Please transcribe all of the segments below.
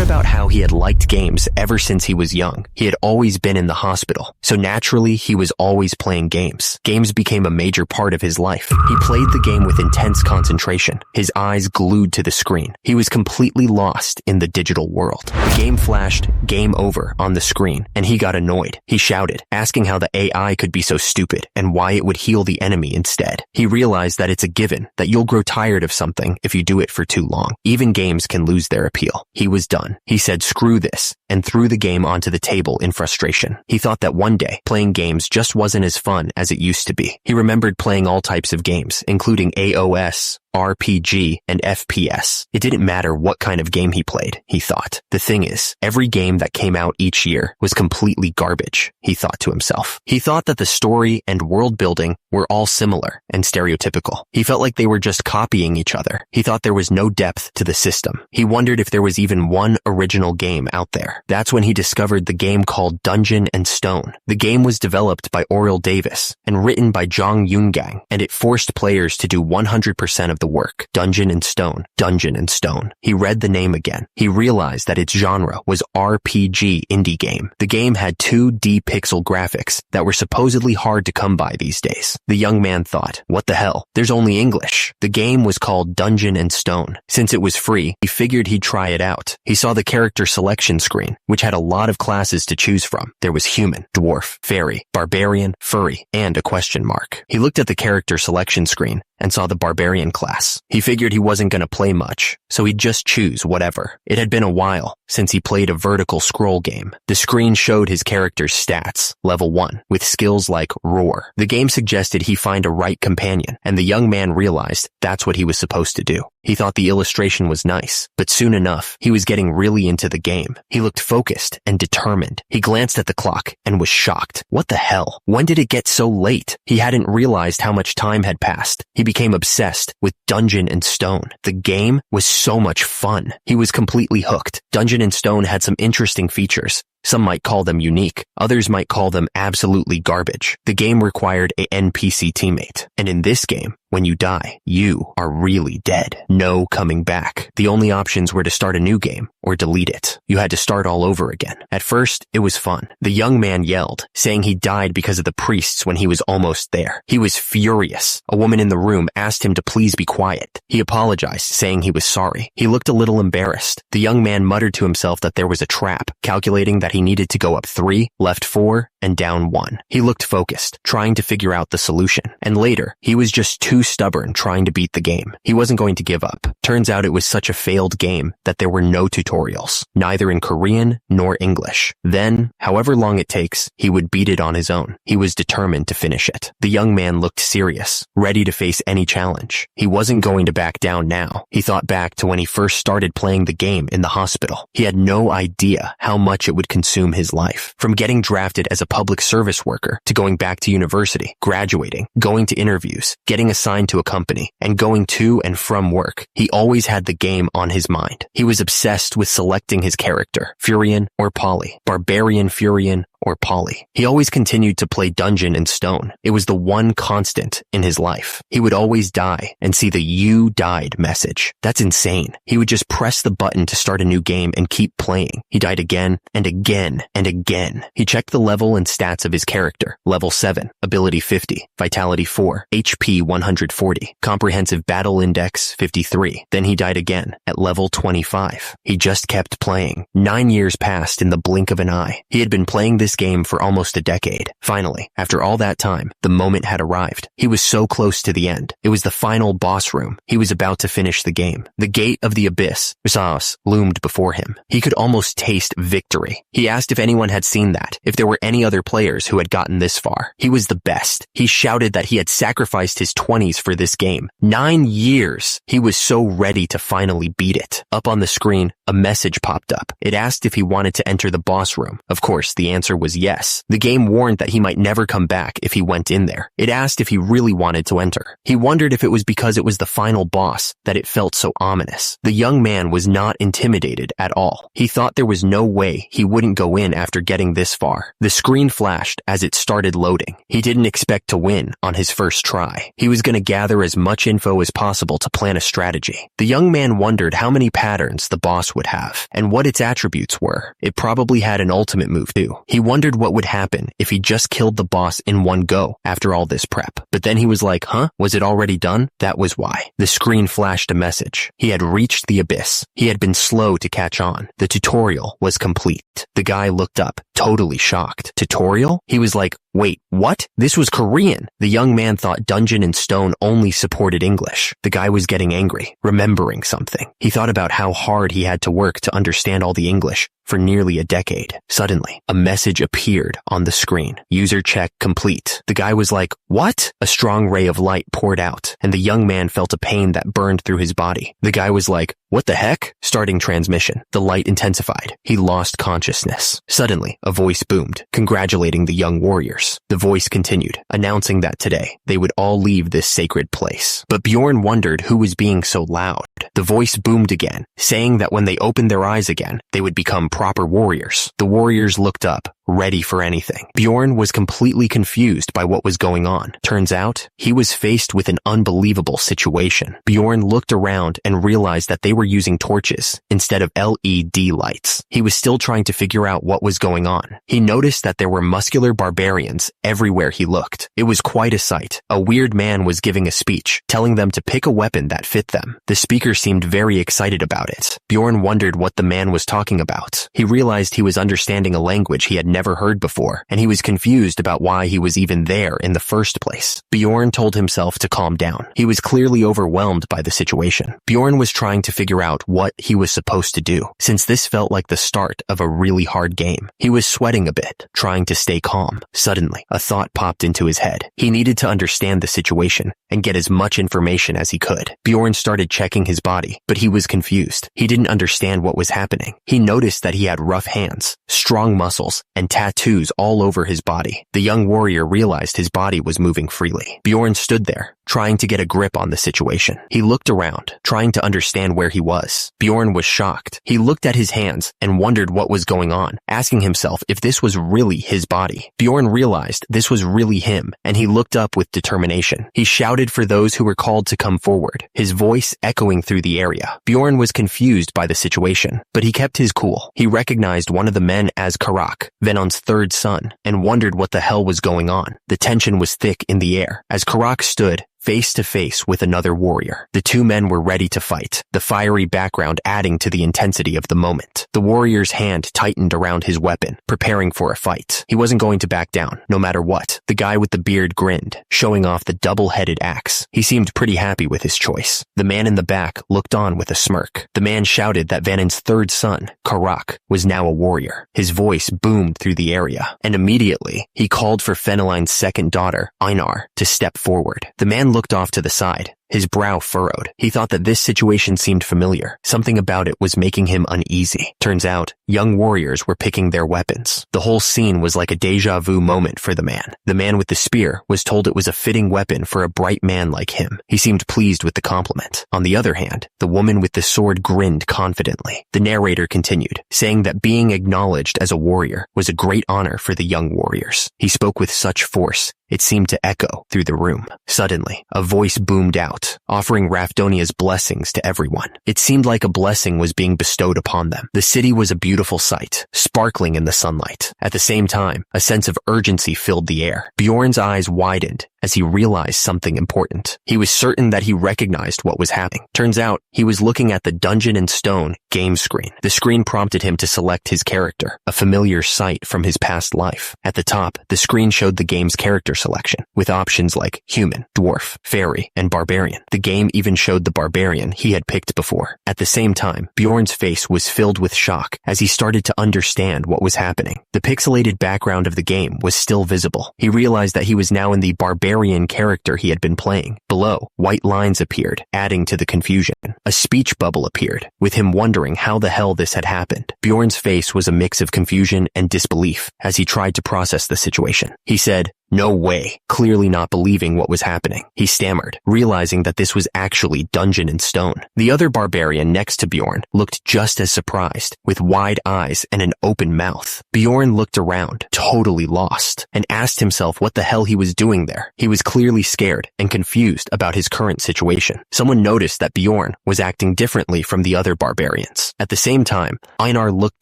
about how he had liked games ever since he was young. He had always been in the hospital, so naturally he was always playing games. Games became a major part of his life. He played the game with intense concentration, his eyes glued to the screen. He was completely lost in the digital world. The game flashed "Game Over" on the screen, and he got annoyed. He shouted, asking how the AI could be so stupid and why it would heal the enemy instead. He realized that it's a given that you'll grow tired of something if you do it for too long. Even games can lose their appeal. He was done. He said screw this and threw the game onto the table in frustration. He thought that one day playing games just wasn't as fun as it used to be. He remembered playing all types of games, including AOS, RPG, and FPS. It didn't matter what kind of game he played, he thought. The thing is, every game that came out each year was completely garbage, he thought to himself. He thought that the story and world building were all similar and stereotypical. He felt like they were just copying each other. He thought there was no depth to the system. He wondered if there was even one original game out there. That's when he discovered the game called Dungeon and Stone. The game was developed by Oriel Davis and written by Jong Yoon-gang, and it forced players to do 100% of the work. Dungeon and Stone. Dungeon and Stone. He read the name again. He realized that its genre was RPG indie game. The game had 2D pixel graphics that were supposedly hard to come by these days. The young man thought, what the hell? There's only English. The game was called Dungeon and Stone. Since it was free, he figured he'd try it out. He saw the character selection screen, which had a lot of classes to choose from. There was human, dwarf, fairy, barbarian, furry, and a question mark. He looked at the character selection screen and saw the barbarian class. He figured he wasn't going to play much, so he'd just choose whatever. It had been a while since he played a vertical scroll game. The screen showed his character's stats, level 1, with skills like roar. The game suggested he find a right companion, and the young man realized that's what he was supposed to do. He thought the illustration was nice, but soon enough, he was getting really into the game. He looked focused and determined. He glanced at the clock and was shocked. What the hell? When did it get so late? He hadn't realized how much time had passed. He became obsessed with Dungeon and Stone. The game was so much fun. He was completely hooked. Dungeon and Stone had some interesting features. Some might call them unique. Others might call them absolutely garbage. The game required a NPC teammate. And in this game, when you die, you are really dead. No coming back. The only options were to start a new game or delete it. You had to start all over again. At first, it was fun. The young man yelled, saying he died because of the priests when he was almost there. He was furious. A woman in the room asked him to please be quiet. He apologized, saying he was sorry. He looked a little embarrassed. The young man muttered to himself that there was a trap, calculating that he needed to go up 3, left 4, and down 1. He looked focused, trying to figure out the solution. And later, he was just too stubborn trying to beat the game. He wasn't going to give up. Turns out it was such a failed game that there were no tutorials, neither in Korean nor English. Then, however long it takes, he would beat it on his own. He was determined to finish it. The young man looked serious, ready to face any challenge. He wasn't going to back down now. He thought back to when he first started playing the game in the hospital. He had no idea how much it would consume his life. From getting drafted as a public service worker to going back to university, graduating, going to interviews, getting assigned to a company, and going to and from work, he always had the game on his mind. He was obsessed with selecting his character, Furian or Polly, Barbarian, Furian, or Polly. He always continued to play Dungeon and Stone. It was the one constant in his life. He would always die and see the "you died" message. That's insane. He would just press the button to start a new game and keep playing. He died again and again and again. He checked the level and stats of his character. Level 7, ability 50, vitality 4, HP 140, comprehensive battle index 53. Then he died again at level 25. He just kept playing. 9 years passed in the blink of an eye. He had been playing this game for almost a decade. Finally, after all that time, the moment had arrived. He was so close to the end. It was the final boss room. He was about to finish the game. The gate of the abyss, Usaos, loomed before him. He could almost taste victory. He asked if anyone had seen that, if there were any other players who had gotten this far. He was the best. He shouted that he had sacrificed his 20s for this game. 9 years. He was so ready to finally beat it. Up on the screen, a message popped up. It asked if he wanted to enter the boss room. Of course, the answer was yes. The game warned that he might never come back if he went in there. It asked if he really wanted to enter. He wondered if it was because it was the final boss that it felt so ominous. The young man was not intimidated at all. He thought there was no way he wouldn't go in after getting this far. The screen flashed as it started loading. He didn't expect to win on his first try. He was going to gather as much info as possible to plan a strategy. The young man wondered how many patterns the boss would have and what its attributes were. It probably had an ultimate move too. He wondered what would happen if he just killed the boss in one go after all this prep. But then he was like, huh? Was it already done? That was why. The screen flashed a message. He had reached the abyss. He had been slow to catch on. The tutorial was complete. The guy looked up, totally shocked. Tutorial? He was like, wait, what? This was Korean. The young man thought Dungeon and Stone only supported English. The guy was getting angry, remembering something. He thought about how hard he had to work to understand all the English for nearly a decade. Suddenly, a message appeared on the screen. User check complete. The guy was like, what? A strong ray of light poured out, and the young man felt a pain that burned through his body. The guy was like, what the heck? Starting transmission. The light intensified. He lost consciousness. Suddenly, a voice boomed, congratulating the young warriors. The voice continued, announcing that today, they would all leave this sacred place. But Bjorn wondered who was being so loud. The voice boomed again, saying that when they opened their eyes again, they would become proper warriors. The warriors looked up, ready for anything. Bjorn was completely confused by what was going on. Turns out, he was faced with an unbelievable situation. Bjorn looked around and realized that they were using torches instead of LED lights. He was still trying to figure out what was going on. He noticed that there were muscular barbarians everywhere he looked. It was quite a sight. A weird man was giving a speech, telling them to pick a weapon that fit them. The speaker seemed very excited about it. Bjorn wondered what the man was talking about. He realized he was understanding a language he had never heard before, and he was confused about why he was even there in the first place. Bjorn told himself to calm down. He was clearly overwhelmed by the situation. Bjorn was trying to figure out what he was supposed to do, since this felt like the start of a really hard game. He was sweating a bit, trying to stay calm. Suddenly, a thought popped into his head. He needed to understand the situation and get as much information as he could. Bjorn started checking his body, but he was confused. He didn't understand what was happening. He noticed that he had rough hands, strong muscles, and tattoos all over his body. The young warrior realized his body was moving freely. Bjorn stood there, trying to get a grip on the situation. He looked around, trying to understand where he was. Bjorn was shocked. He looked at his hands and wondered what was going on, asking himself if this was really his body. Bjorn realized this was really him, and he looked up with determination. He shouted for those who were called to come forward, his voice echoing through the area. Bjorn was confused by the situation, but he kept his cool. He recognized one of the men as Karak, Venon's third son, and wondered what the hell was going on. The tension was thick in the air as Karak stood face to face with another warrior. The two men were ready to fight, the fiery background adding to the intensity of the moment. The warrior's hand tightened around his weapon, preparing for a fight. He wasn't going to back down, no matter what. The guy with the beard grinned, showing off the double-headed axe. He seemed pretty happy with his choice. The man in the back looked on with a smirk. The man shouted that Vanon's third son, Karak, was now a warrior. His voice boomed through the area, and immediately, he called for Feneline's second daughter, Einar, to step forward. The man looked off to the side, his brow furrowed. He thought that this situation seemed familiar. Something about it was making him uneasy. Turns out, young warriors were picking their weapons. The whole scene was like a deja vu moment for the man. The man with the spear was told it was a fitting weapon for a bright man like him. He seemed pleased with the compliment. On the other hand, the woman with the sword grinned confidently. The narrator continued, saying that being acknowledged as a warrior was a great honor for the young warriors. He spoke with such force, it seemed to echo through the room. Suddenly, a voice boomed out, offering Rafdonia's blessings to everyone. It seemed like a blessing was being bestowed upon them. The city was a beautiful sight, sparkling in the sunlight. At the same time, a sense of urgency filled the air. Bjorn's eyes widened as he realized something important. He was certain that he recognized what was happening. Turns out, he was looking at the Dungeon and Stone game screen. The screen prompted him to select his character, a familiar sight from his past life. At the top, the screen showed the game's character selection, with options like human, dwarf, fairy, and barbarian. The game even showed the barbarian he had picked before. At the same time, Bjorn's face was filled with shock as he started to understand what was happening. The pixelated background of the game was still visible. He realized that he was now in the barbarian character he had been playing. Below, white lines appeared, adding to the confusion. A speech bubble appeared, with him wondering how the hell this had happened. Bjorn's face was a mix of confusion and disbelief as he tried to process the situation. He said, "No way," clearly not believing what was happening. He stammered, realizing that this was actually Dungeon in Stone. The other barbarian next to Bjorn looked just as surprised, with wide eyes and an open mouth. Bjorn looked around, totally lost, and asked himself what the hell he was doing there. He was clearly scared and confused about his current situation. Someone noticed that Bjorn was acting differently from the other barbarians. At the same time, Einar looked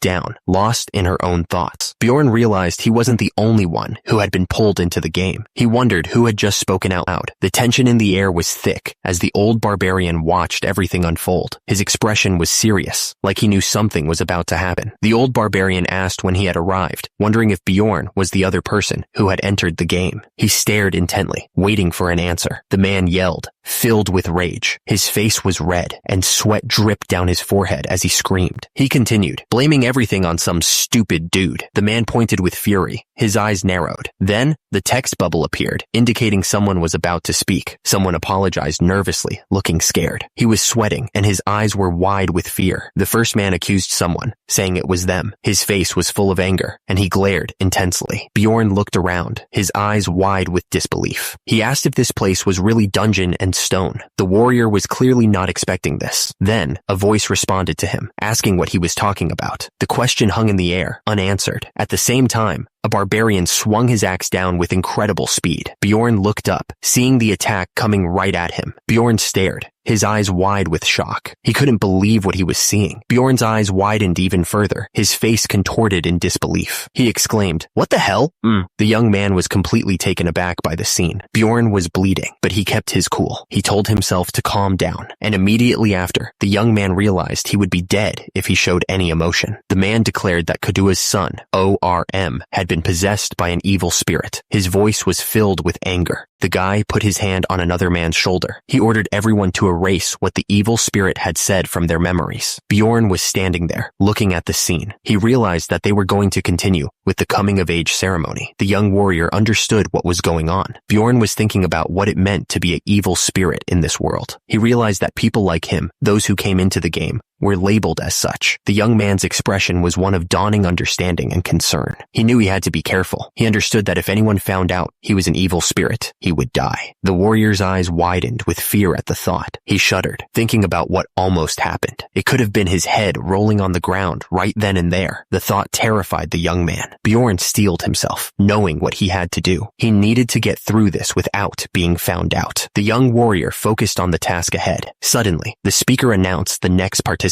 down, lost in her own thoughts. Bjorn realized he wasn't the only one who had been pulled into the game. He wondered who had just spoken out loud. The tension in the air was thick as the old barbarian watched everything unfold. His expression was serious, like he knew something was about to happen. The old barbarian asked when he had arrived, wondering if Bjorn was the other person who had entered the game. He stared intently, waiting for an answer. The man yelled, filled with rage. His face was red, and sweat dripped down his forehead as he screamed. He continued, blaming everything on some stupid dude. The man pointed with fury. His eyes narrowed. Then, the text bubble appeared, indicating someone was about to speak. Someone apologized nervously, looking scared. He was sweating, and his eyes were wide with fear. The first man accused someone, saying it was them. His face was full of anger, and he glared intensely. Bjorn looked around, his eyes wide with disbelief. He asked if this place was really Dungeon and Stone. The warrior was clearly not expecting this. Then, a voice responded to him, asking what he was talking about. The question hung in the air, unanswered. At the same time, a barbarian swung his axe down with incredible speed. Bjorn looked up, seeing the attack coming right at him. Bjorn stared, his eyes wide with shock. He couldn't believe what he was seeing. Bjorn's eyes widened even further, his face contorted in disbelief. He exclaimed, "What the hell?" The young man was completely taken aback by the scene. Bjorn was bleeding, but he kept his cool. He told himself to calm down, and immediately after, the young man realized he would be dead if he showed any emotion. The man declared that Kadua's son, ORM, had been possessed by an evil spirit. His voice was filled with anger. The guy put his hand on another man's shoulder. He ordered everyone to erase what the evil spirit had said from their memories. Bjorn was standing there, looking at the scene. He realized that they were going to continue with the coming-of-age ceremony. The young warrior understood what was going on. Bjorn was thinking about what it meant to be an evil spirit in this world. He realized that people like him, those who came into the game, were labeled as such. The young man's expression was one of dawning understanding and concern. He knew he had to be careful. He understood that if anyone found out he was an evil spirit, he would die. The warrior's eyes widened with fear at the thought. He shuddered, thinking about what almost happened. It could have been his head rolling on the ground right then and there. The thought terrified the young man. Bjorn steeled himself, knowing what he had to do. He needed to get through this without being found out. The young warrior focused on the task ahead. Suddenly, the speaker announced the next participant.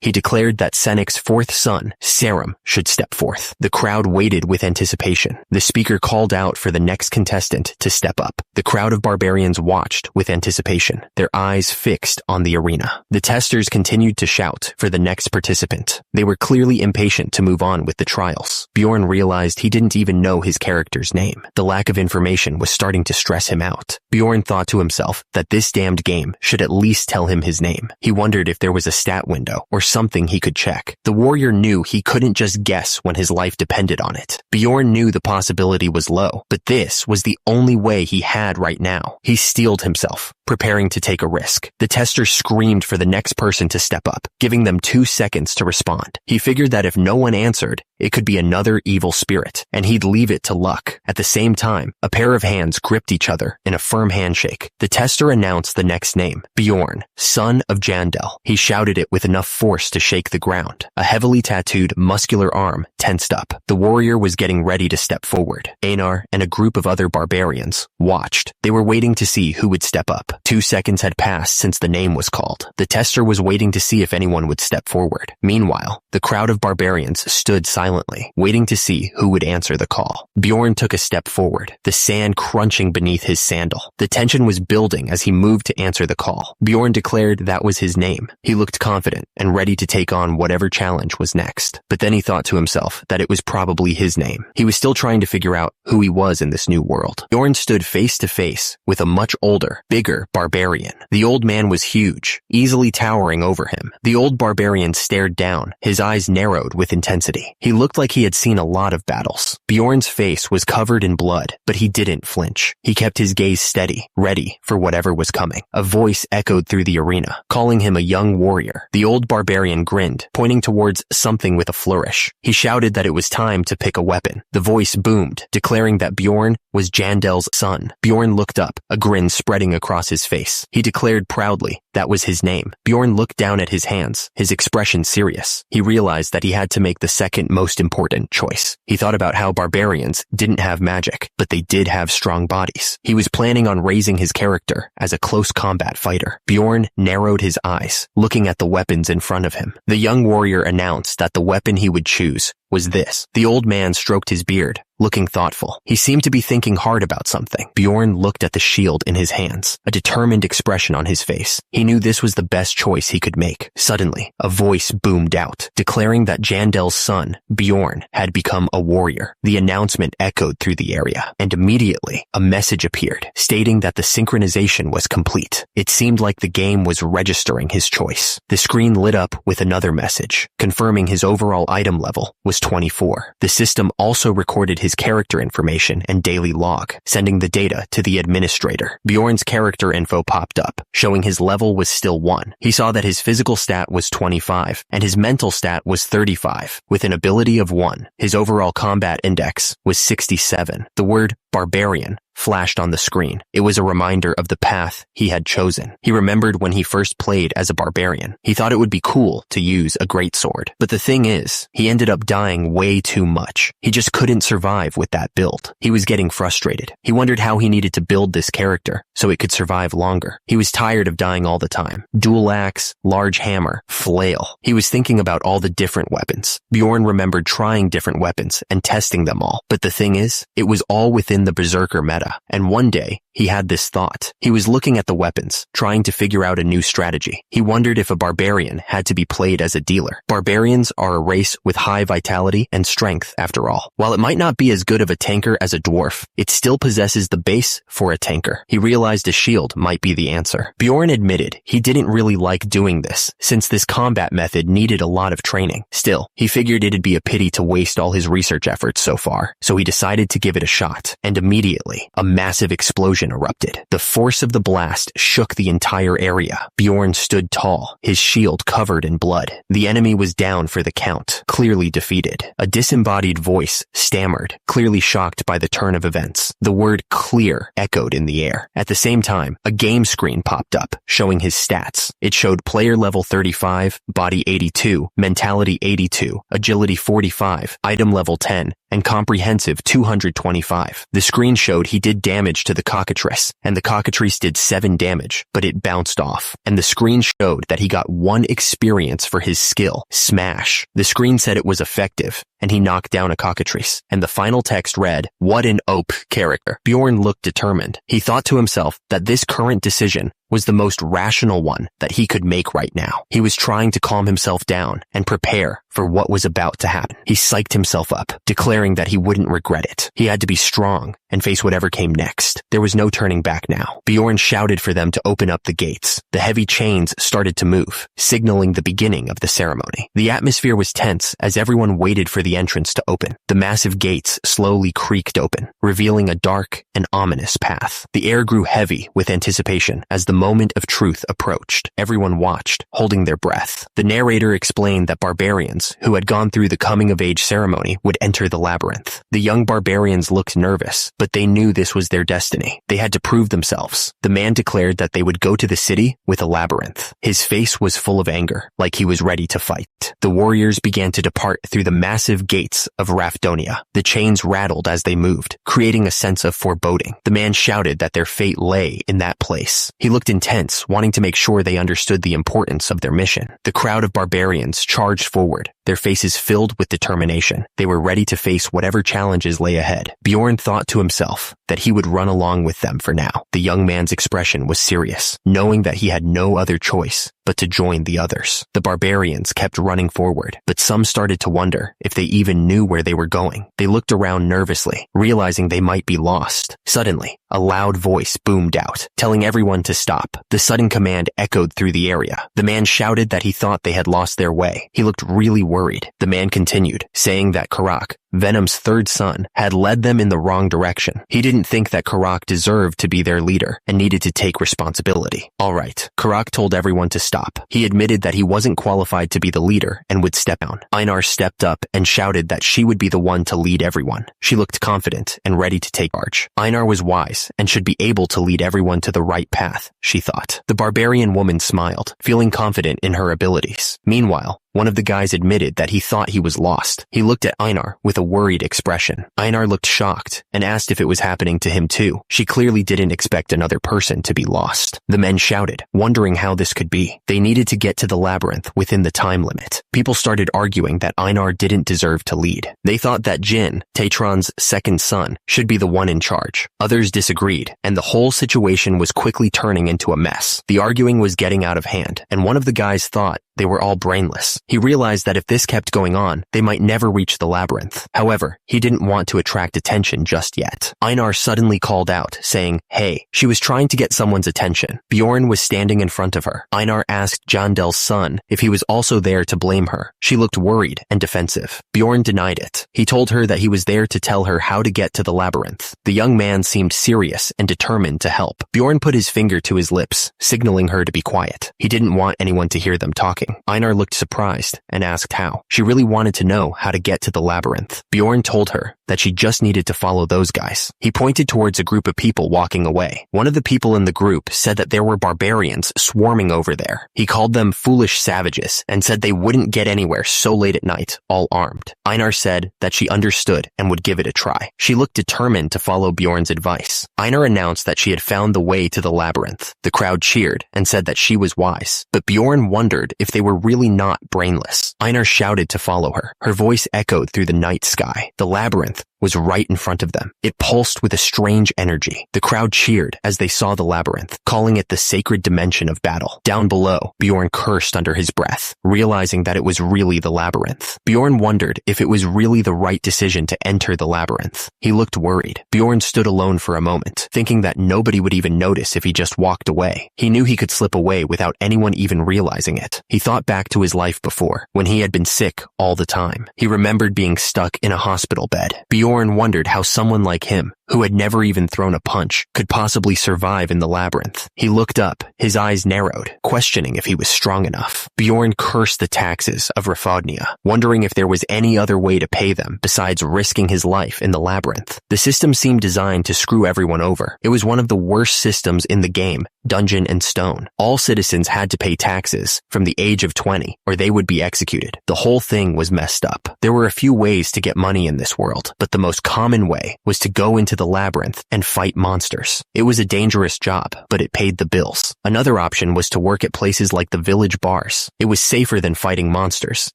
He declared that Senik's fourth son, Sarum, should step forth. The crowd waited with anticipation. The speaker called out for the next contestant to step up. The crowd of barbarians watched with anticipation, their eyes fixed on the arena. The testers continued to shout for the next participant. They were clearly impatient to move on with the trials. Bjorn realized he didn't even know his character's name. The lack of information was starting to stress him out. Bjorn thought to himself that this damned game should at least tell him his name. He wondered if there was a stat window or something he could check. The warrior knew he couldn't just guess when his life depended on it. Bjorn knew the possibility was low, but this was the only way he had right now. He steeled himself, preparing to take a risk. The tester screamed for the next person to step up, giving them 2 seconds to respond. He figured that if no one answered, it could be another evil spirit, and he'd leave it to luck. At the same time, a pair of hands gripped each other in a firm handshake. The tester announced the next name, Bjorn, son of Jandel. He shouted it with enough force to shake the ground. A heavily tattooed, muscular arm tensed up. The warrior was getting ready to step forward. Einar and a group of other barbarians watched. They were waiting to see who would step up. 2 seconds had passed since the name was called. The tester was waiting to see if anyone would step forward. Meanwhile, the crowd of barbarians stood silently silently, waiting to see who would answer the call. Bjorn took a step forward, the sand crunching beneath his sandal. The tension was building as he moved to answer the call. Bjorn declared that was his name. He looked confident and ready to take on whatever challenge was next. But then he thought to himself that it was probably his name. He was still trying to figure out who he was in this new world. Bjorn stood face to face with a much older, bigger barbarian. The old man was huge, easily towering over him. The old barbarian stared down, his eyes narrowed with intensity. He looked like he had seen a lot of battles. Bjorn's face was covered in blood, but he didn't flinch. He kept his gaze steady, ready for whatever was coming. A voice echoed through the arena, calling him a young warrior. The old barbarian grinned, pointing towards something with a flourish. He shouted that it was time to pick a weapon. The voice boomed, declaring that Bjorn was Jandel's son. Bjorn looked up, a grin spreading across his face. He declared proudly that was his name. Bjorn looked down at his hands, his expression serious. He realized that he had to make the second most important choice. He thought about how barbarians didn't have magic, but they did have strong bodies. He was planning on raising his character as a close combat fighter. Bjorn narrowed his eyes, looking at the weapons in front of him. The young warrior announced that the weapon he would choose was this. The old man stroked his beard, looking thoughtful. He seemed to be thinking hard about something. Bjorn looked at the shield in his hands, a determined expression on his face. He knew this was the best choice he could make. Suddenly, a voice boomed out, declaring that Jandel's son, Bjorn, had become a warrior. The announcement echoed through the area, and immediately, a message appeared, stating that the synchronization was complete. It seemed like the game was registering his choice. The screen lit up with another message, confirming his overall item level was 24. The system also recorded his character information and daily log, sending the data to the administrator. Bjorn's character info popped up, showing his level was still 1. He saw that his physical stat was 25, and his mental stat was 35, with an ability of 1. His overall combat index was 67. The word Barbarian flashed on the screen. It was a reminder of the path he had chosen. He remembered when he first played as a barbarian. He thought it would be cool to use a greatsword. But the thing is, he ended up dying way too much. He just couldn't survive with that build. He was getting frustrated. He wondered how he needed to build this character so it could survive longer. He was tired of dying all the time. Dual axe, large hammer, flail. He was thinking about all the different weapons. Bjorn remembered trying different weapons and testing them all. But the thing is, it was all within the berserker meta. And one day, he had this thought. He was looking at the weapons, trying to figure out a new strategy. He wondered if a barbarian had to be played as a dealer. Barbarians are a race with high vitality and strength after all. While it might not be as good of a tanker as a dwarf, it still possesses the base for a tanker. He realized a shield might be the answer. Bjorn admitted he didn't really like doing this, since this combat method needed a lot of training. Still, he figured it'd be a pity to waste all his research efforts so far, so he decided to give it a shot. And immediately, a massive explosion erupted. The force of the blast shook the entire area. Bjorn stood tall, his shield covered in blood. The enemy was down for the count, clearly defeated. A disembodied voice stammered, clearly shocked by the turn of events. The word clear echoed in the air. At the same time, a game screen popped up, showing his stats. It showed player level 35, body 82, mentality 82, agility 45, item level 10, and comprehensive 225. The screen showed he did damage to the cockatrice, and the cockatrice did 7 damage, but it bounced off. And the screen showed that he got 1 experience for his skill, Smash. The screen said it was effective, and he knocked down a cockatrice. And the final text read, "What an OP character." Bjorn looked determined. He thought to himself that this current decision was the most rational one that he could make right now. He was trying to calm himself down and prepare for what was about to happen. He psyched himself up, declaring that he wouldn't regret it. He had to be strong and face whatever came next. There was no turning back now. Bjorn shouted for them to open up the gates. The heavy chains started to move, signaling the beginning of the ceremony. The atmosphere was tense as everyone waited for the entrance to open. The massive gates slowly creaked open, revealing a dark and ominous path. The air grew heavy with anticipation as the moment of truth approached. Everyone watched, holding their breath. The narrator explained that barbarians who had gone through the coming-of-age ceremony would enter the labyrinth. The young barbarians looked nervous, but they knew this was their destiny. They had to prove themselves. The man declared that they would go to the city with a labyrinth. His face was full of anger, like he was ready to fight. The warriors began to depart through the massive gates of Rafdonia. The chains rattled as they moved, creating a sense of foreboding. The man shouted that their fate lay in that place. He looked intense, wanting to make sure they understood the importance of their mission. The crowd of barbarians charged forward, their faces filled with determination. They were ready to face whatever challenges lay ahead. Bjorn thought to himself that he would run along with them for now. The young man's expression was serious, knowing that he had no other choice but to join the others. The barbarians kept running forward, but some started to wonder if they even knew where they were going. They looked around nervously, realizing they might be lost. Suddenly, a loud voice boomed out, telling everyone to stop. The sudden command echoed through the area. The man shouted that he thought they had lost their way. He looked really worried. The man continued, saying that Karak, Venom's third son, had led them in the wrong direction. He didn't think that Karak deserved to be their leader and needed to take responsibility. All right, Karak told everyone to stop. He admitted that he wasn't qualified to be the leader and would step down. Einar stepped up and shouted that she would be the one to lead everyone. She looked confident and ready to take charge. Einar was wise and should be able to lead everyone to the right path, she thought. The barbarian woman smiled, feeling confident in her abilities. Meanwhile, one of the guys admitted that he thought he was lost. He looked at Einar with a worried expression. Einar looked shocked and asked if it was happening to him too. She clearly didn't expect another person to be lost. The men shouted, wondering how this could be. They needed to get to the labyrinth within the time limit. People started arguing that Einar didn't deserve to lead. They thought that Jin, Tatron's second son, should be the one in charge. Others disagreed, and the whole situation was quickly turning into a mess. The arguing was getting out of hand, and one of the guys thought they were all brainless. He realized that if this kept going on, they might never reach the labyrinth. However, he didn't want to attract attention just yet. Einar suddenly called out, saying, "Hey." She was trying to get someone's attention. Bjorn was standing in front of her. Einar asked Jondel's son if he was also there to blame her. She looked worried and defensive. Bjorn denied it. He told her that he was there to tell her how to get to the labyrinth. The young man seemed serious and determined to help. Bjorn put his finger to his lips, signaling her to be quiet. He didn't want anyone to hear them talking. Einar looked surprised and asked how. She really wanted to know how to get to the labyrinth. Bjorn told her that she just needed to follow those guys. He pointed towards a group of people walking away. One of the people in the group said that there were barbarians swarming over there. He called them foolish savages and said they wouldn't get anywhere so late at night, all armed. Einar said that she understood and would give it a try. She looked determined to follow Bjorn's advice. Einar announced that she had found the way to the labyrinth. The crowd cheered and said that she was wise, but Bjorn wondered if they were really not brainless. Einar shouted to follow her. Her voice echoed through the night sky. The labyrinth was right in front of them. It pulsed with a strange energy. The crowd cheered as they saw the labyrinth, calling it the sacred dimension of battle. Down below, Bjorn cursed under his breath, realizing that it was really the labyrinth. Bjorn wondered if it was really the right decision to enter the labyrinth. He looked worried. Bjorn stood alone for a moment, thinking that nobody would even notice if he just walked away. He knew he could slip away without anyone even realizing it. He thought back to his life before, when he had been sick all the time. He remembered being stuck in a hospital bed. Bjorn wondered how someone like him, who had never even thrown a punch, could possibly survive in the labyrinth. He looked up, his eyes narrowed, questioning if he was strong enough. Bjorn cursed the taxes of Rafodnia, wondering if there was any other way to pay them besides risking his life in the labyrinth. The system seemed designed to screw everyone over. It was one of the worst systems in the game, Dungeon and Stone. All citizens had to pay taxes from the age of 20, or they would be executed. The whole thing was messed up. There were a few ways to get money in this world, but the most common way was to go into the labyrinth and fight monsters. It was a dangerous job, but it paid the bills. Another option was to work at places like the village bars. It was safer than fighting monsters,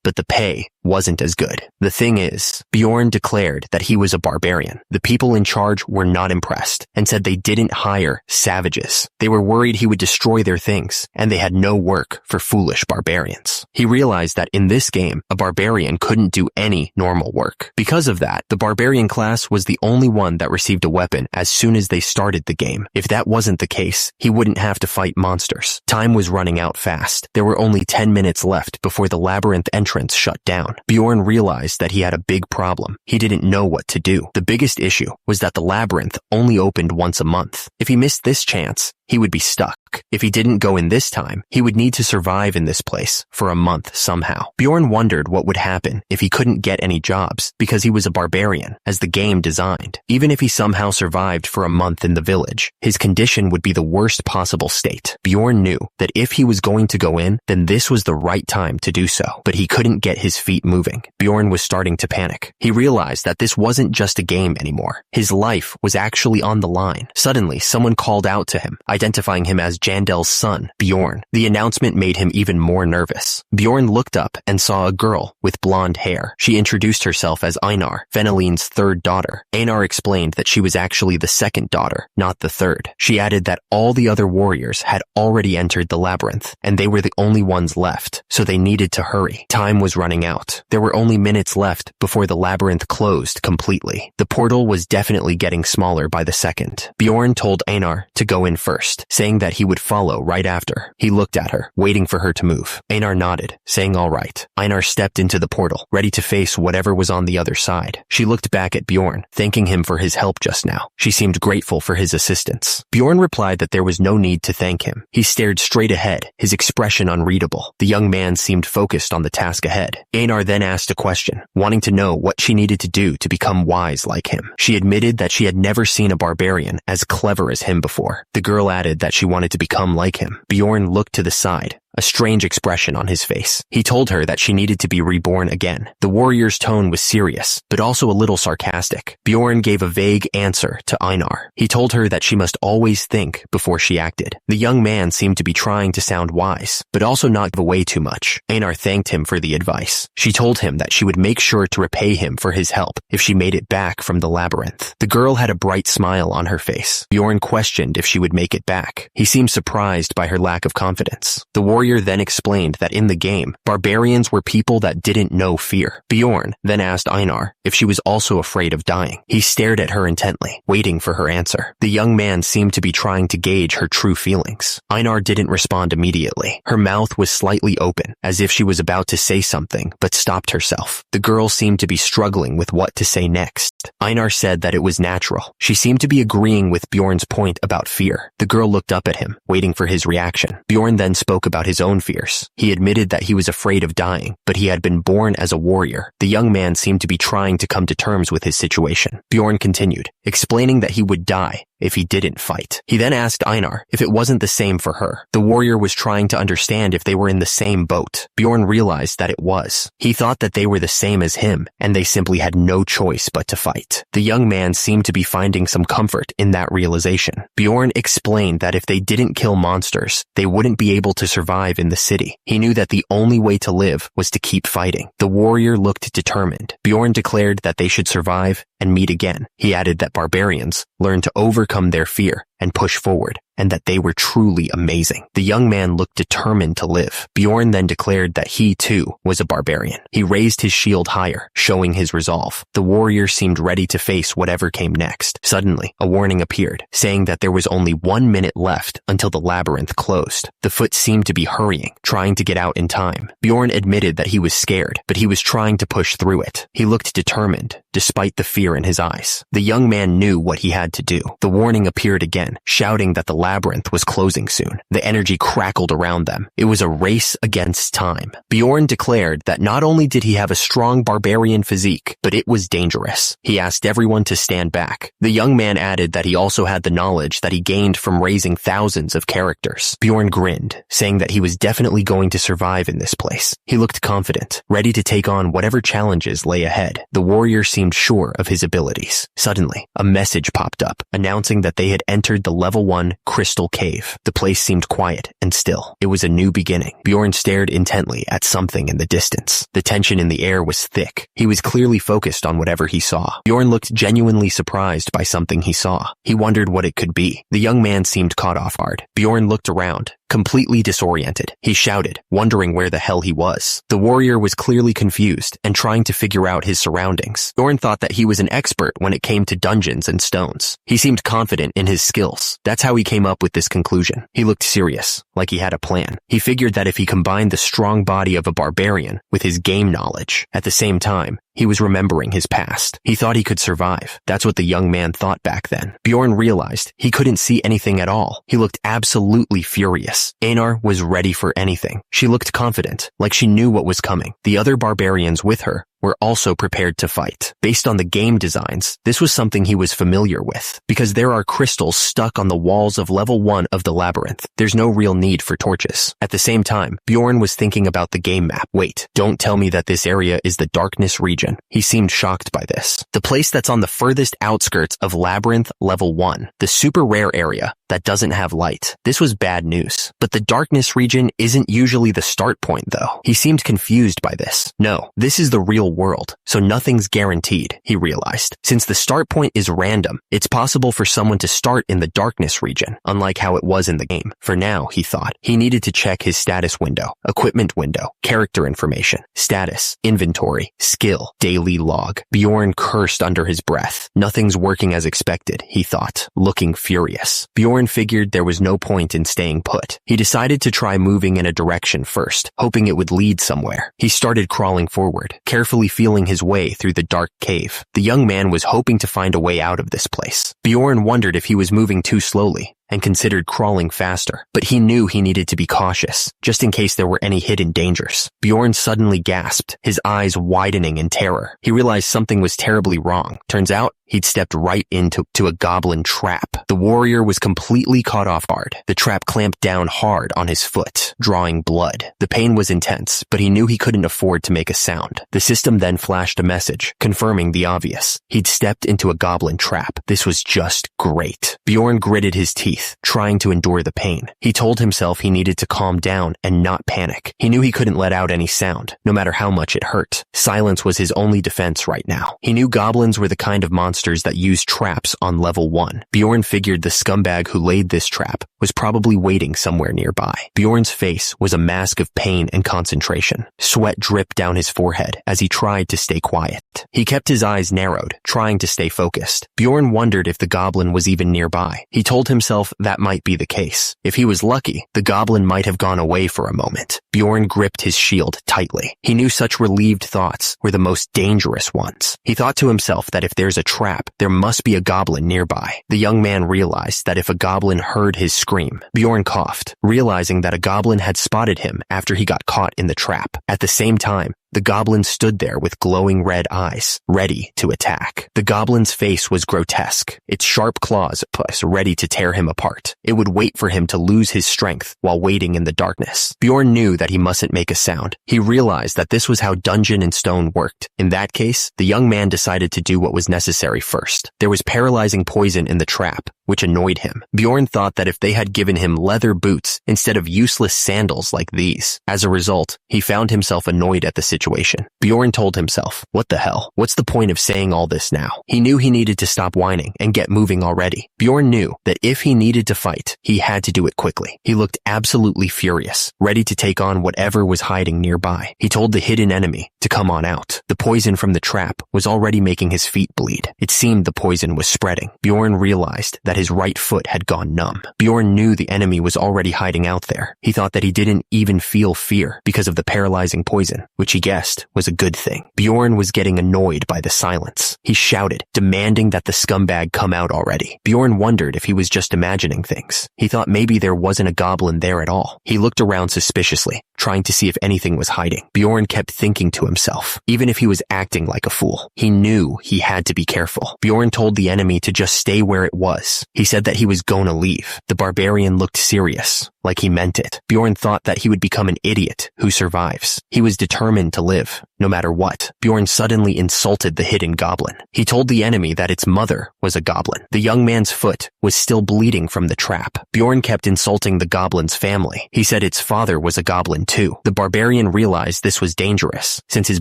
but the pay wasn't as good. The thing is, Bjorn declared that he was a barbarian. The people in charge were not impressed and said they didn't hire savages. They were worried he would destroy their things, and they had no work for foolish barbarians. He realized that in this game, a barbarian couldn't do any normal work. Because of that, the barbarian class was the only one that received a weapon as soon as they started the game. If that wasn't the case, he wouldn't have to fight monsters. Time was running out fast. There were only 10 minutes left before the labyrinth entrance shut down. Bjorn realized that he had a big problem. He didn't know what to do. The biggest issue was that the labyrinth only opened once a month. If he missed this chance, he would be stuck. If he didn't go in this time, he would need to survive in this place for a month somehow. Bjorn wondered what would happen if he couldn't get any jobs because he was a barbarian, as the game designed. Even if he somehow survived for a month in the village, his condition would be the worst possible state. Bjorn knew that if he was going to go in, then this was the right time to do so, but he couldn't get his feet moving. Bjorn was starting to panic. He realized that this wasn't just a game anymore. His life was actually on the line. Suddenly, someone called out to him, identifying him as Jandel's son, Bjorn. The announcement made him even more nervous. Bjorn looked up and saw a girl with blonde hair. She introduced herself as Einar, Veneline's third daughter. Einar explained that she was actually the second daughter, not the third. She added that all the other warriors had already entered the labyrinth, and they were the only ones left, so they needed to hurry. Time was running out. There were only minutes left before the labyrinth closed completely. The portal was definitely getting smaller by the second. Bjorn told Einar to go in first, saying that he would follow right after. He looked at her, waiting for her to move. Einar nodded, saying all right. Einar stepped into the portal, ready to face whatever was on the other side. She looked back at Bjorn, thanking him for his help just now. She seemed grateful for his assistance. Bjorn replied that there was no need to thank him. He stared straight ahead, his expression unreadable. The young man seemed focused on the task ahead. Einar then asked a question, wanting to know what she needed to do to become wise like him. She admitted that she had never seen a barbarian as clever as him before. The girl added that she wanted to become like him. Bjorn looked to the side, a strange expression on his face. He told her that she needed to be reborn again. The warrior's tone was serious, but also a little sarcastic. Bjorn gave a vague answer to Einar. He told her that she must always think before she acted. The young man seemed to be trying to sound wise, but also not give away too much. Einar thanked him for the advice. She told him that she would make sure to repay him for his help if she made it back from the labyrinth. The girl had a bright smile on her face. Bjorn questioned if she would make it back. He seemed surprised by her lack of confidence. The warrior then explained that in the game, barbarians were people that didn't know fear. Bjorn then asked Einar if she was also afraid of dying. He stared at her intently, waiting for her answer. The young man seemed to be trying to gauge her true feelings. Einar didn't respond immediately. Her mouth was slightly open, as if she was about to say something, but stopped herself. The girl seemed to be struggling with what to say next. Einar said that it was natural. She seemed to be agreeing with Bjorn's point about fear. The girl looked up at him, waiting for his reaction. Bjorn then spoke about his own fears. He admitted that he was afraid of dying, but he had been born as a warrior. The young man seemed to be trying to come to terms with his situation. Bjorn continued, explaining that he would die if he didn't fight. He then asked Einar if it wasn't the same for her. The warrior was trying to understand if they were in the same boat. Bjorn realized that it was. He thought that they were the same as him, and they simply had no choice but to fight. The young man seemed to be finding some comfort in that realization. Bjorn explained that if they didn't kill monsters, they wouldn't be able to survive in the city. He knew that the only way to live was to keep fighting. The warrior looked determined. Bjorn declared that they should survive and meet again. He added that barbarians learn to overcome their fear and push forward, and that they were truly amazing. The young man looked determined to live. Bjorn then declared that he, too, was a barbarian. He raised his shield higher, showing his resolve. The warrior seemed ready to face whatever came next. Suddenly, a warning appeared, saying that there was only 1 minute left until the labyrinth closed. The foot seemed to be hurrying, trying to get out in time. Bjorn admitted that he was scared, but he was trying to push through it. He looked determined, despite the fear in his eyes. The young man knew what he had to do. The warning appeared again, shouting that the labyrinth was closing soon. The energy crackled around them. It was a race against time. Bjorn declared that not only did he have a strong barbarian physique, but it was dangerous. He asked everyone to stand back. The young man added that he also had the knowledge that he gained from raising thousands of characters. Bjorn grinned, saying that he was definitely going to survive in this place. He looked confident, ready to take on whatever challenges lay ahead. The warrior seemed sure of his abilities. Suddenly, a message popped up, announcing that they had entered the level 1 crystal cave. The place seemed quiet and still. It was a new beginning. Bjorn stared intently at something in the distance. The tension in the air was thick. He was clearly focused on whatever he saw. Bjorn looked genuinely surprised by something he saw. He wondered what it could be. The young man seemed caught off guard. Bjorn looked around, completely disoriented. He shouted, wondering where the hell he was. The warrior was clearly confused and trying to figure out his surroundings. Bjorn thought that he was an expert when it came to dungeons and stones. He seemed confident in his skills. That's how he came up with this conclusion. He looked serious, like he had a plan. He figured that if he combined the strong body of a barbarian with his game knowledge, at the same time, he was remembering his past. He thought he could survive. That's what the young man thought back then. Bjorn realized he couldn't see anything at all. He looked absolutely furious. Einar was ready for anything. She looked confident, like she knew what was coming. The other barbarians with her were also prepared to fight. Based on the game designs, this was something he was familiar with. Because there are crystals stuck on the walls of level 1 of the labyrinth, there's no real need for torches. At the same time, Bjorn was thinking about the game map. Wait, don't tell me that this area is the darkness region. He seemed shocked by this. The place that's on the furthest outskirts of Labyrinth Level 1, the super rare area that doesn't have light. This was bad news. But the darkness region isn't usually the start point though. He seemed confused by this. No, this is the real world, so nothing's guaranteed, he realized. Since the start point is random, it's possible for someone to start in the darkness region, unlike how it was in the game. For now, he thought, he needed to check his status window, equipment window, character information, status, inventory, skill, daily log. Bjorn cursed under his breath. Nothing's working as expected, he thought, looking furious. Bjorn figured there was no point in staying put. He decided to try moving in a direction first, hoping it would lead somewhere. He started crawling forward, carefully feeling his way through the dark cave. The young man was hoping to find a way out of this place. Bjorn wondered if he was moving too slowly and considered crawling faster, but he knew he needed to be cautious, just in case there were any hidden dangers. Bjorn suddenly gasped, his eyes widening in terror. He realized something was terribly wrong. Turns out, he'd stepped right into a goblin trap. The warrior was completely caught off guard. The trap clamped down hard on his foot, drawing blood. The pain was intense, but he knew he couldn't afford to make a sound. The system then flashed a message, confirming the obvious. He'd stepped into a goblin trap. This was just great. Bjorn gritted his teeth, trying to endure the pain. He told himself he needed to calm down and not panic. He knew he couldn't let out any sound, no matter how much it hurt. Silence was his only defense right now. He knew goblins were the kind of monsters that used traps on level 1. Bjorn figured the scumbag who laid this trap was probably waiting somewhere nearby. Bjorn's face was a mask of pain and concentration. Sweat dripped down his forehead as he tried to stay quiet. He kept his eyes narrowed, trying to stay focused. Bjorn wondered if the goblin was even nearby. He told himself that might be the case. If he was lucky, the goblin might have gone away for a moment. Bjorn gripped his shield tightly. He knew such relieved thoughts were the most dangerous ones. He thought to himself that if there's a trap, there must be a goblin nearby. The young man realized that if a goblin heard his scream, Bjorn coughed, realizing that a goblin had spotted him after he got caught in the trap. At the same time, the goblin stood there with glowing red eyes, ready to attack. The goblin's face was grotesque, its sharp claws ready to tear him apart. It would wait for him to lose his strength while waiting in the darkness. Bjorn knew that he mustn't make a sound. He realized that this was how Dungeon and Stone worked. In that case, the young man decided to do what was necessary first. There was paralyzing poison in the trap, which annoyed him. Bjorn thought that if they had given him leather boots instead of useless sandals like these. As a result, he found himself annoyed at the situation. Bjorn told himself, what the hell? What's the point of saying all this now? He knew he needed to stop whining and get moving already. Bjorn knew that if he needed to fight, he had to do it quickly. He looked absolutely furious, ready to take on whatever was hiding nearby. He told the hidden enemy to come on out. The poison from the trap was already making his feet bleed. It seemed the poison was spreading. Bjorn realized that his right foot had gone numb. Bjorn knew the enemy was already hiding out there. He thought that he didn't even feel fear because of the paralyzing poison, which he guessed was a good thing. Bjorn was getting annoyed by the silence. He shouted, demanding that the scumbag come out already. Bjorn wondered if he was just imagining things. He thought maybe there wasn't a goblin there at all. He looked around suspiciously, trying to see if anything was hiding. Bjorn kept thinking to himself, even if he was acting like a fool, he knew he had to be careful. Bjorn told the enemy to just stay where it was. He said that he was gonna leave. The barbarian looked serious, like he meant it. Bjorn thought that he would become an idiot who survives. He was determined to live, no matter what. Bjorn suddenly insulted the hidden goblin. He told the enemy that its mother was a goblin. The young man's foot was still bleeding from the trap. Bjorn kept insulting the goblin's family. He said its father was a goblin too. The barbarian realized this was dangerous, since his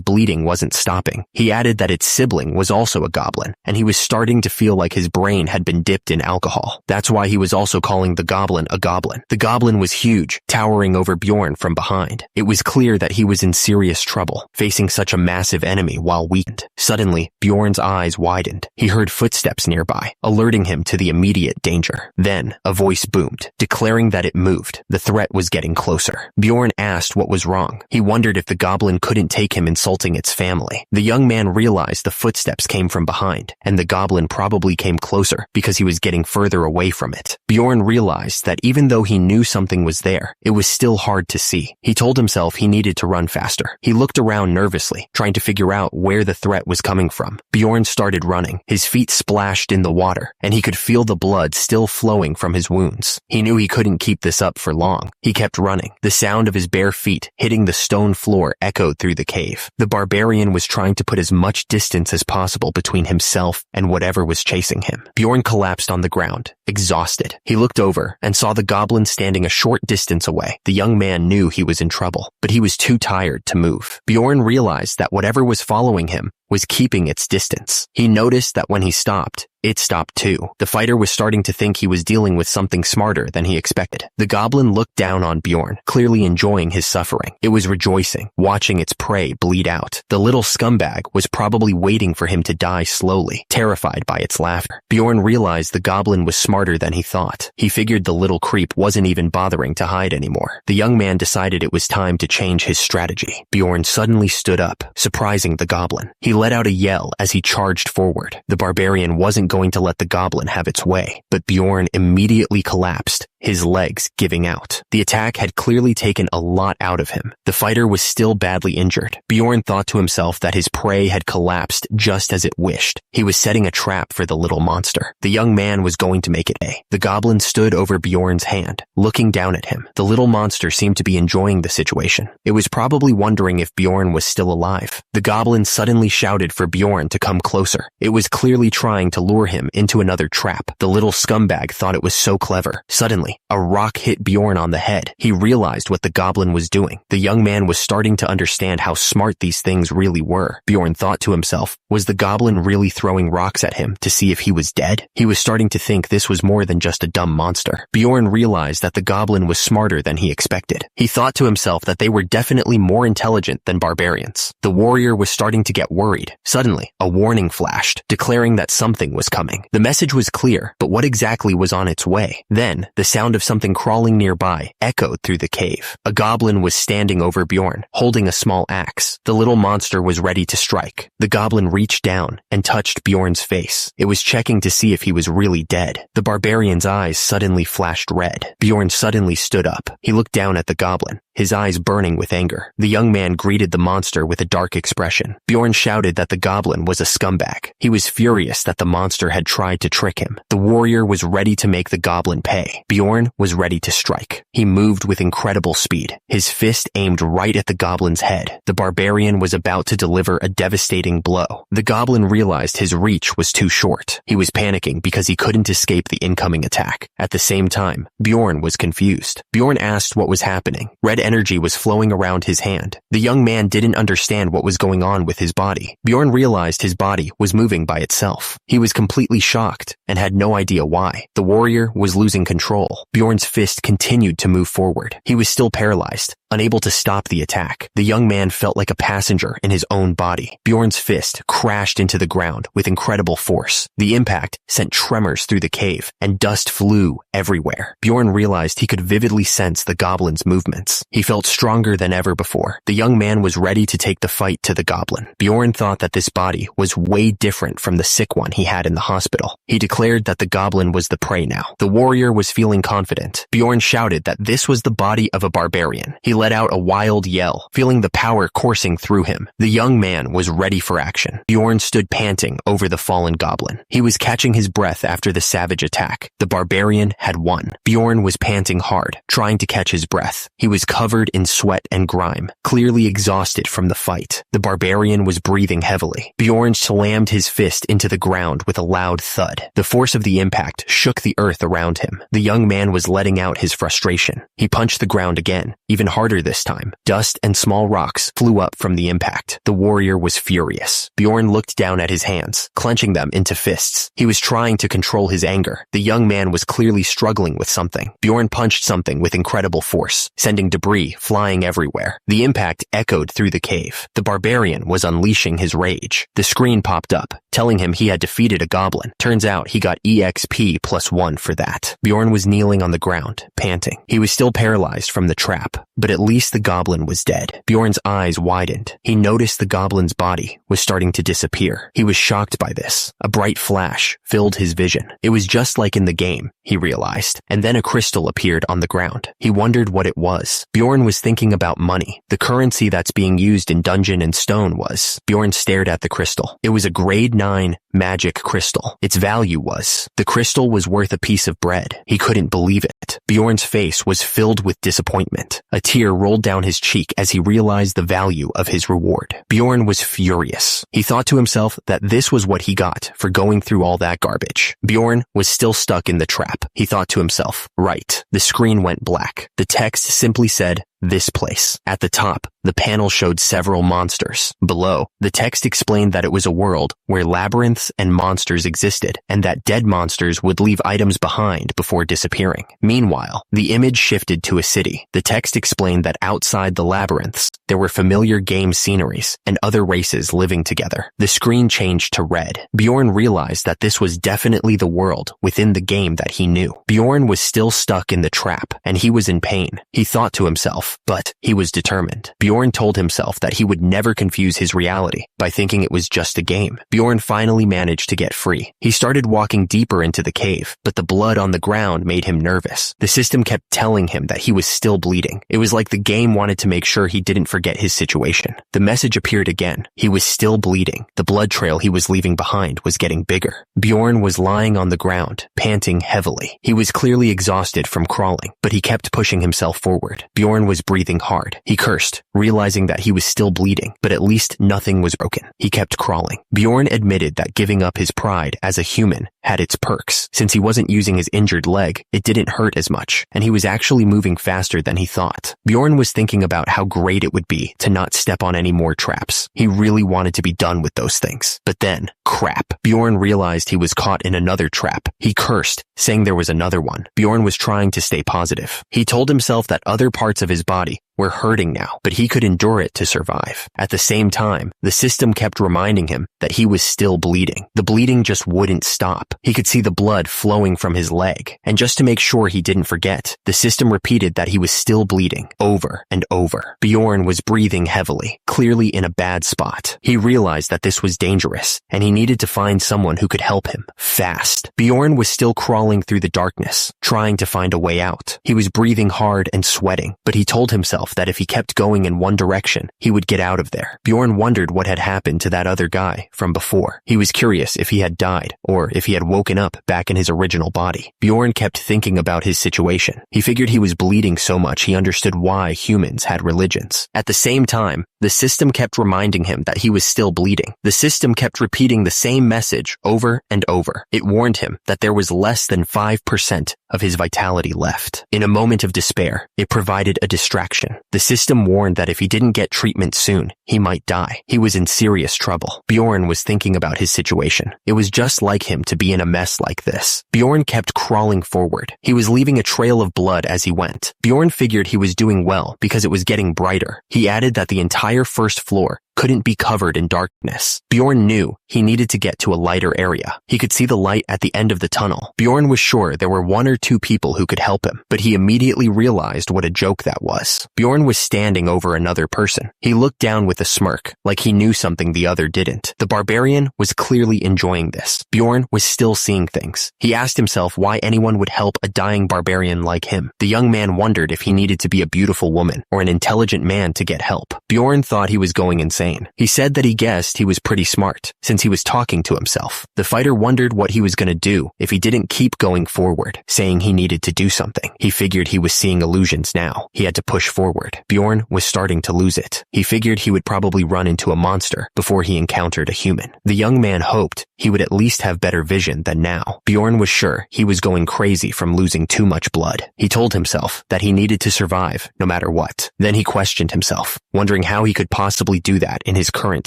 bleeding wasn't stopping. He added that its sibling was also a goblin, and he was starting to feel like his brain had been dipped in alcohol. That's why he was also calling the goblin a goblin. The goblin was huge, towering over Bjorn from behind. It was clear that he was in serious trouble, facing such a massive enemy while weakened. Suddenly, Bjorn's eyes widened. He heard footsteps nearby, alerting him to the immediate danger. Then, a voice boomed, declaring that it moved. The threat was getting closer. Bjorn asked what was wrong. He wondered if the goblin couldn't take him insulting its family. The young man realized the footsteps came from behind, and the goblin probably came closer because he was getting further away from it. Bjorn realized that even though he knew something something was there, it was still hard to see. He told himself he needed to run faster. He looked around nervously, trying to figure out where the threat was coming from. Bjorn started running. His feet splashed in the water, and he could feel the blood still flowing from his wounds. He knew he couldn't keep this up for long. He kept running. The sound of his bare feet hitting the stone floor echoed through the cave. The barbarian was trying to put as much distance as possible between himself and whatever was chasing him. Bjorn collapsed on the ground, exhausted. He looked over and saw the goblin standing a short distance away. The young man knew he was in trouble, but he was too tired to move. Bjorn realized that whatever was following him was keeping its distance. He noticed that when he stopped, it stopped too. The fighter was starting to think he was dealing with something smarter than he expected. The goblin looked down on Bjorn, clearly enjoying his suffering. It was rejoicing, watching its prey bleed out. The little scumbag was probably waiting for him to die slowly, terrified by its laughter. Bjorn realized the goblin was smarter than he thought. He figured the little creep wasn't even bothering to hide anymore. The young man decided it was time to change his strategy. Bjorn suddenly stood up, surprising the goblin. He let out a yell as he charged forward. The barbarian wasn't going to let the goblin have its way, but Bjorn immediately collapsed, his legs giving out. The attack had clearly taken a lot out of him. The fighter was still badly injured. Bjorn thought to himself that his prey had collapsed just as it wished. He was setting a trap for the little monster. The young man was going to make it pay. The goblin stood over Bjorn's hand, looking down at him. The little monster seemed to be enjoying the situation. It was probably wondering if Bjorn was still alive. The goblin suddenly shouted for Bjorn to come closer. It was clearly trying to lure him into another trap. The little scumbag thought it was so clever. Suddenly, a rock hit Bjorn on the head. He realized what the goblin was doing. The young man was starting to understand how smart these things really were. Bjorn thought to himself, was the goblin really throwing rocks at him to see if he was dead? He was starting to think this was more than just a dumb monster. Bjorn realized that the goblin was smarter than he expected. He thought to himself that they were definitely more intelligent than barbarians. The warrior was starting to get worried. Suddenly, a warning flashed, declaring that something was coming. The message was clear, but what exactly was on its way? Then, the sound of something crawling nearby echoed through the cave. A goblin was standing over Bjorn, holding a small axe. The little monster was ready to strike. The goblin reached down and touched Bjorn's face. It was checking to see if he was really dead. The barbarian's eyes suddenly flashed red. Bjorn suddenly stood up. He looked down at the goblin, his eyes burning with anger. The young man greeted the monster with a dark expression. Bjorn shouted that the goblin was a scumbag. He was furious that the monster had tried to trick him. The warrior was ready to make the goblin pay. Bjorn was ready to strike. He moved with incredible speed, his fist aimed right at the goblin's head. The barbarian was about to deliver a devastating blow. The goblin realized his reach was too short. He was panicking because he couldn't escape the incoming attack. At the same time, Bjorn was confused. Bjorn asked what was happening. Red energy was flowing around his hand. The young man didn't understand what was going on with his body. Bjorn realized his body was moving by itself. He was completely shocked and had no idea why. The warrior was losing control. Bjorn's fist continued to move forward. He was still paralyzed, unable to stop the attack. The young man felt like a passenger in his own body. Bjorn's fist crashed into the ground with incredible force. The impact sent tremors through the cave, and dust flew everywhere. Bjorn realized he could vividly sense the goblin's movements. He felt stronger than ever before. The young man was ready to take the fight to the goblin. Bjorn thought that this body was way different from the sick one he had in the hospital. He declared that the goblin was the prey now. The warrior was feeling confident. Bjorn shouted that this was the body of a barbarian. He let out a wild yell, feeling the power coursing through him. The young man was ready for action. Bjorn stood panting over the fallen goblin. He was catching his breath after the savage attack. The barbarian had won. Bjorn was panting hard, trying to catch his breath. He was covered in sweat and grime, clearly exhausted from the fight. The barbarian was breathing heavily. Bjorn slammed his fist into the ground with a loud thud. The force of the impact shook the earth around him. The young man was letting out his frustration. He punched the ground again, even harder this time. Dust and small rocks flew up from the impact. The warrior was furious. Bjorn looked down at his hands, clenching them into fists. He was trying to control his anger. The young man was clearly struggling with something. Bjorn punched something with incredible force, sending debris flying everywhere. The impact echoed through the cave. The barbarian was unleashing his rage. The screen popped up, telling him he had defeated a goblin. Turns out he got EXP +1 for that. Bjorn was kneeling on the ground, panting. He was still paralyzed from the trap, but at least the goblin was dead. Bjorn's eyes widened. He noticed the goblin's body was starting to disappear. He was shocked by this. A bright flash filled his vision. It was just like in the game, he realized. And then a crystal appeared on the ground. He wondered what it was. Bjorn was thinking about money. The currency that's being used in Dungeon and Stone was. Bjorn stared at the crystal. It was a grade 9 magic crystal. Its value was. The crystal was worth a piece of bread. He couldn't believe it. Bjorn's face was filled with disappointment. A tear rolled down his cheek as he realized the value of his reward. Bjorn was furious. He thought to himself that this was what he got for going through all that garbage. Bjorn was still stuck in the trap. He thought to himself, right. The screen went black. The text simply said, "This place." At the top, the panel showed several monsters. Below, the text explained that it was a world where labyrinths and monsters existed, and that dead monsters would leave items behind before disappearing. Meanwhile, the image shifted to a city. The text explained that outside the labyrinths, there were familiar game sceneries and other races living together. The screen changed to red. Bjorn realized that this was definitely the world within the game that he knew. Bjorn was still stuck in the trap, and he was in pain. He thought to himself, but he was determined. Bjorn told himself that he would never confuse his reality by thinking it was just a game. Bjorn finally managed to get free. He started walking deeper into the cave, but the blood on the ground made him nervous. The system kept telling him that he was still bleeding. It was like the game wanted to make sure he didn't forget his situation. The message appeared again. He was still bleeding. The blood trail he was leaving behind was getting bigger. Bjorn was lying on the ground, panting heavily. He was clearly exhausted from crawling, but he kept pushing himself forward. Bjorn was breathing hard. He cursed, realizing that he was still bleeding, but at least nothing was broken. He kept crawling. Bjorn admitted that giving up his pride as a human had its perks. Since he wasn't using his injured leg, it didn't hurt as much, and he was actually moving faster than he thought. Bjorn was thinking about how great it would be to not step on any more traps. He really wanted to be done with those things. But then, crap. Bjorn realized he was caught in another trap. He cursed, saying there was another one. Bjorn was trying to stay positive. He told himself that other parts of his body were hurting now, but he could endure it to survive. At the same time, the system kept reminding him that he was still bleeding. The bleeding just wouldn't stop. He could see the blood flowing from his leg, and just to make sure he didn't forget, the system repeated that he was still bleeding, over and over. Bjorn was breathing heavily, clearly in a bad spot. He realized that this was dangerous, and he needed to find someone who could help him, fast. Bjorn was still crawling through the darkness, trying to find a way out. He was breathing hard and sweating, but he told himself that if he kept going in one direction, he would get out of there. Bjorn wondered what had happened to that other guy from before. He was curious if he had died, or if he had woken up back in his original body. Bjorn kept thinking about his situation. He figured he was bleeding so much he understood why humans had religions. At the same time, the system kept reminding him that he was still bleeding. The system kept repeating the same message over and over. It warned him that there was less than 5% of his vitality left. In a moment of despair, it provided a distraction. The system warned that if he didn't get treatment soon, he might die. He was in serious trouble. Bjorn was thinking about his situation. It was just like him to be in a mess like this. Bjorn kept crawling forward. He was leaving a trail of blood as he went. Bjorn figured he was doing well because it was getting brighter. He added that the entire first floor couldn't be covered in darkness. Bjorn knew he needed to get to a lighter area. He could see the light at the end of the tunnel. Bjorn was sure there were 1 or 2 people who could help him, but he immediately realized what a joke that was. Bjorn was standing over another person. He looked down with a smirk, like he knew something the other didn't. The barbarian was clearly enjoying this. Bjorn was still seeing things. He asked himself why anyone would help a dying barbarian like him. The young man wondered if he needed to be a beautiful woman or an intelligent man to get help. Bjorn thought he was going insane. He said that he guessed he was pretty smart, since he was talking to himself. The fighter wondered what he was going to do if he didn't keep going forward, saying he needed to do something. He figured he was seeing illusions now. He had to push forward. Bjorn was starting to lose it. He figured he would probably run into a monster before he encountered a human. The young man hoped he would at least have better vision than now. Bjorn was sure he was going crazy from losing too much blood. He told himself that he needed to survive no matter what. Then he questioned himself, wondering how he could possibly do that in his current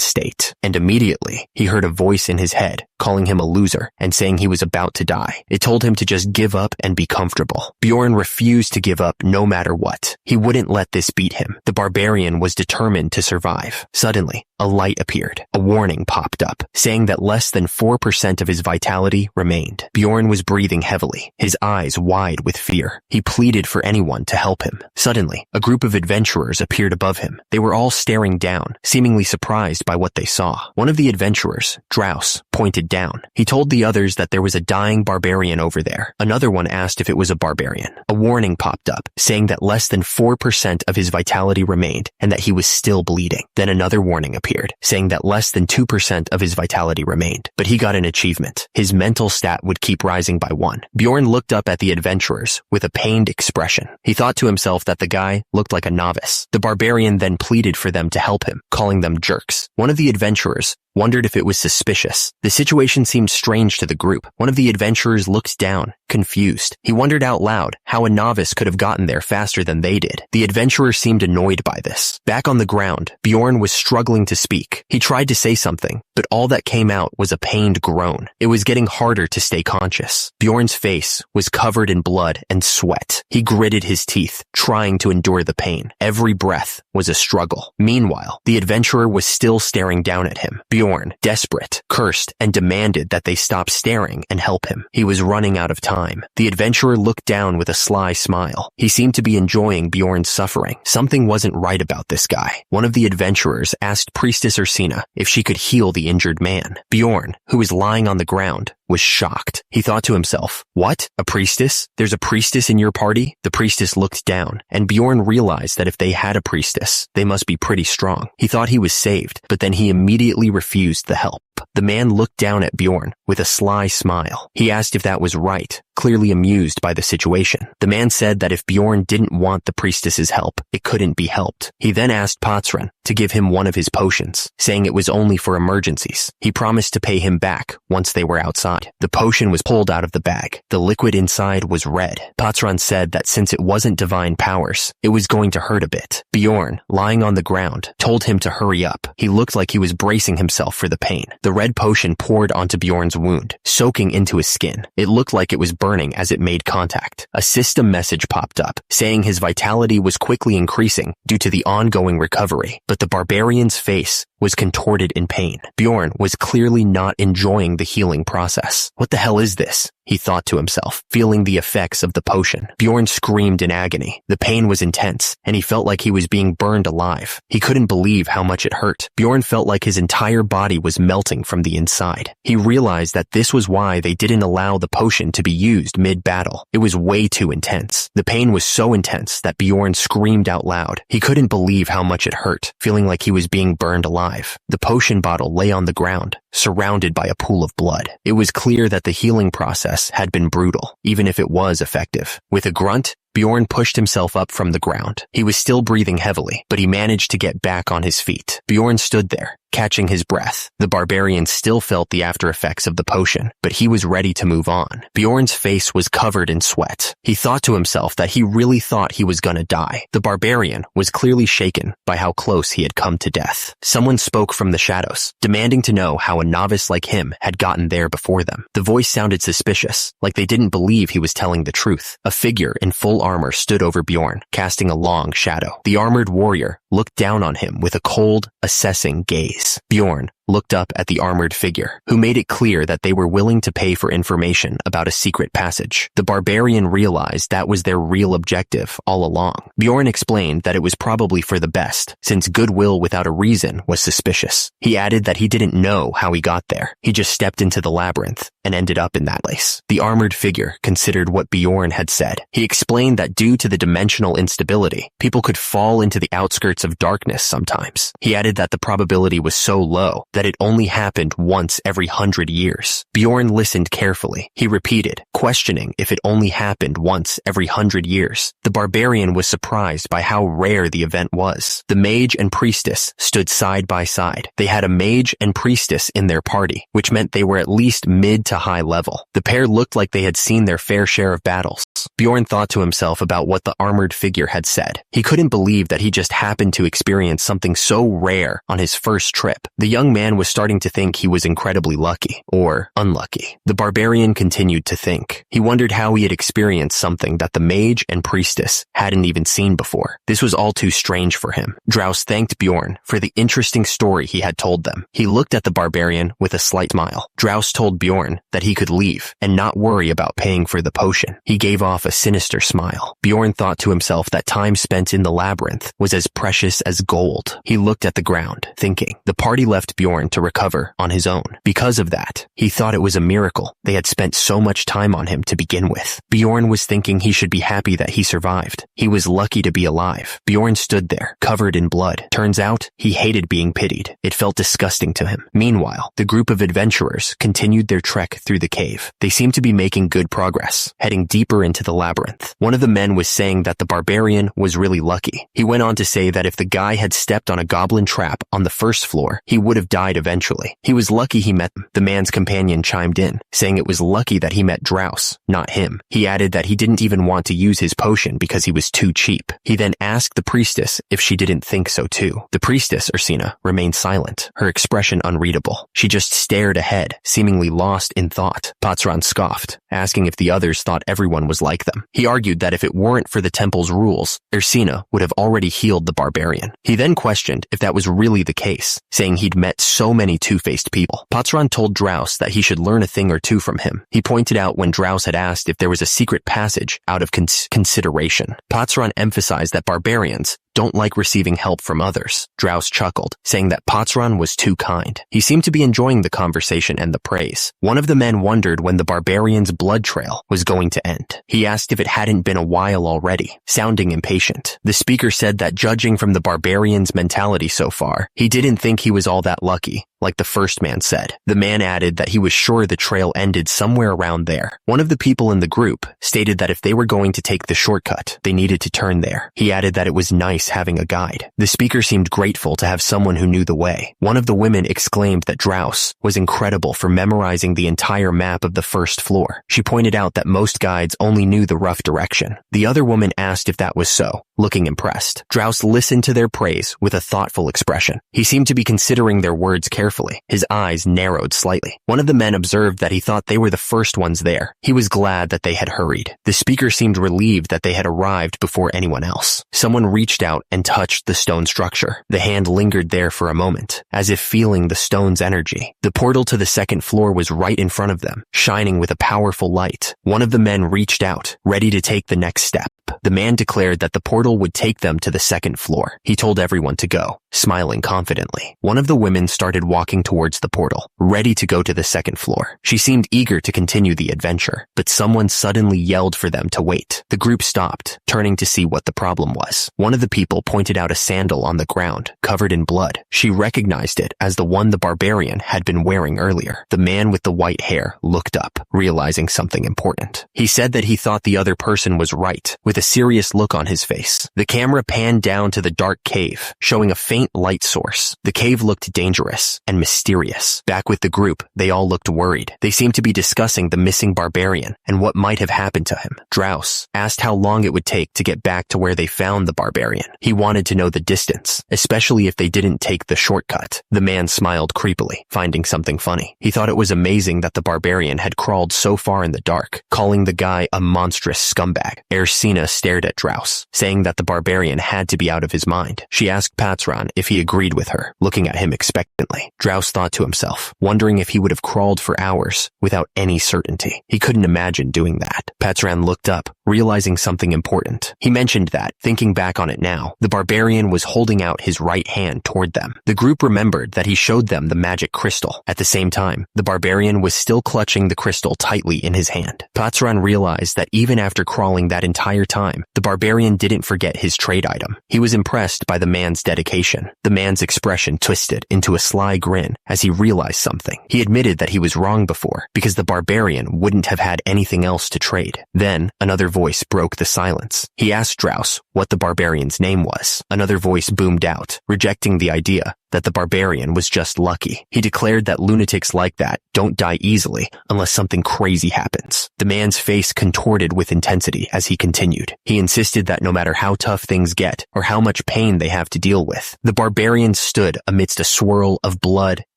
state. And immediately, he heard a voice in his head calling him a loser and saying he was about to die. It told him to just give up and be comfortable. Bjorn refused to give up no matter what. He wouldn't let this beat him. The barbarian was determined to survive. Suddenly, a light appeared. A warning popped up, saying that less than 4% of his vitality remained. Bjorn was breathing heavily, his eyes wide with fear. He pleaded for anyone to help him. Suddenly, a group of adventurers appeared above him. They were all staring down, seemingly surprised by what they saw. One of the adventurers, Drouse, pointed down. He told the others that there was a dying barbarian over there. Another one asked if it was a barbarian. A warning popped up, saying that less than 4% of his vitality remained and that he was still bleeding. Then another warning appeared, saying that less than 2% of his vitality remained. But he got an achievement. His mental stat would keep rising by 1. Bjorn looked up at the adventurers with a pained expression. He thought to himself that the guy looked like a novice. The barbarian then pleaded for them to help him, calling them jerks. One of the adventurers wondered if it was suspicious. The situation seemed strange to the group. One of the adventurers looked down, confused. He wondered out loud how a novice could have gotten there faster than they did. The adventurer seemed annoyed by this. Back on the ground, Bjorn was struggling to speak. He tried to say something, but all that came out was a pained groan. It was getting harder to stay conscious. Bjorn's face was covered in blood and sweat. He gritted his teeth, trying to endure the pain. Every breath was a struggle. Meanwhile, the adventurer was still staring down at him. Bjorn, desperate, cursed and demanded that they stop staring and help him. He was running out of time. The adventurer looked down with a sly smile. He seemed to be enjoying Bjorn's suffering. Something wasn't right about this guy. One of the adventurers asked Priestess Ursina if she could heal the injured man. Bjorn, who was lying on the ground, was shocked. He thought to himself, "What? A priestess? There's a priestess in your party?" The priestess looked down, and Bjorn realized that if they had a priestess, they must be pretty strong. He thought he was saved, but then he immediately refused the help. The man looked down at Bjorn with a sly smile. He asked if that was right, clearly amused by the situation. The man said that if Bjorn didn't want the priestess's help, it couldn't be helped. He then asked Potsren to give him one of his potions, saying it was only for emergencies. He promised to pay him back once they were outside. The potion was pulled out of the bag. The liquid inside was red. Potsren said that since it wasn't divine powers, it was going to hurt a bit. Bjorn, lying on the ground, told him to hurry up. He looked like he was bracing himself for the pain. The red potion poured onto Bjorn's wound, soaking into his skin. It looked like it was burning as it made contact. A system message popped up, saying his vitality was quickly increasing due to the ongoing recovery, but the barbarian's face was contorted in pain. Bjorn was clearly not enjoying the healing process. What the hell is this? He thought to himself, feeling the effects of the potion. Bjorn screamed in agony. The pain was intense, and he felt like he was being burned alive. He couldn't believe how much it hurt. Bjorn felt like his entire body was melting from the inside. He realized that this was why they didn't allow the potion to be used mid-battle. It was way too intense. The pain was so intense that Bjorn screamed out loud. He couldn't believe how much it hurt, feeling like he was being burned alive. The potion bottle lay on the ground, surrounded by a pool of blood. It was clear that the healing process had been brutal, even if it was effective. With a grunt, Bjorn pushed himself up from the ground. He was still breathing heavily, but he managed to get back on his feet. Bjorn stood there, catching his breath. The barbarian still felt the after effects of the potion, but he was ready to move on. Bjorn's face was covered in sweat. He thought to himself that he really thought he was gonna die. The barbarian was clearly shaken by how close he had come to death. Someone spoke from the shadows, demanding to know how a novice like him had gotten there before them. The voice sounded suspicious, like they didn't believe he was telling the truth. A figure in full armor stood over Bjorn, casting a long shadow. The armored warrior looked down on him with a cold, assessing gaze. Bjorn looked up at the armored figure, who made it clear that they were willing to pay for information about a secret passage. The barbarian realized that was their real objective all along. Bjorn explained that it was probably for the best, since goodwill without a reason was suspicious. He added that he didn't know how he got there. He just stepped into the labyrinth and ended up in that place. The armored figure considered what Bjorn had said. He explained that due to the dimensional instability, people could fall into the outskirts of darkness sometimes. He added that the probability was so low that it only happened once every 100 years. Bjorn listened carefully. He repeated, questioning if it only happened once every 100 years. The barbarian was surprised by how rare the event was. The mage and priestess stood side by side. They had a mage and priestess in their party, which meant they were at least mid to high level. The pair looked like they had seen their fair share of battles. Drows. Bjorn thought to himself about what the armored figure had said. He couldn't believe that he just happened to experience something so rare on his first trip. The young man was starting to think he was incredibly lucky, or unlucky. The barbarian continued to think. He wondered how he had experienced something that the mage and priestess hadn't even seen before. This was all too strange for him. Drows thanked Bjorn for the interesting story he had told them. He looked at the barbarian with a slight smile. Drows told Bjorn that he could leave and not worry about paying for the potion. He gave off a sinister smile. Bjorn thought to himself that time spent in the labyrinth was as precious as gold. He looked at the ground, thinking. The party left Bjorn to recover on his own. Because of that, he thought it was a miracle they had spent so much time on him to begin with. Bjorn was thinking he should be happy that he survived. He was lucky to be alive. Bjorn stood there, covered in blood. Turns out, he hated being pitied. It felt disgusting to him. Meanwhile, the group of adventurers continued their trek through the cave. They seemed to be making good progress, heading deeper into the labyrinth. One of the men was saying that the barbarian was really lucky. He went on to say that if the guy had stepped on a goblin trap on the first floor, he would have died eventually. He was lucky he met them. The man's companion chimed in, saying it was lucky that he met Drows, not him. He added that he didn't even want to use his potion because he was too cheap. He then asked the priestess if she didn't think so too. The priestess, Ursina, remained silent, her expression unreadable. She just stared ahead, seemingly lost in thought. Patran scoffed, asking if the others thought everyone was like them. He argued that if it weren't for the temple's rules, Ursina would have already healed the barbarian. He then questioned if that was really the case, saying he'd met so many two-faced people. Patran told Drows that he should learn a thing or two from him. He pointed out when Drows had asked if there was a secret passage out of consideration. Patran emphasized that barbarians don't like receiving help from others. Drows chuckled, saying that Patran was too kind. He seemed to be enjoying the conversation and the praise. One of the men wondered when the barbarian's blood trail was going to end. He asked if it hadn't been a while already, sounding impatient. The speaker said that judging from the barbarian's mentality so far, he didn't think he was all that lucky, like the first man said. The man added that he was sure the trail ended somewhere around there. One of the people in the group stated that if they were going to take the shortcut, they needed to turn there. He added that it was nice having a guide. The speaker seemed grateful to have someone who knew the way. One of the women exclaimed that Drows was incredible for memorizing the entire map of the first floor. She pointed out that most guides only knew the rough direction. The other woman asked if that was so, looking impressed. Drows listened to their praise with a thoughtful expression. He seemed to be considering their words carefully. His eyes narrowed slightly. One of the men observed that he thought they were the first ones there. He was glad that they had hurried. The speaker seemed relieved that they had arrived before anyone else. Someone reached out and touched the stone structure. The hand lingered there for a moment, as if feeling the stone's energy. The portal to the second floor was right in front of them, shining with a powerful light. One of the men reached out, ready to take the next step. The man declared that the portal would take them to the second floor. He told everyone to go, smiling confidently. One of the women started walking towards the portal, ready to go to the second floor. She seemed eager to continue the adventure, but someone suddenly yelled for them to wait. The group stopped, turning to see what the problem was. One of the people pointed out a sandal on the ground, covered in blood. She recognized it as the one the barbarian had been wearing earlier. The man with the white hair looked up, realizing something important. He said that he thought the other person was right, with a serious look on his face. The camera panned down to the dark cave, showing a faint light source. The cave looked dangerous and mysterious. Back with the group, they all looked worried. They seemed to be discussing the missing barbarian and what might have happened to him. Drows asked how long it would take to get back to where they found the barbarian. He wanted to know the distance, especially if they didn't take the shortcut. The man smiled creepily, finding something funny. He thought it was amazing that the barbarian had crawled so far in the dark, calling the guy a monstrous scumbag. Ursina stared at Drows, saying that the barbarian had to be out of his mind. She asked Patran if he agreed with her, looking at him expectantly. Drows thought to himself, wondering if he would have crawled for hours without any certainty. He couldn't imagine doing that. Patran looked up, realizing something important. He mentioned that, thinking back on it now, the barbarian was holding out his right hand toward them. The group remembered that he showed them the magic crystal. At the same time, the barbarian was still clutching the crystal tightly in his hand. Patran realized that even after crawling that entire time, the barbarian didn't forget his trade item. He was impressed by the man's dedication. The man's expression twisted into a sly grin as he realized something. He admitted that he was wrong before, because the barbarian wouldn't have had anything else to trade. Then, another voice broke the silence. He asked Drows what the barbarian's name was. Another voice boomed out, rejecting the idea that the barbarian was just lucky. He declared that lunatics like that don't die easily unless something crazy happens. The man's face contorted with intensity as he continued. He insisted that no matter how tough things get or how much pain they have to deal with, the barbarian stood amidst a swirl of blood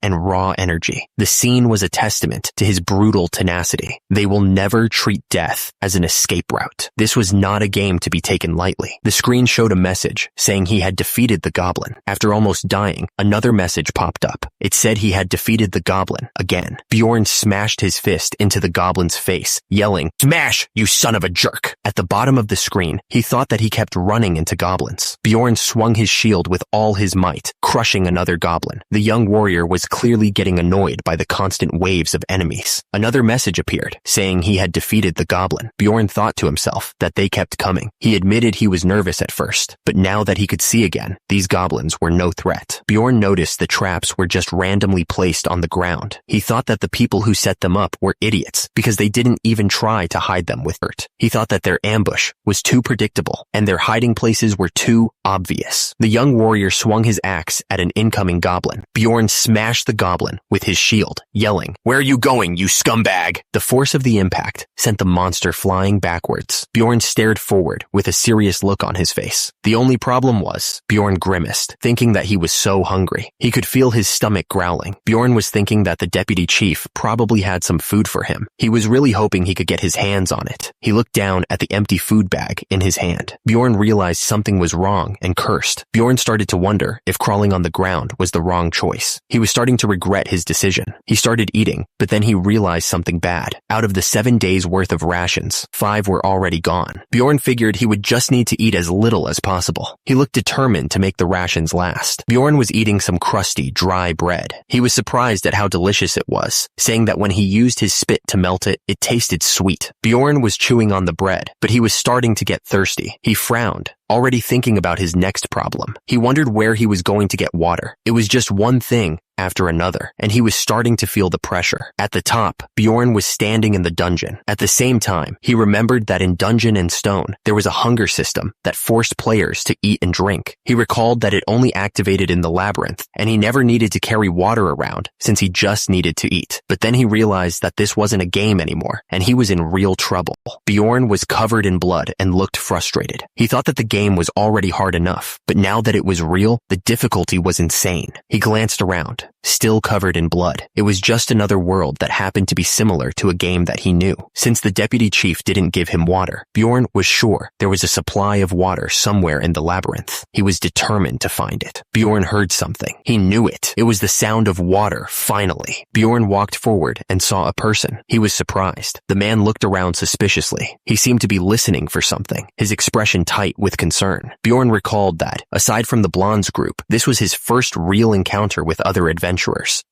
and raw energy. The scene was a testament to his brutal tenacity. They will never treat death as an escape route. This was not a game to be taken lightly. The screen showed a message saying he had defeated the goblin. After almost dying, another message popped up. It said he had defeated the goblin again. Bjorn smashed his fist into the goblin's face, yelling, "Smash, you son of a jerk!" At the bottom of the screen, he thought that he kept running into goblins. Bjorn swung his shield with all his might, crushing another goblin. The young warrior was clearly getting annoyed by the constant waves of enemies. Another message appeared, saying he had defeated the goblin. Bjorn thought to himself that they kept coming. He admitted he was nervous at first, but now that he could see again, these goblins were no threat. Bjorn noticed the traps were just randomly placed on the ground. He thought that the people who set them up were idiots because they didn't even try to hide them with dirt. He thought that their ambush was too predictable and their hiding places were too obvious. The young warrior swung his axe at an incoming goblin. Bjorn smashed the goblin with his shield, yelling, "Where are you going, you scumbag?" The force of the impact sent the monster flying backwards. Bjorn stared forward with a serious look on his face. The only problem was, Bjorn grimaced, thinking that he was so hungry. He could feel his stomach growling. Bjorn was thinking that the deputy chief probably had some food for him. He was really hoping he could get his hands on it. He looked down at the empty food bag in his hand. Bjorn realized something was wrong and cursed. Bjorn started to wonder if crawling on the ground was the wrong choice. He was starting to regret his decision. He started eating, but then he realized something bad. Out of the 7 days worth of rations, 5 were already gone. Bjorn figured he would just need to eat as little as possible. He looked determined to make the rations last. Bjorn was eating some crusty, dry bread. He was surprised at how delicious it was, saying that when he used his spit to melt it, it tasted sweet. Bjorn was chewing on the bread, but he was starting to get thirsty. He frowned, already thinking about his next problem. He wondered where he was going to get water. It was just one thing after another, and he was starting to feel the pressure. At the top, Bjorn was standing in the dungeon. At the same time, he remembered that in Dungeon and Stone, there was a hunger system that forced players to eat and drink. He recalled that it only activated in the labyrinth, and he never needed to carry water around since he just needed to eat. But then he realized that this wasn't a game anymore, and he was in real trouble. Bjorn was covered in blood and looked frustrated. He thought that the game was already hard enough, but now that it was real, the difficulty was insane. He glanced around. Still covered in blood. It was just another world that happened to be similar to a game that he knew. Since the deputy chief didn't give him water, Bjorn was sure there was a supply of water somewhere in the labyrinth. He was determined to find it. Bjorn heard something. He knew it. It was the sound of water, finally. Bjorn walked forward and saw a person. He was surprised. The man looked around suspiciously. He seemed to be listening for something, his expression tight with concern. Bjorn recalled that, aside from the Blondes group, this was his first real encounter with other adventurers.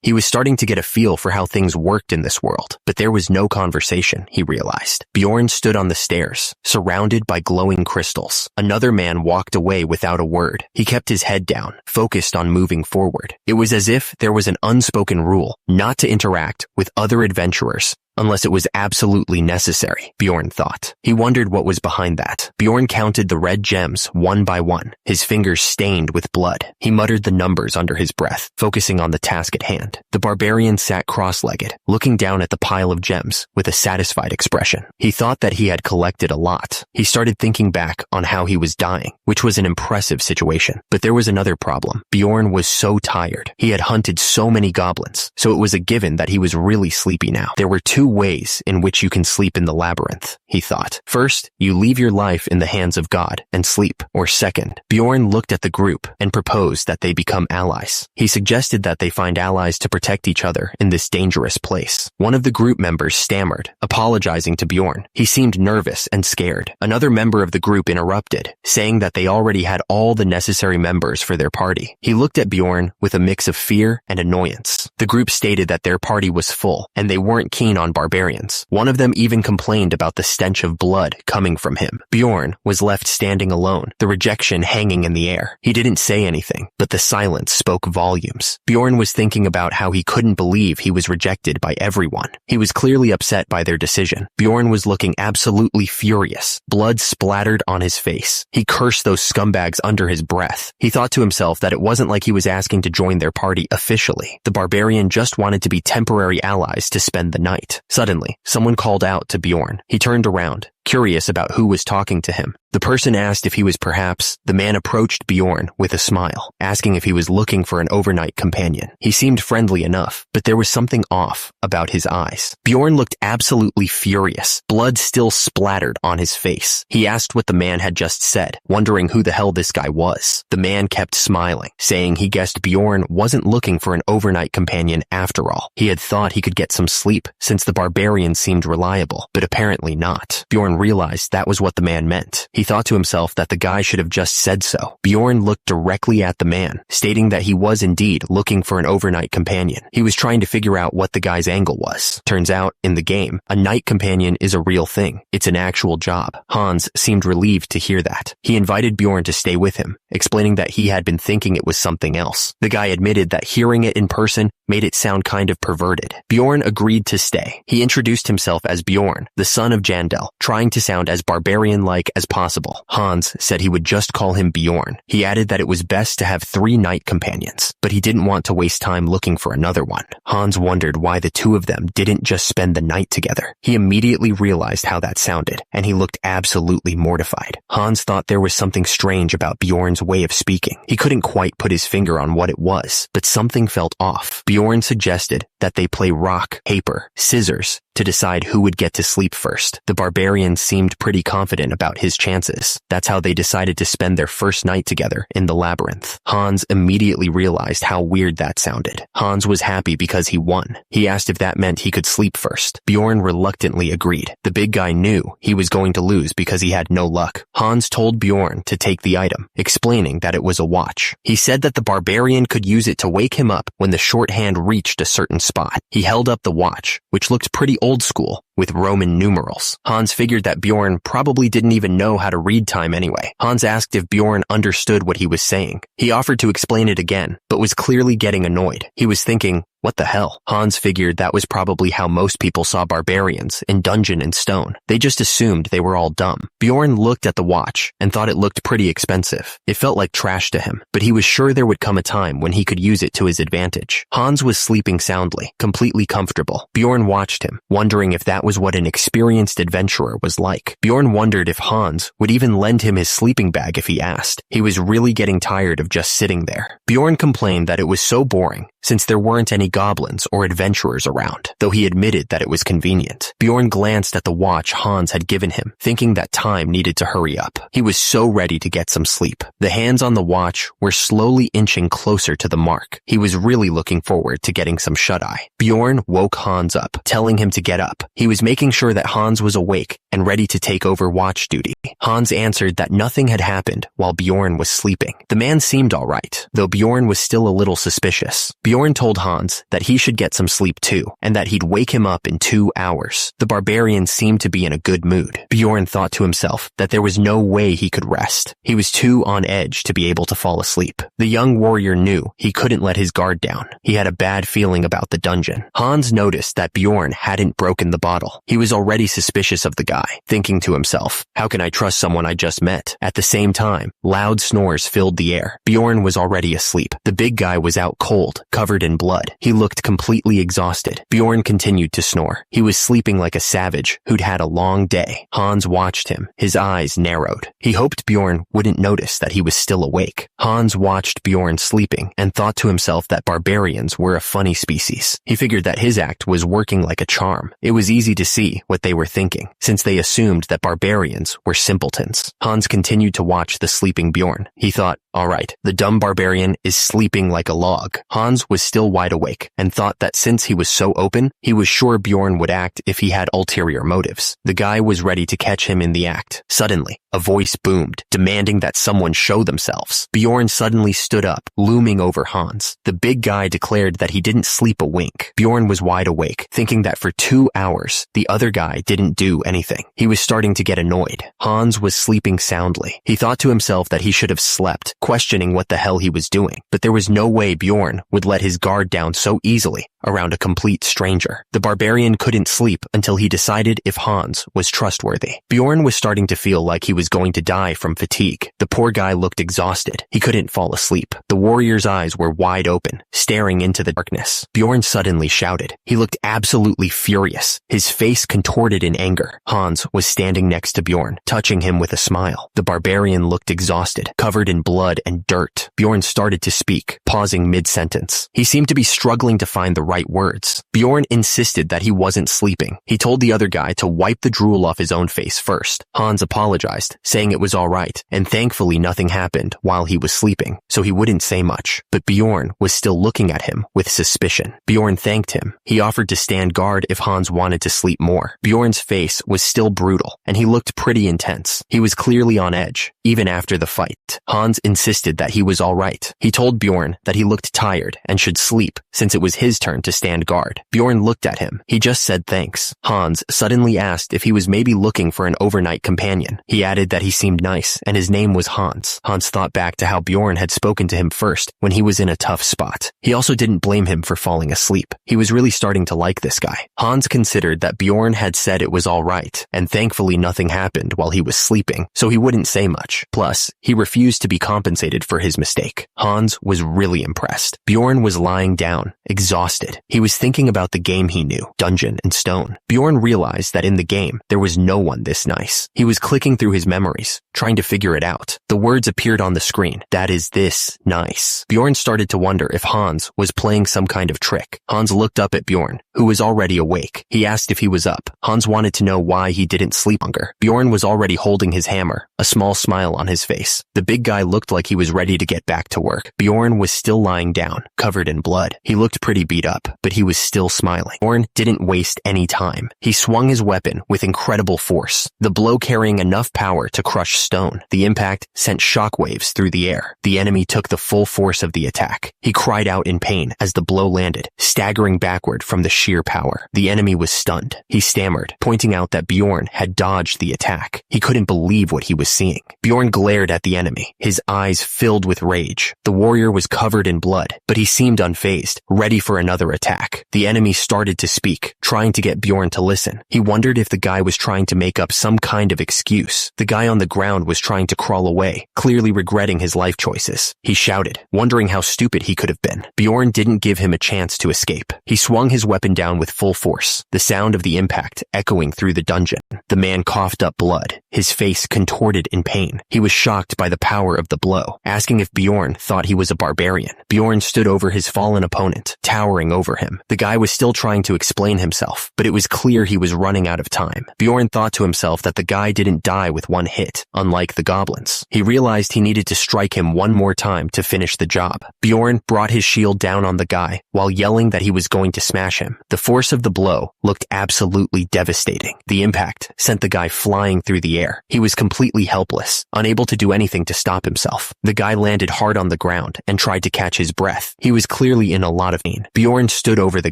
He was starting to get a feel for how things worked in this world, but there was no conversation, he realized. Bjorn stood on the stairs, surrounded by glowing crystals. Another man walked away without a word. He kept his head down, focused on moving forward. It was as if there was an unspoken rule not to interact with other adventurers unless it was absolutely necessary, Bjorn thought. He wondered what was behind that. Bjorn counted the red gems one by one, his fingers stained with blood. He muttered the numbers under his breath, focusing on the task at hand. The barbarian sat cross-legged, looking down at the pile of gems with a satisfied expression. He thought that he had collected a lot. He started thinking back on how he was dying, which was an impressive situation. But there was another problem. Bjorn was so tired. He had hunted so many goblins, so it was a given that he was really sleepy now. There were 2 ways in which you can sleep in the labyrinth, he thought. First, you leave your life in the hands of God and sleep. Or second, Bjorn looked at the group and proposed that they become allies. He suggested that they find allies to protect each other in this dangerous place. One of the group members stammered, apologizing to Bjorn. He seemed nervous and scared. Another member of the group interrupted, saying that they already had all the necessary members for their party. He looked at Bjorn with a mix of fear and annoyance. The group stated that their party was full and they weren't keen on barbarians. One of them even complained about the stench of blood coming from him. Bjorn was left standing alone, the rejection hanging in the air. He didn't say anything, but the silence spoke volumes. Bjorn was thinking about how he couldn't believe he was rejected by everyone. He was clearly upset by their decision. Bjorn was looking absolutely furious. Blood splattered on his face. He cursed those scumbags under his breath. He thought to himself that it wasn't like he was asking to join their party officially. The barbarian just wanted to be temporary allies to spend the night. Suddenly, someone called out to Bjorn. He turned around, curious about who was talking to him. The person asked if he was perhaps. The man approached Bjorn with a smile, asking if he was looking for an overnight companion. He seemed friendly enough, but there was something off about his eyes. Bjorn looked absolutely furious. Blood still splattered on his face. He asked what the man had just said, wondering who the hell this guy was. The man kept smiling, saying he guessed Bjorn wasn't looking for an overnight companion after all. He had thought he could get some sleep, since the barbarian seemed reliable, but apparently not. Bjorn realized that was what the man meant. He thought to himself that the guy should have just said so. Bjorn looked directly at the man, stating that he was indeed looking for an overnight companion. He was trying to figure out what the guy's angle was. Turns out, in the game, a night companion is a real thing. It's an actual job. Hans seemed relieved to hear that. He invited Bjorn to stay with him, explaining that he had been thinking it was something else. The guy admitted that hearing it in person made it sound kind of perverted. Bjorn agreed to stay. He introduced himself as Bjorn, the son of Jandel, trying to sound as barbarian-like as possible. Hans said he would just call him Bjorn. He added that it was best to have 3 night companions, but he didn't want to waste time looking for another one. Hans wondered why the 2 of them didn't just spend the night together. He immediately realized how that sounded, and he looked absolutely mortified. Hans thought there was something strange about Bjorn's way of speaking. He couldn't quite put his finger on what it was, but something felt off. Bjorn suggested that they play rock, paper, scissors to decide who would get to sleep first. The barbarian seemed pretty confident about his chances. That's how they decided to spend their first night together in the labyrinth. Hans immediately realized how weird that sounded. Hans was happy because he won. He asked if that meant he could sleep first. Bjorn reluctantly agreed. The big guy knew he was going to lose because he had no luck. Hans told Bjorn to take the item, explaining that it was a watch. He said that the barbarian could use it to wake him up when the shorthand reached a certain spot. He held up the watch, which looked pretty old school, with Roman numerals. Hans figured that Bjorn probably didn't even know how to read time anyway. Hans asked if Bjorn understood what he was saying. He offered to explain it again, but was clearly getting annoyed. He was thinking, what the hell? Hans figured that was probably how most people saw barbarians, in dungeon and stone. They just assumed they were all dumb. Bjorn looked at the watch and thought it looked pretty expensive. It felt like trash to him, but he was sure there would come a time when he could use it to his advantage. Hans was sleeping soundly, completely comfortable. Bjorn watched him, wondering if that was what an experienced adventurer was like. Bjorn wondered if Hans would even lend him his sleeping bag if he asked. He was really getting tired of just sitting there. Bjorn complained that it was so boring, since there weren't any goblins or adventurers around, though he admitted that it was convenient. Bjorn glanced at the watch Hans had given him, thinking that time needed to hurry up. He was so ready to get some sleep. The hands on the watch were slowly inching closer to the mark. He was really looking forward to getting some shut-eye. Bjorn woke Hans up, telling him to get up. He was making sure that Hans was awake and ready to take over watch duty. Hans answered that nothing had happened while Bjorn was sleeping. The man seemed all right, though Bjorn was still a little suspicious. Bjorn told Hans that he should get some sleep too, and that he'd wake him up in 2 hours. The barbarian seemed to be in a good mood. Bjorn thought to himself that there was no way he could rest. He was too on edge to be able to fall asleep. The young warrior knew he couldn't let his guard down. He had a bad feeling about the dungeon. Hans noticed that Bjorn hadn't broken the bottle. He was already suspicious of the guy, thinking to himself, how can I trust someone I just met? At the same time, loud snores filled the air. Bjorn was already asleep. The big guy was out cold, covered in blood. He looked completely exhausted. Bjorn continued to snore. He was sleeping like a savage who'd had a long day. Hans watched him. His eyes narrowed. He hoped Bjorn wouldn't notice that he was still awake. Hans watched Bjorn sleeping and thought to himself that barbarians were a funny species. He figured that his act was working like a charm. It was easy to see what they were thinking, since they assumed that barbarians were simpletons. Hans continued to watch the sleeping Bjorn. He thought, Alright, the dumb barbarian is sleeping like a log. Hans was still wide awake and thought that since he was so open, he was sure Bjorn would act if he had ulterior motives. The guy was ready to catch him in the act. Suddenly, a voice boomed, demanding that someone show themselves. Bjorn suddenly stood up, looming over Hans. The big guy declared that he didn't sleep a wink. Bjorn was wide awake, thinking that for 2 hours, the other guy didn't do anything. He was starting to get annoyed. Hans was sleeping soundly. He thought to himself that he should have slept, questioning what the hell he was doing. But there was no way Bjorn would let his guard down so easily around a complete stranger. The barbarian couldn't sleep until he decided if Hans was trustworthy. Bjorn was starting to feel like he was going to die from fatigue. The poor guy looked exhausted. He couldn't fall asleep. The warrior's eyes were wide open, staring into the darkness. Bjorn suddenly shouted. He looked absolutely furious, his face contorted in anger. Hans was standing next to Bjorn, touching him with a smile. The barbarian looked exhausted, covered in blood and dirt. Bjorn started to speak, pausing mid-sentence. He seemed to be struggling to find the right words. Bjorn insisted that he wasn't sleeping. He told the other guy to wipe the drool off his own face first. Hans apologized, saying it was all right, and thankfully nothing happened while he was sleeping, so he wouldn't say much. But Bjorn was still looking at him with suspicion. Bjorn thanked him. He offered to stand guard if Hans wanted to sleep more. Bjorn's face was still brutal, and he looked pretty intense. He was clearly on edge, even after the fight. Hans insisted that he was all right. He told Bjorn that he looked tired and should sleep, since it was his turn to stand guard. Bjorn looked at him. He just said thanks. Hans suddenly asked if he was maybe looking for an overnight companion. He added that he seemed nice, and his name was Hans. Hans thought back to how Bjorn had spoken to him first when he was in a tough spot. He also didn't blame him for falling asleep. He was really starting to like this guy. Hans considered that Bjorn had said it was all right, and thankfully nothing happened while he was sleeping, so he wouldn't say much. Plus, he refused to be compensated for his mistake. Hans was really impressed. Bjorn was lying down, exhausted. He was thinking about the game he knew, Dungeon and Stone. Bjorn realized that in the game, there was no one this nice. He was clicking through his memories, trying to figure it out. The words appeared on the screen. That is this nice. Bjorn started to wonder if Hans was playing some kind of trick. Hans looked up at Bjorn, who was already awake. He asked if he was up. Hans wanted to know why he didn't sleep longer. Bjorn was already holding his hammer, a small smile on his face. The big guy looked like he was ready to get back to work. Bjorn was still lying down, covered in blood. He looked pretty beat up, but he was still smiling. Bjorn didn't waste any time. He swung his weapon with incredible force, the blow carrying enough power to crush stone. The impact sent shockwaves through the air. The enemy took the full force of the attack. He cried out in pain as the blow landed, staggering backward from the sheer power. The enemy was stunned. He stammered, pointing out that Bjorn had dodged the attack. He couldn't believe what he was seeing. Bjorn glared at the enemy, his eyes filled with rage. The warrior was covered in blood, but he seemed unfazed, ready for another attack. The enemy started to speak, trying to get Bjorn to listen. He wondered if the guy was trying to make up some kind of excuse. The guy on the ground was trying to crawl away, clearly regretting his life choices. He shouted, wondering how stupid he could have been. Bjorn didn't give him a chance to escape. He swung his weapon down with full force, the sound of the impact echoing through the dungeon. The man coughed up blood, his face contorted in pain. He was shocked by the power of the blow, asking if Bjorn thought he was a barbarian. Bjorn stood over his fallen opponent, towering over him. The guy was still trying to explain himself, but it was clear he was running out of time. Bjorn thought to himself that the guy didn't die with one hit, unlike the goblins. He realized he needed to strike him one more time to finish the job. Bjorn brought his shield down on the guy while yelling that he was going to smash him. The force of the blow looked absolutely devastating. The impact sent the guy flying through the air. He was completely helpless, unable to do anything to stop himself. The guy landed hard on the ground and tried to catch his breath. He was clearly in a lot of pain. Bjorn stood over the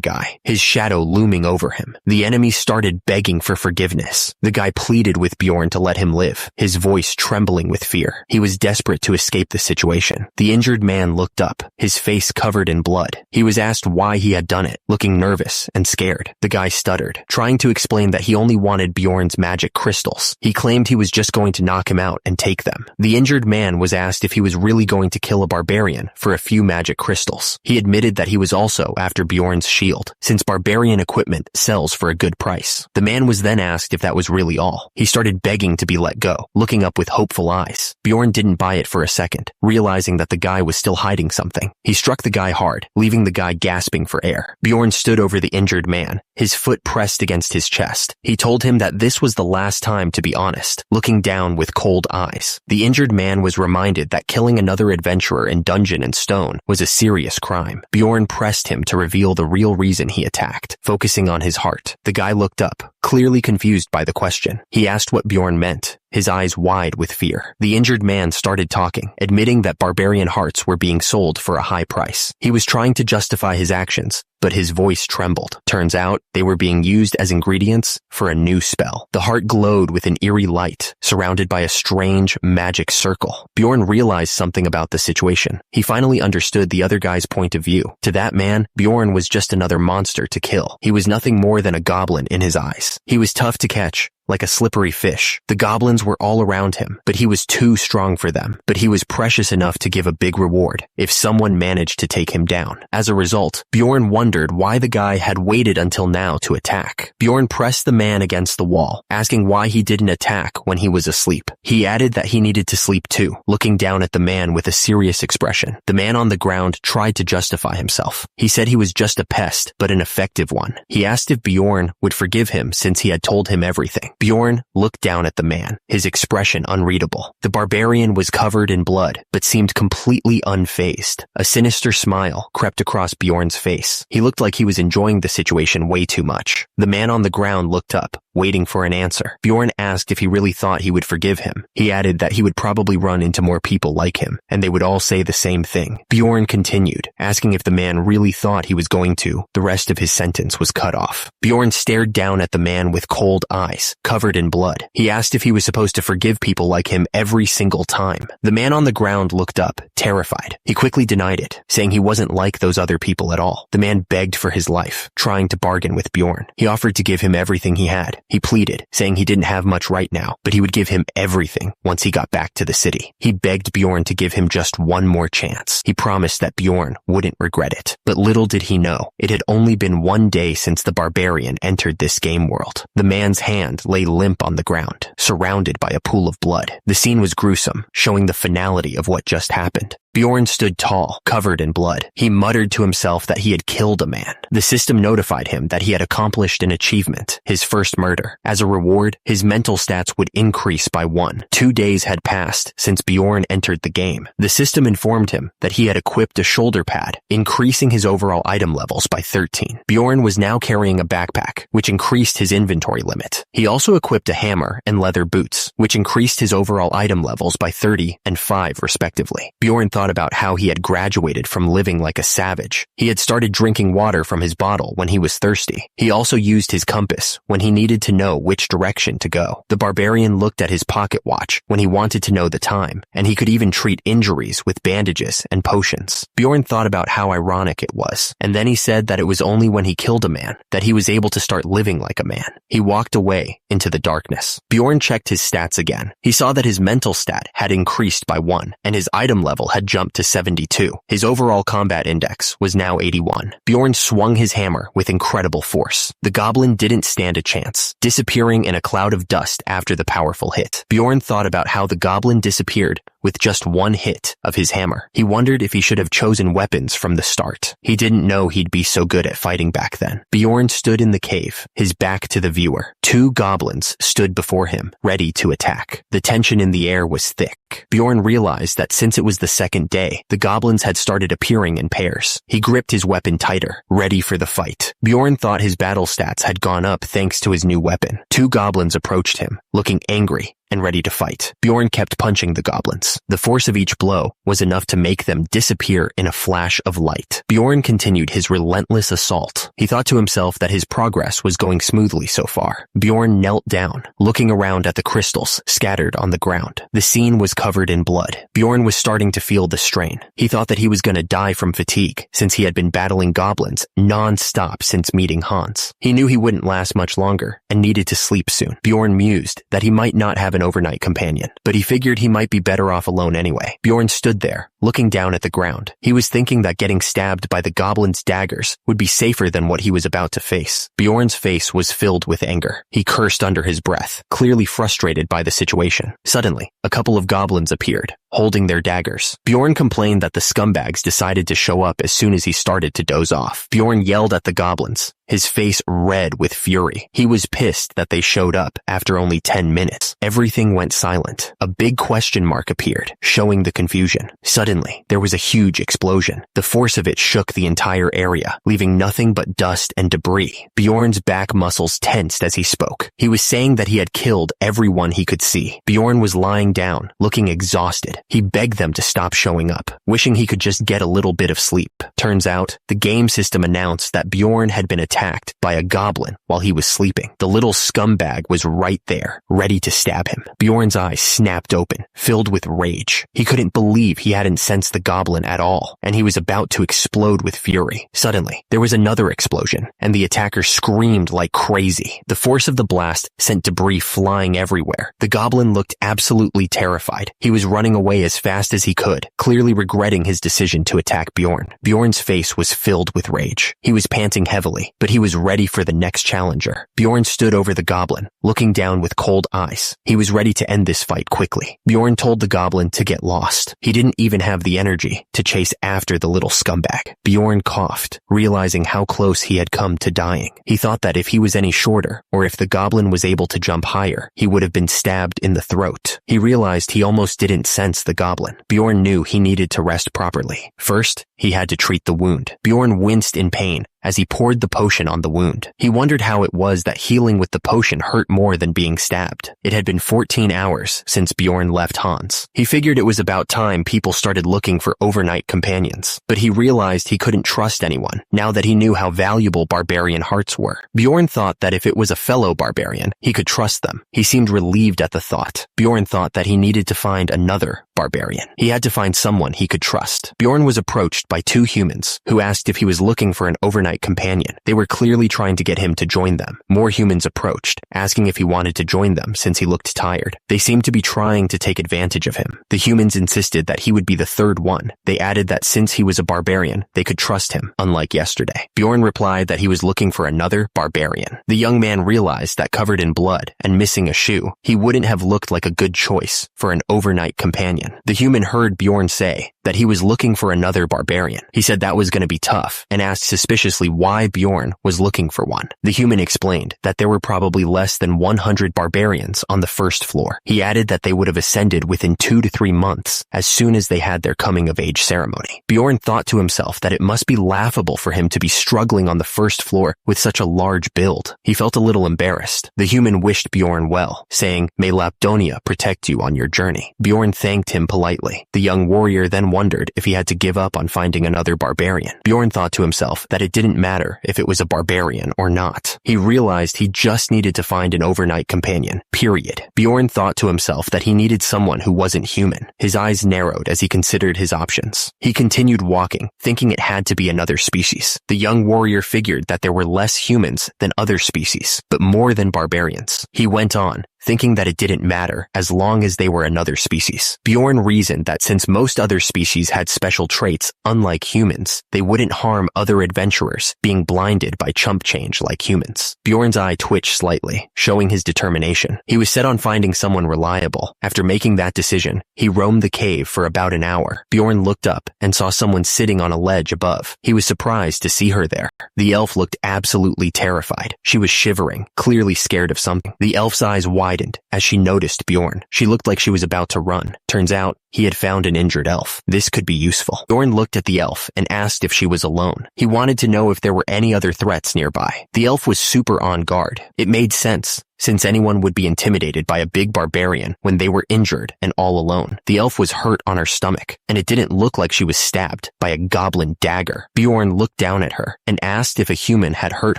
guy, his shadow looming over him. The enemy started begging for forgiveness. The guy pleaded with Bjorn to let him live, his voice trembling with fear. He was desperate to escape the situation. The injured man looked up, his face covered in blood. He was asked why he had done it, looking nervous and scared. The guy stuttered, trying to explain that he only wanted Bjorn's magic crystals. He claimed he was just going to knock him out and take them. The injured man was asked if he was really going to kill a barbarian for a few magic crystals. He admitted that he was also after Bjorn's shield, since barbarian equipment sells for a good price. The man was then asked if that was really all. He started begging to be let go, looking up with hopeful eyes. Bjorn didn't buy it for a second, realizing that the guy was still hiding something. He struck the guy hard, leaving the guy gasping for air. Bjorn stood over the injured man, his foot pressed against his chest. He told him that this was the last time to be honest, looking down with cold eyes. The injured man was reminded that killing another adventurer in Dungeon and Stone was a serious crime. Bjorn pressed him to reveal the real reason he attacked, focusing on his heart. The guy looked up, clearly confused by the question. He asked what Bjorn meant, his eyes wide with fear. The injured man started talking, admitting that barbarian hearts were being sold for a high price. He was trying to justify his actions, but his voice trembled. Turns out, they were being used as ingredients for a new spell. The heart glowed with an eerie light, surrounded by a strange, magic circle. Bjorn realized something about the situation. He finally understood the other guy's point of view. To that man, Bjorn was just another monster to kill. He was nothing more than a goblin in his eyes. He was tough to catch, like a slippery fish. The goblins were all around him, but he was too strong for them. But he was precious enough to give a big reward if someone managed to take him down. As a result, Bjorn wondered why the guy had waited until now to attack. Bjorn pressed the man against the wall, asking why he didn't attack when he was asleep. He added that he needed to sleep too, looking down at the man with a serious expression. The man on the ground tried to justify himself. He said he was just a pest, but an effective one. He asked if Bjorn would forgive him since he had told him everything. Bjorn looked down at the man, his expression unreadable. The barbarian was covered in blood, but seemed completely unfazed. A sinister smile crept across Bjorn's face. He looked like he was enjoying the situation way too much. The man on the ground looked up, waiting for an answer. Bjorn asked if he really thought he would forgive him. He added that he would probably run into more people like him, and they would all say the same thing. Bjorn continued, asking if the man really thought he was going to. The rest of his sentence was cut off. Bjorn stared down at the man with cold eyes, covered in blood. He asked if he was supposed to forgive people like him every single time. The man on the ground looked up, terrified. He quickly denied it, saying he wasn't like those other people at all. The man begged for his life, trying to bargain with Bjorn. He offered to give him everything he had. He pleaded, saying he didn't have much right now, but he would give him everything once he got back to the city. He begged Bjorn to give him just one more chance. He promised that Bjorn wouldn't regret it. But little did he know, it had only been one day since the barbarian entered this game world. The man's hand lay limp on the ground, surrounded by a pool of blood. The scene was gruesome, showing the finality of what just happened. Bjorn stood tall, covered in blood. He muttered to himself that he had killed a man. The system notified him that he had accomplished an achievement, his first murder. As a reward, his mental stats would increase by 1. 2 days had passed since Bjorn entered the game. The system informed him that he had equipped a shoulder pad, increasing his overall item levels by 13. Bjorn was now carrying a backpack, which increased his inventory limit. He also equipped a hammer and leather boots, which increased his overall item levels by 30 and 5 respectively. Bjorn thought about how he had graduated from living like a savage. He had started drinking water from his bottle when he was thirsty. He also used his compass when he needed to know which direction to go. The barbarian looked at his pocket watch when he wanted to know the time, and he could even treat injuries with bandages and potions. Bjorn thought about how ironic it was, and then he said that it was only when he killed a man that he was able to start living like a man. He walked away into the darkness. Bjorn checked his stats again. He saw that his mental stat had increased by 1, and his item level had jumped to 72. His overall combat index was now 81. Bjorn swung his hammer with incredible force. The goblin didn't stand a chance, disappearing in a cloud of dust after the powerful hit. Bjorn thought about how the goblin disappeared with just one hit of his hammer. He wondered if he should have chosen weapons from the start. He didn't know he'd be so good at fighting back then. Bjorn stood in the cave, his back to the viewer. 2 goblins stood before him, ready to attack. The tension in the air was thick. Bjorn realized that since it was the second day, the goblins had started appearing in pairs. He gripped his weapon tighter, ready for the fight. Bjorn thought his battle stats had gone up thanks to his new weapon. 2 goblins approached him, looking angry and ready to fight. Bjorn kept punching the goblins. The force of each blow was enough to make them disappear in a flash of light. Bjorn continued his relentless assault. He thought to himself that his progress was going smoothly so far. Bjorn knelt down, looking around at the crystals scattered on the ground. The scene was covered in blood. Bjorn was starting to feel the strain. He thought that he was going to die from fatigue, since he had been battling goblins non-stop since meeting Hans. He knew he wouldn't last much longer and needed to sleep soon. Bjorn mused that he might not have an overnight companion, but he figured he might be better off alone anyway. Bjorn stood there, looking down at the ground. He was thinking that getting stabbed by the goblins' daggers would be safer than what he was about to face. Bjorn's face was filled with anger. He cursed under his breath, clearly frustrated by the situation. Suddenly, a couple of goblins appeared, holding their daggers. Bjorn complained that the scumbags decided to show up as soon as he started to doze off. Bjorn yelled at the goblins, his face red with fury. He was pissed that they showed up after only 10 minutes. Everything went silent. A big question mark appeared, showing the confusion. Suddenly, there was a huge explosion. The force of it shook the entire area, leaving nothing but dust and debris. Bjorn's back muscles tensed as he spoke. He was saying that he had killed everyone he could see. Bjorn was lying down, looking exhausted. He begged them to stop showing up, wishing he could just get a little bit of sleep. Turns out, the game system announced that Bjorn had been attacked by a goblin while he was sleeping. The little scumbag was right there, ready to stab him. Bjorn's eyes snapped open, filled with rage. He couldn't believe he hadn't sensed the goblin at all, and he was about to explode with fury. Suddenly, there was another explosion, and the attacker screamed like crazy. The force of the blast sent debris flying everywhere. The goblin looked absolutely terrified. He was running away as fast as he could, clearly regretting his decision to attack Bjorn. Bjorn's face was filled with rage. He was panting heavily, but he was ready for the next challenger. Bjorn stood over the goblin, looking down with cold eyes. He was ready to end this fight quickly. Bjorn told the goblin to get lost. He didn't even have the energy to chase after the little scumbag. Bjorn coughed, realizing how close he had come to dying. He thought that if he was any shorter, or if the goblin was able to jump higher, he would have been stabbed in the throat. He realized he almost didn't sense the goblin. Bjorn knew he needed to rest properly. First, he had to treat the wound. Bjorn winced in pain as he poured the potion on the wound. He wondered how it was that healing with the potion hurt more than being stabbed. It had been 14 hours since Bjorn left Hans. He figured it was about time people started looking for overnight companions, but he realized he couldn't trust anyone now that he knew how valuable barbarian hearts were. Bjorn thought that if it was a fellow barbarian, he could trust them. He seemed relieved at the thought. Bjorn thought that he needed to find another barbarian. He had to find someone he could trust. Bjorn was approached by two humans who asked if he was looking for an overnight companion. They were clearly trying to get him to join them. More humans approached, asking if he wanted to join them since he looked tired. They seemed to be trying to take advantage of him. The humans insisted that he would be the third one. They added that since he was a barbarian, they could trust him, unlike yesterday. Bjorn replied that he was looking for another barbarian. The young man realized that covered in blood and missing a shoe, he wouldn't have looked like a good choice for an overnight companion. The human heard Bjorn say that he was looking for another barbarian. He said that was going to be tough and asked suspiciously why Bjorn was looking for one. The human explained that there were probably less than 100 barbarians on the first floor. He added that they would have ascended within 2 to 3 months as soon as they had their coming-of-age ceremony. Bjorn thought to himself that it must be laughable for him to be struggling on the first floor with such a large build. He felt a little embarrassed. The human wished Bjorn well, saying, "May Lapdonia protect you on your journey." Bjorn thanked him politely. The young warrior then wondered if he had to give up on finding another barbarian. Bjorn thought to himself that it didn't matter if it was a barbarian or not. He realized he just needed to find an overnight companion, period. Bjorn thought to himself that he needed someone who wasn't human. His eyes narrowed as he considered his options. He continued walking, thinking it had to be another species. The young warrior figured that there were less humans than other species, but more than barbarians. He went on, thinking that it didn't matter as long as they were another species. Bjorn reasoned that since most other species had special traits, unlike humans, they wouldn't harm other adventurers being blinded by chump change like humans. Bjorn's eye twitched slightly, showing his determination. He was set on finding someone reliable. After making that decision, he roamed the cave for about an hour. Bjorn looked up and saw someone sitting on a ledge above. He was surprised to see her there. The elf looked absolutely terrified. She was shivering, clearly scared of something. The elf's eyes widened as she noticed Bjorn. She looked like she was about to run. Turns out, he had found an injured elf. This could be useful. Bjorn looked at the elf and asked if she was alone. He wanted to know if there were any other threats nearby. The elf was super on guard. It made sense, since anyone would be intimidated by a big barbarian when they were injured and all alone. The elf was hurt on her stomach, and it didn't look like she was stabbed by a goblin dagger. Bjorn looked down at her and asked if a human had hurt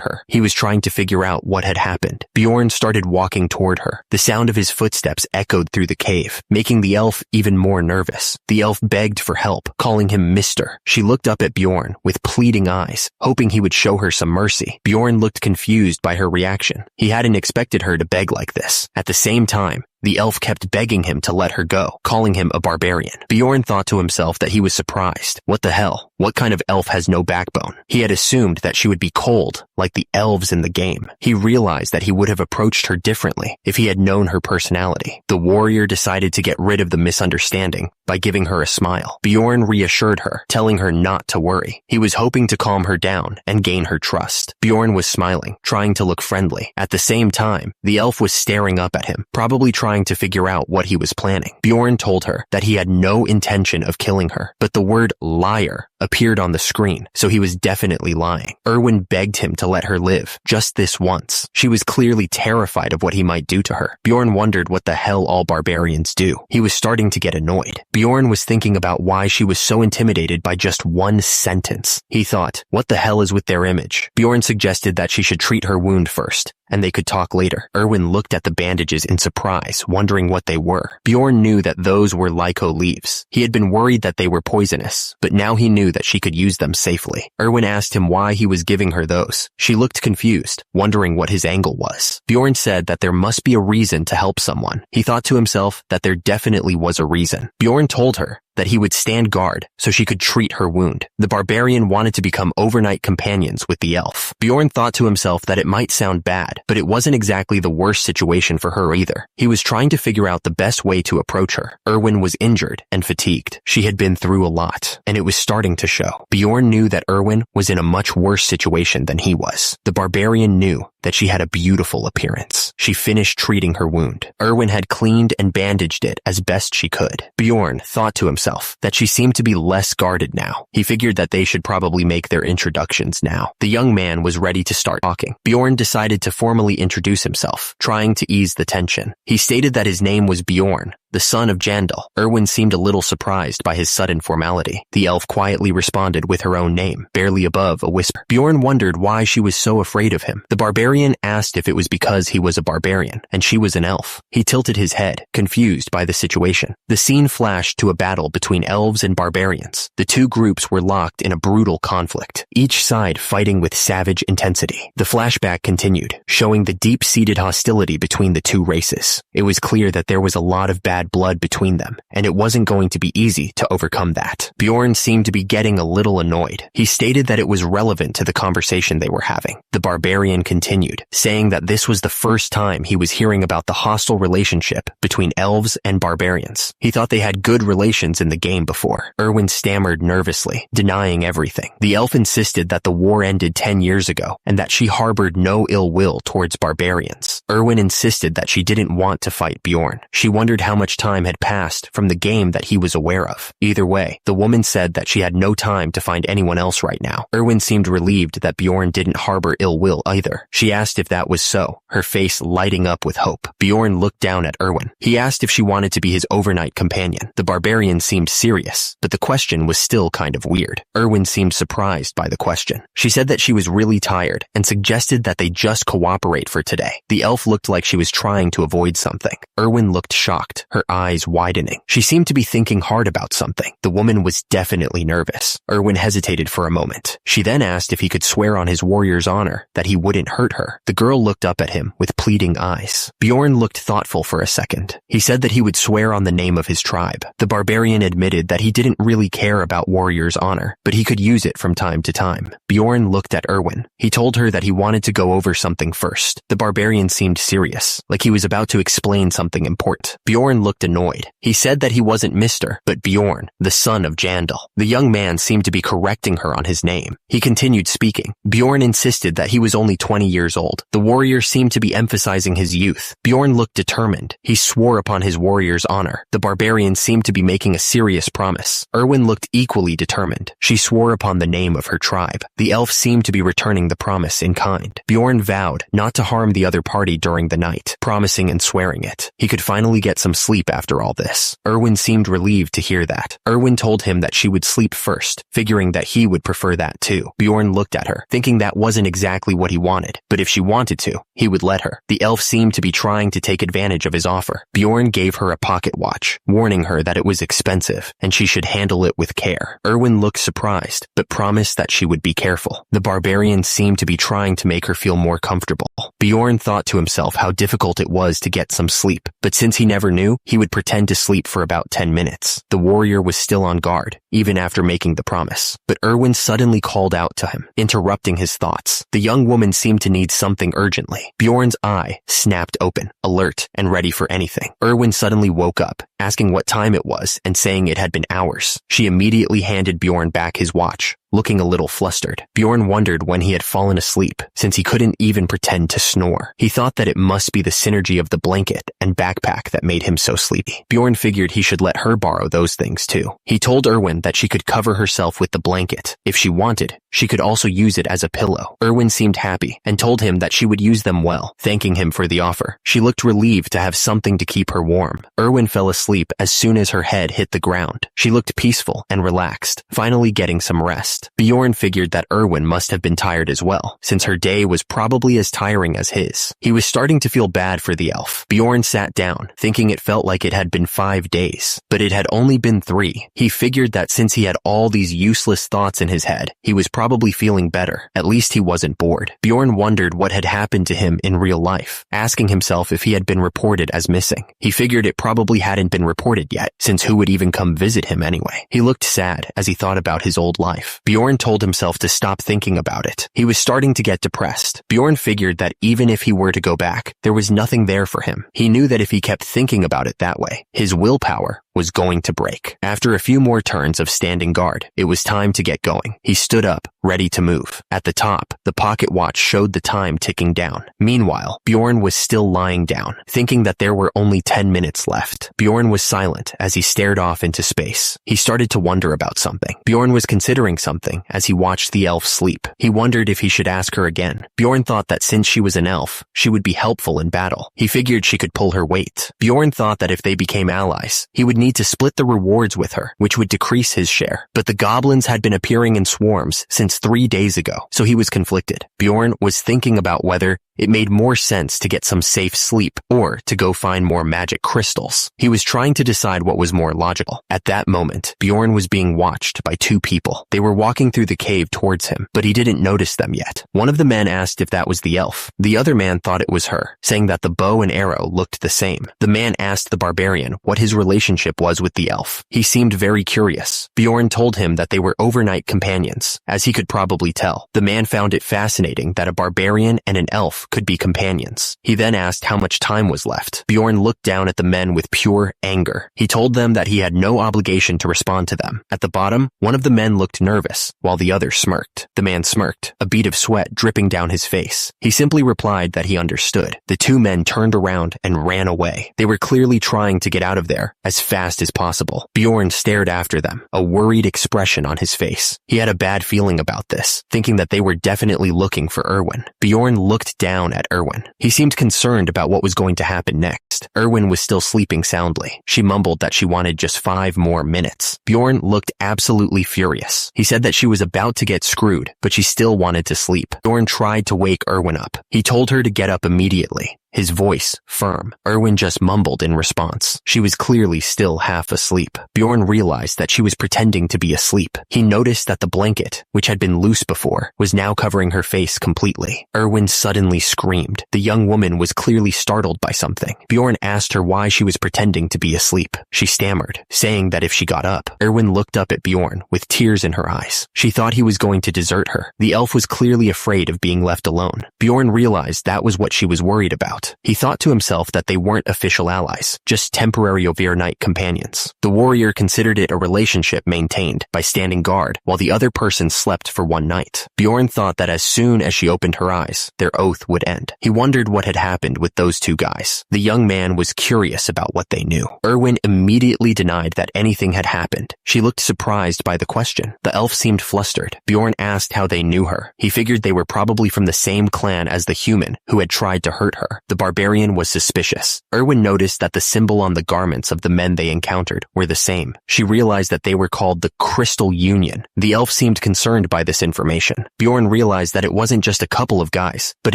her. He was trying to figure out what had happened. Bjorn started walking toward her. The sound of his footsteps echoed through the cave, making the elf even more nervous. The elf begged for help, calling him Mister. She looked up at Bjorn with pleading eyes, hoping he would show her some mercy. Bjorn looked confused by her reaction. He hadn't expected her to beg like this. At the same time, The elf kept begging him to let her go, calling him a barbarian. Bjorn thought to himself that he was surprised. What the hell? What kind of elf has no backbone? He had assumed that she would be cold, like the elves in the game. He realized that he would have approached her differently if he had known her personality. The warrior decided to get rid of the misunderstanding by giving her a smile. Bjorn reassured her, telling her not to worry. He was hoping to calm her down and gain her trust. Bjorn was smiling, trying to look friendly. At the same time, the elf was staring up at him, probably trying to figure out what he was planning. Bjorn told her that he had no intention of killing her, but the word liar appeared on the screen, so he was definitely lying. Erwin begged him to let her live, just this once. She was clearly terrified of what he might do to her. Bjorn wondered what the hell all barbarians do. He was starting to get annoyed. Bjorn was thinking about why she was so intimidated by just one sentence. He thought, what the hell is with their image? Bjorn suggested that she should treat her wound first, and they could talk later. Erwin looked at the bandages in surprise, wondering what they were. Bjorn knew that those were lyco leaves. He had been worried that they were poisonous, but now he knew that she could use them safely. Erwin asked him why he was giving her those. She looked confused, wondering what his angle was. Bjorn said that there must be a reason to help someone. He thought to himself that there definitely was a reason. Bjorn told her that he would stand guard so she could treat her wound. The barbarian wanted to become overnight companions with the elf. Bjorn thought to himself that it might sound bad, but it wasn't exactly the worst situation for her either. He was trying to figure out the best way to approach her. Erwin was injured and fatigued. She had been through a lot, and it was starting to show. Bjorn knew that Erwin was in a much worse situation than he was. The barbarian knew that she had a beautiful appearance. She finished treating her wound. Erwin had cleaned and bandaged it as best she could. Bjorn thought to himself that she seemed to be less guarded now. He figured that they should probably make their introductions now. The young man was ready to start talking. Bjorn decided to formally introduce himself, trying to ease the tension. He stated that his name was Bjorn, the son of Jandal. Erwin seemed a little surprised by his sudden formality. The elf quietly responded with her own name, barely above a whisper. Bjorn wondered why she was so afraid of him. The barbarian asked if it was because he was a barbarian and she was an elf. He tilted his head, confused by the situation. The scene flashed to a battle between elves and barbarians. The two groups were locked in a brutal conflict, each side fighting with savage intensity. The flashback continued, showing the deep-seated hostility between the two races. It was clear that there was a lot of bad blood between them, and it wasn't going to be easy to overcome that. Bjorn seemed to be getting a little annoyed. He stated that it was relevant to the conversation they were having. The barbarian continued, saying that this was the first time he was hearing about the hostile relationship between elves and barbarians. He thought they had good relations in the game before. Erwin stammered nervously, denying everything. The elf insisted that the war ended 10 years ago, and that she harbored no ill will towards barbarians. Erwin insisted that she didn't want to fight Bjorn. She wondered how much time had passed from the game that he was aware of. Either way, the woman said that she had no time to find anyone else right now. Erwin seemed relieved that Bjorn didn't harbor ill will either. She asked if that was so, her face lighting up with hope. Bjorn looked down at Erwin. He asked if she wanted to be his overnight companion. The barbarian seemed serious, but the question was still kind of weird. Erwin seemed surprised by the question. She said that she was really tired and suggested that they just cooperate for today. The elf looked like she was trying to avoid something. Erwin looked shocked, her eyes widening. She seemed to be thinking hard about something. The woman was definitely nervous. Erwin hesitated for a moment. She then asked if he could swear on his warrior's honor that he wouldn't hurt her. The girl looked up at him with pleading eyes. Bjorn looked thoughtful for a second. He said that he would swear on the name of his tribe. The barbarian admitted that he didn't really care about warrior's honor, but he could use it from time to time. Bjorn looked at Erwin. He told her that he wanted to go over something first. The barbarian seemed serious, like he was about to explain something important. Bjorn looked annoyed. He said that he wasn't Mr., but Bjorn, the son of Jandal. The young man seemed to be correcting her on his name. He continued speaking. Bjorn insisted that he was only 20 years old. The warrior seemed to be emphasizing his youth. Bjorn looked determined. He swore upon his warrior's honor. The barbarian seemed to be making a serious promise. Erwin looked equally determined. She swore upon the name of her tribe. The elf seemed to be returning the promise in kind. Bjorn vowed not to harm the other party during the night, promising and swearing it. He could finally get some sleep after all this. Erwin seemed relieved to hear that. Erwin told him that she would sleep first, figuring that he would prefer that too. Bjorn looked at her, thinking that wasn't exactly what he wanted, but if she wanted to, he would let her. The elf seemed to be trying to take advantage of his offer. Bjorn gave her a pocket watch, warning her that it was expensive and she should handle it with care. Erwin looked surprised, but promised that she would be careful. The barbarian seemed to be trying to make her feel more comfortable. Bjorn thought to himself how difficult it was to get some sleep, but since he never knew, he would pretend to sleep for about 10 minutes. The warrior was still on guard, even after making the promise. But Erwin suddenly called out to him, interrupting his thoughts. The young woman seemed to need something urgently. Bjorn's eye snapped open, alert and ready for anything. Erwin suddenly woke up, asking what time it was and saying it had been hours. She immediately handed Bjorn back his watch, looking a little flustered. Bjorn wondered when he had fallen asleep, since he couldn't even pretend to snore. He thought that it must be the synergy of the blanket and backpack that made him so sleepy. Bjorn figured he should let her borrow those things too. He told Erwin that she could cover herself with the blanket. If she wanted, she could also use it as a pillow. Erwin seemed happy and told him that she would use them well, thanking him for the offer. She looked relieved to have something to keep her warm. Erwin fell asleep as soon as her head hit the ground. She looked peaceful and relaxed, finally getting some rest. Bjorn figured that Erwin must have been tired as well, since her day was probably as tiring as his. He was starting to feel bad for the elf. Bjorn sat down, thinking it felt like it had been 5 days, but it had only been 3. He figured that since he had all these useless thoughts in his head, he was probably feeling better. At least he wasn't bored. Bjorn wondered what had happened to him in real life, asking himself if he had been reported as missing. He figured it probably hadn't been reported yet, since who would even come visit him anyway? He looked sad as he thought about his old life. Bjorn told himself to stop thinking about it. He was starting to get depressed. Bjorn figured that even if he were to go back, there was nothing there for him. He knew that if he kept thinking about it that way, his willpower was going to break. After a few more turns of standing guard, it was time to get going. He stood up, ready to move. At the top, the pocket watch showed the time ticking down. Meanwhile, Bjorn was still lying down, thinking that there were only 10 minutes left. Bjorn was silent as he stared off into space. He started to wonder about something. Bjorn was considering something as he watched the elf sleep. He wondered if he should ask her again. Bjorn thought that since she was an elf, she would be helpful in battle. He figured she could pull her weight. Bjorn thought that if they became allies, he would need to split the rewards with her, which would decrease his share. But the goblins had been appearing in swarms since 3 days ago, so he was conflicted. Bjorn was thinking about whether it made more sense to get some safe sleep or to go find more magic crystals. He was trying to decide what was more logical. At that moment, Bjorn was being watched by 2 people. They were walking through the cave towards him, but he didn't notice them yet. One of the men asked if that was the elf. The other man thought it was her, saying that the bow and arrow looked the same. The man asked the barbarian what his relationship was with the elf. He seemed very curious. Bjorn told him that they were overnight companions, as he could probably tell. The man found it fascinating that a barbarian and an elf could be companions. He then asked how much time was left. Bjorn looked down at the men with pure anger. He told them that he had no obligation to respond to them. At the bottom, one of the men looked nervous, while the other smirked. The man smirked, a bead of sweat dripping down his face. He simply replied that he understood. The 2 men turned around and ran away. They were clearly trying to get out of there as fast as possible. Bjorn stared after them, a worried expression on his face. He had a bad feeling about this, thinking that they were definitely looking for Erwin. Bjorn looked down at Erwin. He seemed concerned about what was going to happen next. Erwin was still sleeping soundly. She mumbled that she wanted just 5 more minutes. Bjorn looked absolutely furious. He said that she was about to get screwed, but she still wanted to sleep. Bjorn tried to wake Erwin up. He told her to get up immediately, his voice firm. Erwin just mumbled in response. She was clearly still half asleep. Bjorn realized that she was pretending to be asleep. He noticed that the blanket, which had been loose before, was now covering her face completely. Erwin suddenly screamed. The young woman was clearly startled by something. Bjorn asked her why she was pretending to be asleep. She stammered, saying that if she got up. Erwin looked up at Bjorn with tears in her eyes. She thought he was going to desert her. The elf was clearly afraid of being left alone. Bjorn realized that was what she was worried about. He thought to himself that they weren't official allies, just temporary overnight companions. The warrior considered it a relationship maintained by standing guard while the other person slept for one night. Bjorn thought that as soon as she opened her eyes, their oath would end. He wondered what had happened with those 2 guys. The young man was curious about what they knew. Erwin immediately denied that anything had happened. She looked surprised by the question. The elf seemed flustered. Bjorn asked how they knew her. He figured they were probably from the same clan as the human who had tried to hurt her. The barbarian was suspicious. Erwin noticed that the symbol on the garments of the men they encountered were the same. She realized that they were called the Crystal Union. The elf seemed concerned by this information. Bjorn realized that it wasn't just a couple of guys, but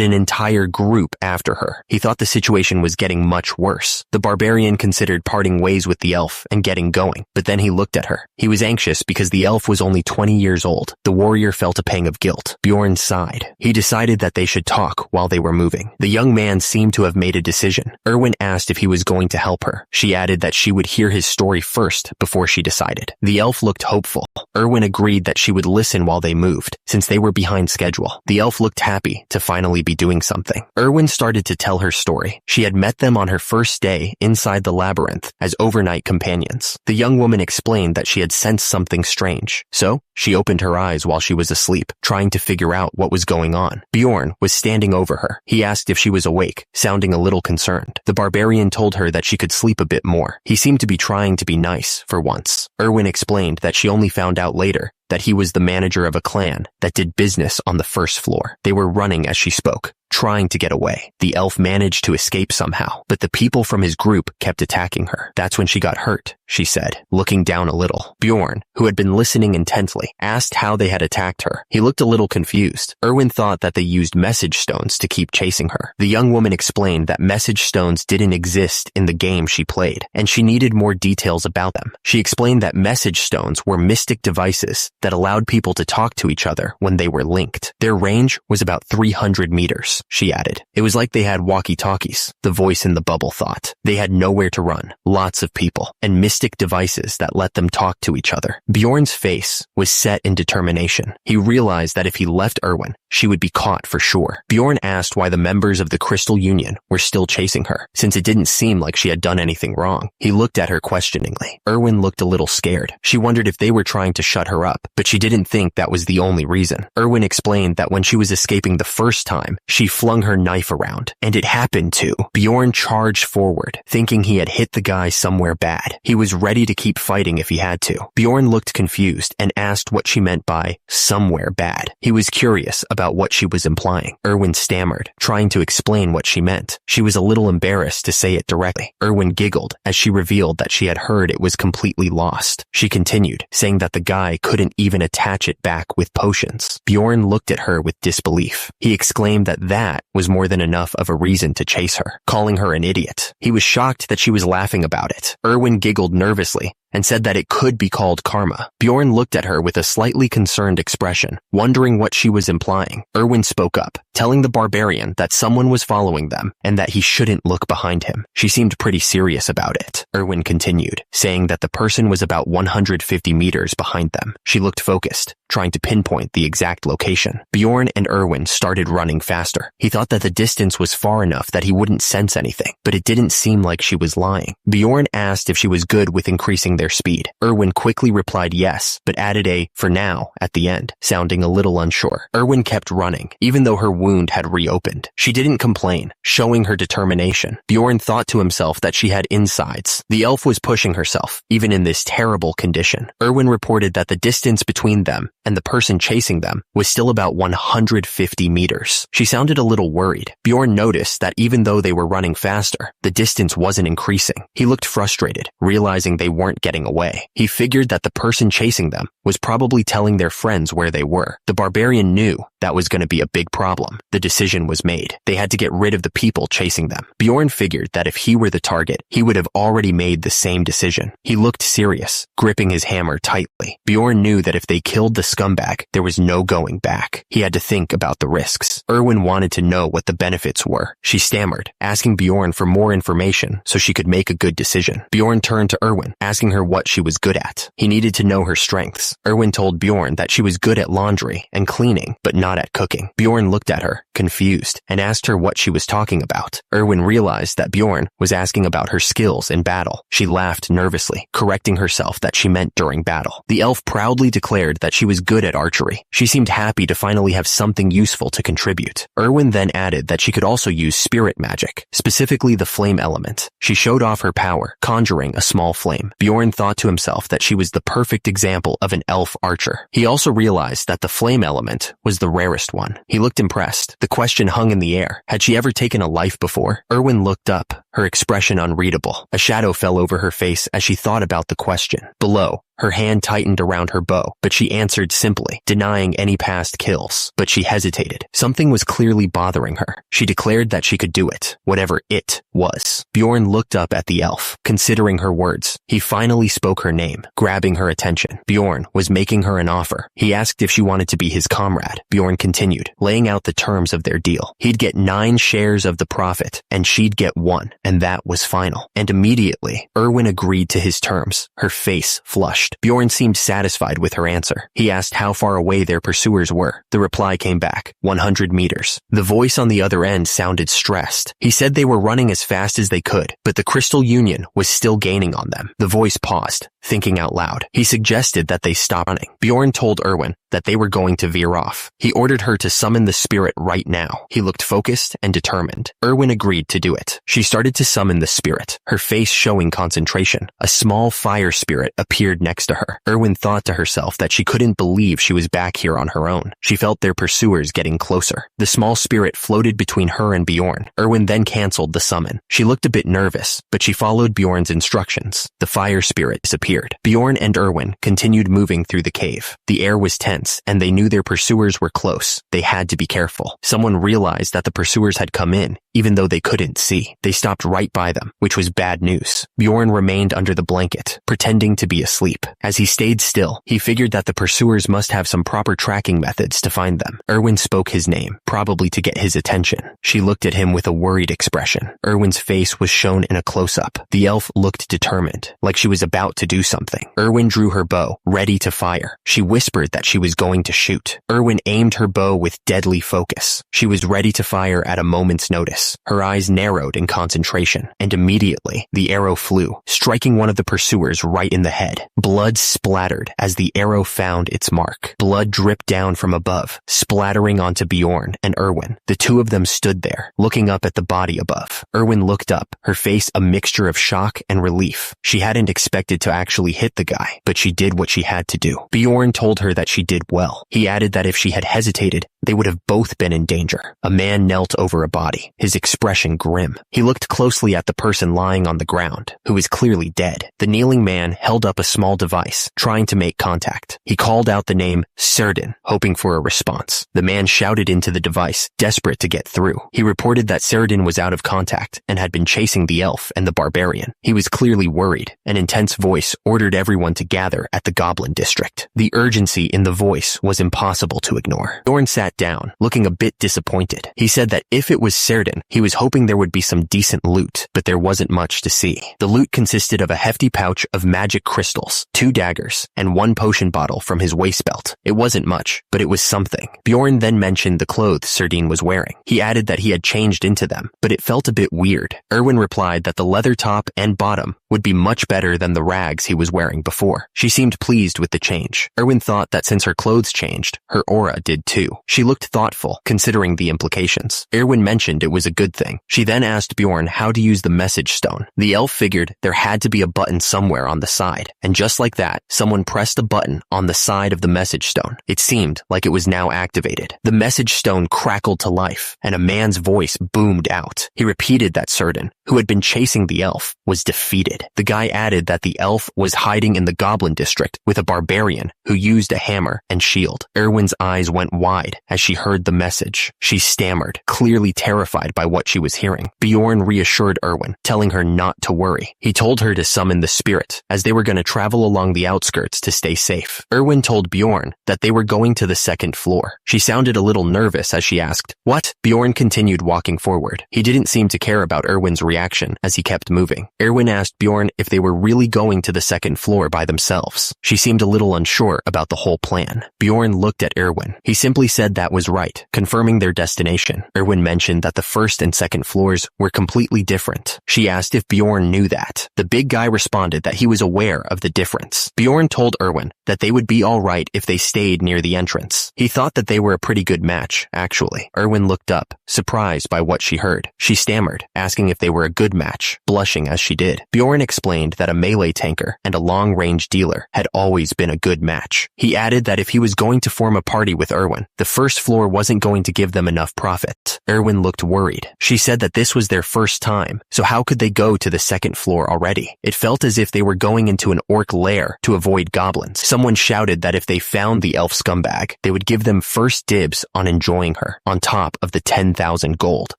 an entire group after her. He thought the situation was getting much worse. The barbarian considered parting ways with the elf and getting going, but then he looked at her. He was anxious because the elf was only 20 years old. The warrior felt a pang of guilt. Bjorn sighed. He decided that they should talk while they were moving. The young man seemed to have made a decision. Erwin asked if he was going to help her. She added that she would hear his story first before she decided. The elf looked hopeful. Erwin agreed that she would listen while they moved, since they were behind schedule. The elf looked happy to finally be doing something. Erwin started to tell her story. She had met them on her first day inside the labyrinth as overnight companions. The young woman explained that she had sensed something strange, so she opened her eyes while she was asleep, trying to figure out what was going on. Bjorn was standing over her. He asked if she was awake, sounding a little concerned. The barbarian told her that she could sleep a bit more. He seemed to be trying to be nice for once. Erwin explained that she only found out later that he was the manager of a clan that did business on the first floor. They were running as she spoke, trying to get away. The elf managed to escape somehow, but the people from his group kept attacking her. That's when she got hurt, she said, looking down a little. Bjorn, who had been listening intently, asked how they had attacked her. He looked a little confused. Erwin thought that they used message stones to keep chasing her. The young woman explained that message stones didn't exist in the game she played, and she needed more details about them. She explained that message stones were mystic devices that allowed people to talk to each other when they were linked. Their range was about 300 meters, she added. It was like they had walkie-talkies, the voice in the bubble thought. They had nowhere to run, lots of people, and mystic devices that let them talk to each other. Bjorn's face was set in determination. He realized that if he left Erwin, she would be caught for sure. Bjorn asked why the members of the Crystal Union were still chasing her, since it didn't seem like she had done anything wrong. He looked at her questioningly. Erwin looked a little scared. She wondered if they were trying to shut her up, but she didn't think that was the only reason. Erwin explained that when she was escaping the first time, she flung her knife around, and it happened to. Bjorn charged forward, thinking he had hit the guy somewhere bad. He was ready to keep fighting if he had to. Bjorn looked confused and asked what she meant by somewhere bad. He was curious about what she was implying. Erwin stammered, trying to explain what she meant. She was a little embarrassed to say it directly. Erwin giggled as she revealed that she had heard it was completely lost. She continued, saying that the guy couldn't even attach it back with potions. Bjorn looked at her with disbelief. He exclaimed that that was more than enough of a reason to chase her, calling her an idiot. He was shocked that she was laughing about it. Erwin giggled nervously and said that it could be called karma. Bjorn looked at her with a slightly concerned expression, wondering what she was implying. Erwin spoke up, telling the barbarian that someone was following them and that he shouldn't look behind him. She seemed pretty serious about it. Erwin continued, saying that the person was about 150 meters behind them. She looked focused, trying to pinpoint the exact location. Bjorn and Erwin started running faster. He thought that the distance was far enough that he wouldn't sense anything, but it didn't seem like she was lying. Bjorn asked if she was good with increasing their speed. Erwin quickly replied yes, but added a "for now" at the end, sounding a little unsure. Erwin kept running, even though her wound had reopened. She didn't complain, showing her determination. Bjorn thought to himself that she had insides. The elf was pushing herself, even in this terrible condition. Erwin reported that the distance between them and the person chasing them was still about 150 meters. She sounded a little worried. Bjorn noticed that even though they were running faster, the distance wasn't increasing. He looked frustrated, realizing they weren't getting away. He figured that the person chasing them was probably telling their friends where they were. The barbarian knew that was going to be a big problem. The decision was made. They had to get rid of the people chasing them. Bjorn figured that if he were the target, he would have already made the same decision. He looked serious, gripping his hammer tightly. Bjorn knew that if they killed the scumbag, there was no going back. He had to think about the risks. Erwin wanted to know what the benefits were. She stammered, asking Bjorn for more information so she could make a good decision. Bjorn turned to Erwin, asking her what she was good at. He needed to know her strengths. Erwin told Bjorn that she was good at laundry and cleaning, but not at cooking. Bjorn looked at her, confused, and asked her what she was talking about. Erwin realized that Bjorn was asking about her skills in battle. She laughed nervously, correcting herself that she meant during battle. The elf proudly declared that she was good at archery. She seemed happy to finally have something useful to contribute. Erwin then added that she could also use spirit magic, specifically the flame element. She showed off her power, conjuring a small flame. Bjorn thought to himself that she was the perfect example of an elf archer. He also realized that the flame element was the rare rarest one. He looked impressed. The question hung in the air. Had she ever taken a life before? Erwin looked up, her expression unreadable. A shadow fell over her face as she thought about the question. Below, her hand tightened around her bow, but she answered simply, denying any past kills. But she hesitated. Something was clearly bothering her. She declared that she could do it, whatever it was. Bjorn looked up at the elf, considering her words. He finally spoke her name, grabbing her attention. Bjorn was making her an offer. He asked if she wanted to be his comrade. Bjorn continued, laying out the terms of their deal. He'd get 9 shares of the profit, and she'd get 1, and that was final. And immediately, Erwin agreed to his terms. Her face flushed. Bjorn seemed satisfied with her answer. He asked how far away their pursuers were. The reply came back, 100 meters. The voice on the other end sounded stressed. He said they were running as fast as they could, but the Crystal Union was still gaining on them. The voice paused, thinking out loud. He suggested that they stop running. Bjorn told Erwin that they were going to veer off. He ordered her to summon the spirit right now. He looked focused and determined. Erwin agreed to do it. She started to summon the spirit, her face showing concentration. A small fire spirit appeared next to her. Erwin thought to herself that she couldn't believe she was back here on her own. She felt their pursuers getting closer. The small spirit floated between her and Bjorn. Erwin then canceled the summon. She looked a bit nervous, but she followed Bjorn's instructions. The fire spirit disappeared. Bjorn and Erwin continued moving through the cave. The air was tense, and they knew their pursuers were close. They had to be careful. Someone realized that the pursuers had come in, even though they couldn't see. They stopped right by them, which was bad news. Bjorn remained under the blanket, pretending to be asleep. As he stayed still, he figured that the pursuers must have some proper tracking methods to find them. Erwin spoke his name, probably to get his attention. She looked at him with a worried expression. Erwin's face was shown in a close-up. The elf looked determined, like she was about to do something. Erwin drew her bow, ready to fire. She whispered that she was going to shoot. Erwin aimed her bow with deadly focus. She was ready to fire at a moment's notice. Her eyes narrowed in concentration, and immediately, the arrow flew, striking one of the pursuers right in the head. Blood splattered as the arrow found its mark. Blood dripped down from above, splattering onto Bjorn and Erwin. The two of them stood there, looking up at the body above. Erwin looked up, her face a mixture of shock and relief. She hadn't expected to actually hit the guy, but she did what she had to do. Bjorn told her that she did well. He added that if she had hesitated, they would have both been in danger. A man knelt over a body, his expression grim. He looked closely at the person lying on the ground, who was clearly dead. The kneeling man held up a small device, trying to make contact. He called out the name Serdin, hoping for a response. The man shouted into the device, desperate to get through. He reported that Serdin was out of contact and had been chasing the elf and the barbarian. He was clearly worried. An intense voice ordered everyone to gather at the Goblin District. The urgency in the voice was impossible to ignore. Bjorn sat down, looking a bit disappointed. He said that if it was Serdin, he was hoping there would be some decent loot, but there wasn't much to see. The loot consisted of a hefty pouch of magic crystals, 2 daggers, and 1 potion bottle from his waist belt. It wasn't much, but it was something. Bjorn then mentioned the clothes Serdin was wearing. He added that he had changed into them, but it felt a bit weird. Erwin replied that the leather top and bottom would be much better than the rags he was wearing before. She seemed pleased with the change. Erwin thought that since her clothes changed, her aura did too. She looked thoughtful, considering the implications. Erwin mentioned it was a good thing. She then asked Bjorn how to use the message stone. The elf figured there had to be a button somewhere on the side, and just like that, someone pressed a button on the side of the message stone. It seemed like it was now activated. The message stone crackled to life, and a man's voice boomed out. He repeated that Serdin, who had been chasing the elf, was defeated. The guy added that the elf was hiding in the Goblin District with a barbarian who used a hammer and shield. Erwin's eyes went wide as she heard the message. She stammered, clearly terrified by what she was hearing. Bjorn reassured Erwin, telling her not to worry. He told her to summon the spirit, as they were going to travel along the outskirts to stay safe. Erwin told Bjorn that they were going to the 2nd floor. She sounded a little nervous as she asked, "What?" Bjorn continued walking forward. He didn't seem to care about Erwin's reaction as he kept moving. Erwin asked Bjorn if they were really going to the 2nd floor by themselves. She seemed a little unsure about the whole plan. Bjorn looked at Erwin. He simply said that was right, confirming their destination. Erwin mentioned that the 1st and 2nd floors were completely different. She asked if Bjorn knew that. The big guy responded that he was aware of the difference. Bjorn told Erwin that they would be alright if they stayed near the entrance. He thought that they were a pretty good match, actually. Erwin looked up, surprised by what she heard. She stammered, asking if they were were a good match, blushing as she did. Bjorn explained that a melee tanker and a long-range dealer had always been a good match. He added that if he was going to form a party with Erwin, the first floor wasn't going to give them enough profit. Erwin looked worried. She said that this was their first time, so how could they go to the second floor already? It felt as if they were going into an orc lair to avoid goblins. Someone shouted that if they found the elf scumbag, they would give them first dibs on enjoying her, on top of the 10,000 gold.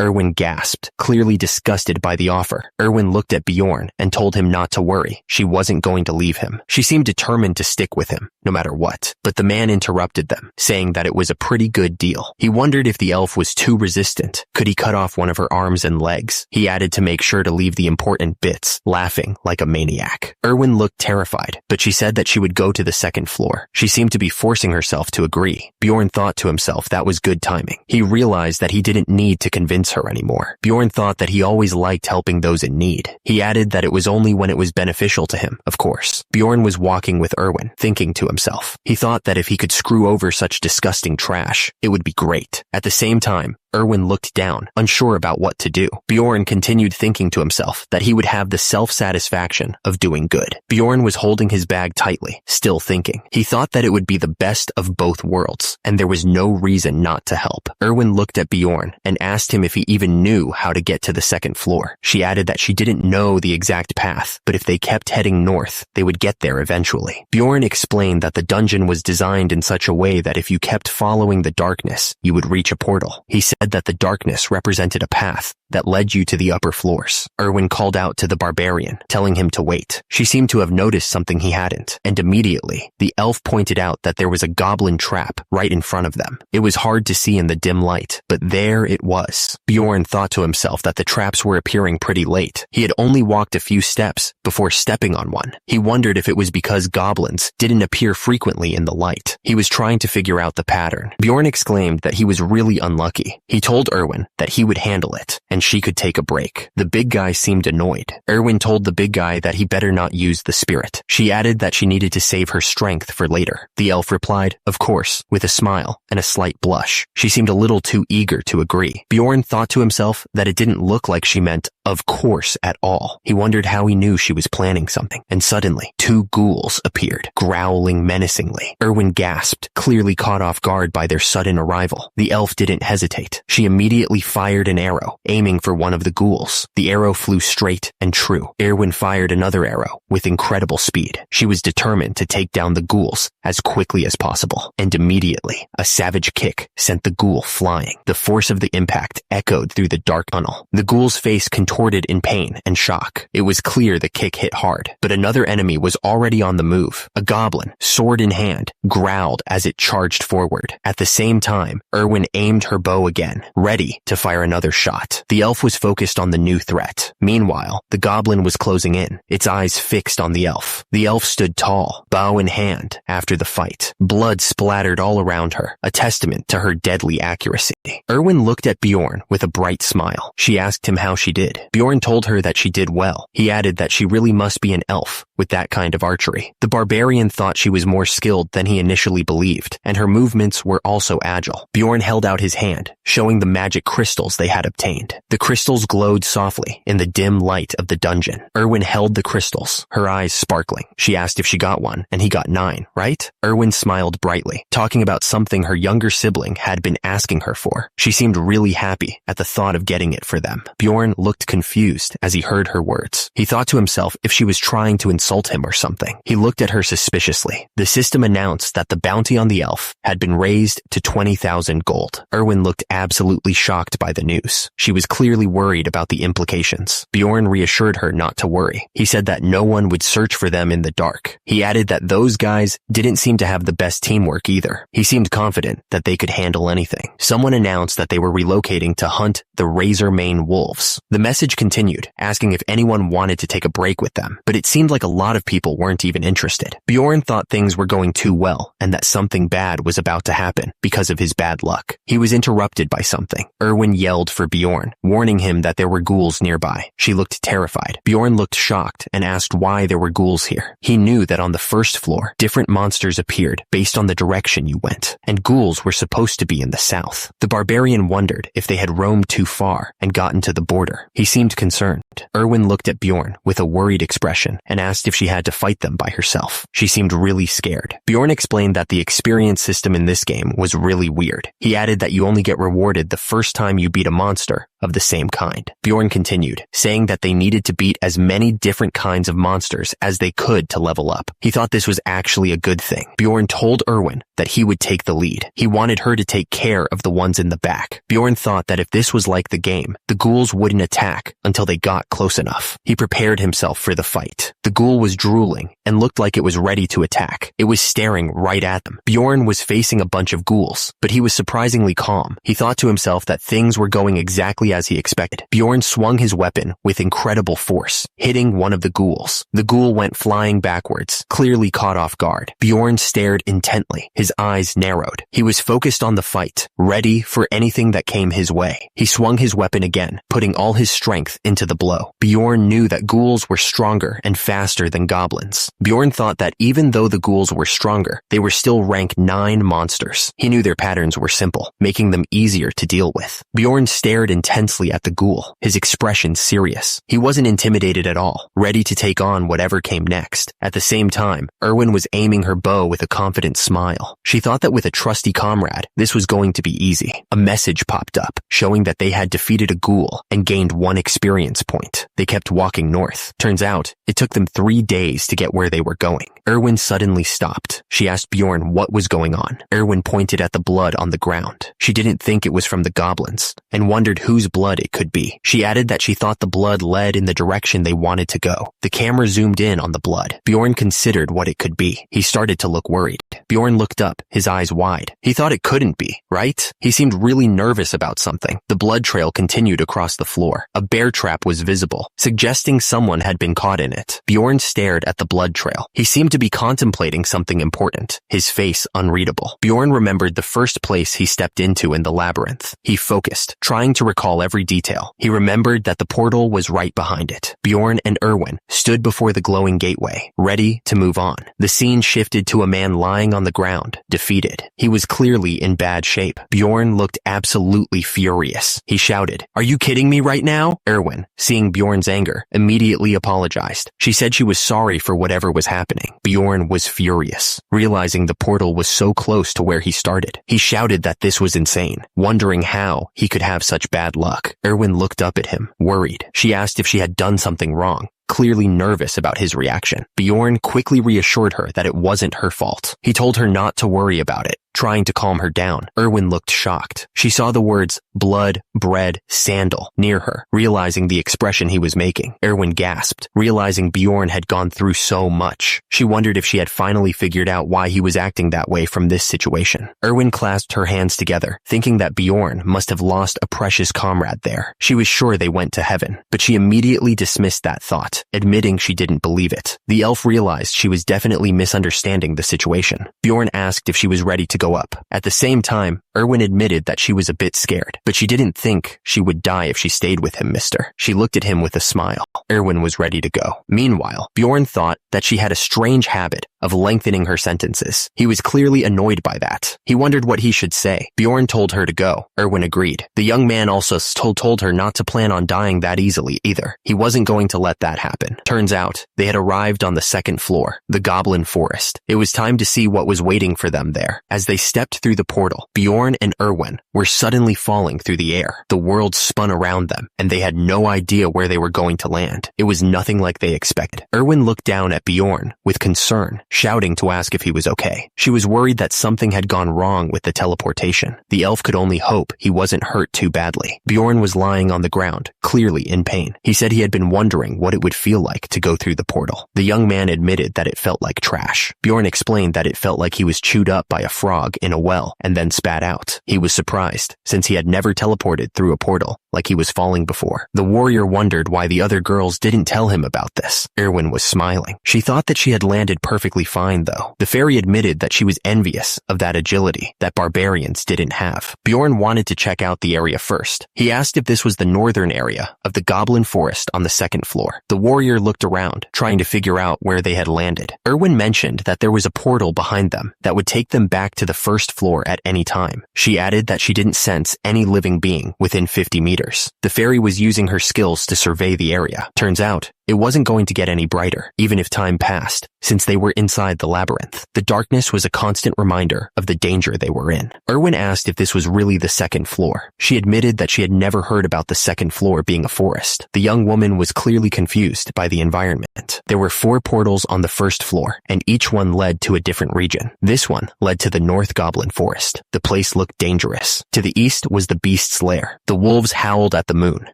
Erwin gasped, clearly disgusted by the offer. Erwin looked at Bjorn and told him not to worry. She wasn't going to leave him. She seemed determined to stick with him, no matter what. But the man interrupted them, saying that it was a pretty good deal. He wondered if the elf was too resistant. Could he cut off one of her arms and legs? He added to make sure to leave the important bits, laughing like a maniac. Erwin looked terrified, but she said that she would go to the second floor. She seemed to be forcing herself to agree. Bjorn thought to himself that was good timing. He realized that he didn't need to convince her anymore. Bjorn thought that he always liked helping those in need. He added that it was only when it was beneficial to him, of course. Bjorn was walking with Erwin, thinking to himself. He thought that if he could screw over such disgusting trash, it would be great. At the same time, Erwin looked down, unsure about what to do. Bjorn continued thinking to himself that he would have the self-satisfaction of doing good. Bjorn was holding his bag tightly, still thinking. He thought that it would be the best of both worlds, and there was no reason not to help. Erwin looked at Bjorn and asked him if he even knew how to get to the second floor. She added that she didn't know the exact path, but if they kept heading north, they would get there eventually. Bjorn explained that the dungeon was designed in such a way that if you kept following the darkness, you would reach a portal. He said that the darkness represented a path that led you to the upper floors. Erwin called out to the Barbarian, telling him to wait. She seemed to have noticed something he hadn't, and immediately, the elf pointed out that there was a goblin trap right in front of them. It was hard to see in the dim light, but there it was. Bjorn thought to himself that the traps were appearing pretty late. He had only walked a few steps before stepping on one. He wondered if it was because goblins didn't appear frequently in the light. He was trying to figure out the pattern. Bjorn exclaimed that he was really unlucky. He told Erwin that he would handle it, and she could take a break. The big guy seemed annoyed. Erwin told the big guy that he better not use the spirit. She added that she needed to save her strength for later. The elf replied, of course, with a smile and a slight blush. She seemed a little too eager to agree. Bjorn thought to himself that it didn't look like she meant of course at all. He wondered how he knew she was planning something, and suddenly, two ghouls appeared, growling menacingly. Erwin gasped, clearly caught off guard by their sudden arrival. The elf didn't hesitate. She immediately fired an arrow, aiming for one of the ghouls. The arrow flew straight and true. Erwin fired another arrow with incredible speed. She was determined to take down the ghouls as quickly as possible, and immediately, a savage kick sent the ghoul flying. The force of the impact echoed through the dark tunnel. The ghoul's face contorted in pain and shock. It was clear the kick hit hard, but another enemy was already on the move. A goblin, sword in hand, growled as it charged forward. At the same time, Erwin aimed her bow again, ready to fire another shot. The elf was focused on the new threat. Meanwhile, the goblin was closing in, its eyes fixed on the elf. The elf stood tall, bow in hand, after the fight. Blood splattered all around her, a testament to her deadly accuracy. Erwin looked at Bjorn with a bright smile. She asked him how she did. Bjorn told her that she did well. He added that she really must be an elf with that kind of archery. The barbarian thought she was more skilled than he initially believed, and her movements were also agile. Bjorn held out his hand, showing the magic crystals they had obtained. The crystals glowed softly in the dim light of the dungeon. Erwin held the crystals, her eyes sparkling. She asked if she got one, and he got 9, right? Erwin smiled brightly, talking about something her younger sibling had been asking her for. She seemed really happy at the thought of getting it for them. Bjorn looked confused as he heard her words. He thought to himself if she was trying to insult him or something. He looked at her suspiciously. The system announced that the bounty on the elf had been raised to 20,000 gold. Erwin looked absolutely shocked by the news. She was clearly worried about the implications. Bjorn reassured her not to worry. He said that no one would search for them in the dark. He added that those guys didn't seem to have the best teamwork either. He seemed confident that they could handle anything. Someone announced that they were relocating to hunt the razor-mane wolves. The message continued, asking if anyone wanted to take a break with them, but it seemed like a lot of people weren't even interested. Bjorn thought things were going too well and that something bad was about to happen because of his bad luck. He was interrupted by something. Erwin yelled for Bjorn, warning him that there were ghouls nearby. She looked terrified. Bjorn looked shocked and asked why there were ghouls here. He knew that on the first floor, different monsters appeared based on the direction you went, and ghouls were supposed to be in the south. The barbarian wondered if they had roamed too far and gotten to the border. He seemed concerned. Erwin looked at Bjorn with a worried expression and asked if she had to fight them by herself. She seemed really scared. Bjorn explained that the experience system in this game was really weird. He added that you only get rewarded the first time you beat a monster of the same kind. Bjorn continued, saying that they needed to beat as many different kinds of monsters as they could to level up. He thought this was actually a good thing. Bjorn told Erwin that he would take the lead. He wanted her to take care of the ones in the back. Bjorn thought that if this was like the game, the ghouls wouldn't attack until they got close enough. He prepared himself for the fight. The ghoul was drooling and looked like it was ready to attack. It was staring right at them. Bjorn was facing a bunch of ghouls, but he was surprisingly calm. He thought to himself that things were going exactly as he expected. Bjorn swung his weapon with incredible force, hitting one of the ghouls. The ghoul went flying backwards, clearly caught off guard. Bjorn stared intently. His eyes narrowed. He was focused on the fight, ready for anything that came his way. He swung his weapon again, putting all his strength into the blow. Bjorn knew that ghouls were stronger and faster than goblins. Bjorn thought that even though the ghouls were stronger, they were still rank 9 monsters. He knew their patterns were simple, making them easier to deal with. Bjorn stared intensely at the ghoul, his expression serious. He wasn't intimidated at all, ready to take on whatever came next. At the same time, Erwin was aiming her bow with a confident smile. She thought that with a trusty comrade, this was going to be easy. A message popped up, showing that they had defeated a ghoul and gained 1 experience point. They kept walking north. Turns out, it took them 3 days to get where they were going. Erwin suddenly stopped. She asked Bjorn what was going on. Erwin pointed at the blood on the ground. She didn't think it was from the goblins, and wondered whose blood it could be. She added that she thought the blood led in the direction they wanted to go. The camera zoomed in on the blood. Bjorn considered what it could be. He started to look worried. Bjorn looked up, his eyes wide. He thought it couldn't be, right? He seemed really nervous about something. The blood trail continued across the floor. A bear trap was visible, suggesting someone had been caught in it. Bjorn stared at the blood trail. He seemed to be contemplating something important, his face unreadable. Bjorn remembered the first place he stepped into in the labyrinth. He focused, trying to recall every detail. He remembered that the portal was right behind it. Bjorn and Erwin stood before the glowing gateway, ready to move on. The scene shifted to a man lying on the ground, defeated. He was clearly in bad shape. Bjorn looked absolutely furious. He shouted, "Are you kidding me right now?" Erwin, seeing Bjorn's anger, immediately apologized. She said she was sorry for whatever was happening. Bjorn was furious, realizing the portal was so close to where he started. He shouted that this was insane, wondering how he could have such bad luck. Erwin looked up at him, worried. She asked if she had done something wrong, clearly nervous about his reaction. Bjorn quickly reassured her that it wasn't her fault. He told her not to worry about it, trying to calm her down. Erwin looked shocked. She saw the words blood, bread, sandal near her, realizing the expression he was making. Erwin gasped, realizing Bjorn had gone through so much. She wondered if she had finally figured out why he was acting that way from this situation. Erwin clasped her hands together, thinking that Bjorn must have lost a precious comrade there. She was sure they went to heaven, but she immediately dismissed that thought, admitting she didn't believe it. The elf realized she was definitely misunderstanding the situation. Bjorn asked if she was ready to go up. At the same time, Erwin admitted that she was a bit scared, but she didn't think she would die if she stayed with him, mister. She looked at him with a smile. Erwin was ready to go. Meanwhile, Bjorn thought that she had a strange habit of lengthening her sentences. He was clearly annoyed by that. He wondered what he should say. Bjorn told her to go. Erwin agreed. The young man also told her not to plan on dying that easily either. He wasn't going to let that happen. Turns out, they had arrived on the 2nd floor, the Goblin Forest. It was time to see what was waiting for them there. As they stepped through the portal, Bjorn and Erwin were suddenly falling through the air. The world spun around them, and they had no idea where they were going to land. It was nothing like they expected. Erwin looked down at Bjorn with concern, shouting to ask if he was okay. She was worried that something had gone wrong with the teleportation. The elf could only hope he wasn't hurt too badly. Bjorn was lying on the ground, clearly in pain. He said he had been wondering what it would feel like to go through the portal. The young man admitted that it felt like trash. Bjorn explained that it felt like he was chewed up by a frog in a well and then spat out. He was surprised, since he had never teleported through a portal like he was falling before. The warrior wondered why the other girls girls didn't tell him about this. Erwin was smiling. She thought that she had landed perfectly fine, though. The fairy admitted that she was envious of that agility that barbarians didn't have. Bjorn wanted to check out the area first. He asked if this was the northern area of the goblin forest on the second floor. The warrior looked around, trying to figure out where they had landed. Erwin mentioned that there was a portal behind them that would take them back to the first floor at any time. She added that she didn't sense any living being within 50 meters. The fairy was using her skills to survey the area. Turns out, it wasn't going to get any brighter, even if time passed, since they were inside the labyrinth. The darkness was a constant reminder of the danger they were in. Erwin asked if this was really the second floor. She admitted that she had never heard about the second floor being a forest. The young woman was clearly confused by the environment. There were 4 portals on the first floor, and each one led to a different region. This one led to the North Goblin Forest. The place looked dangerous. To the east was the beast's lair. The wolves howled at the moon,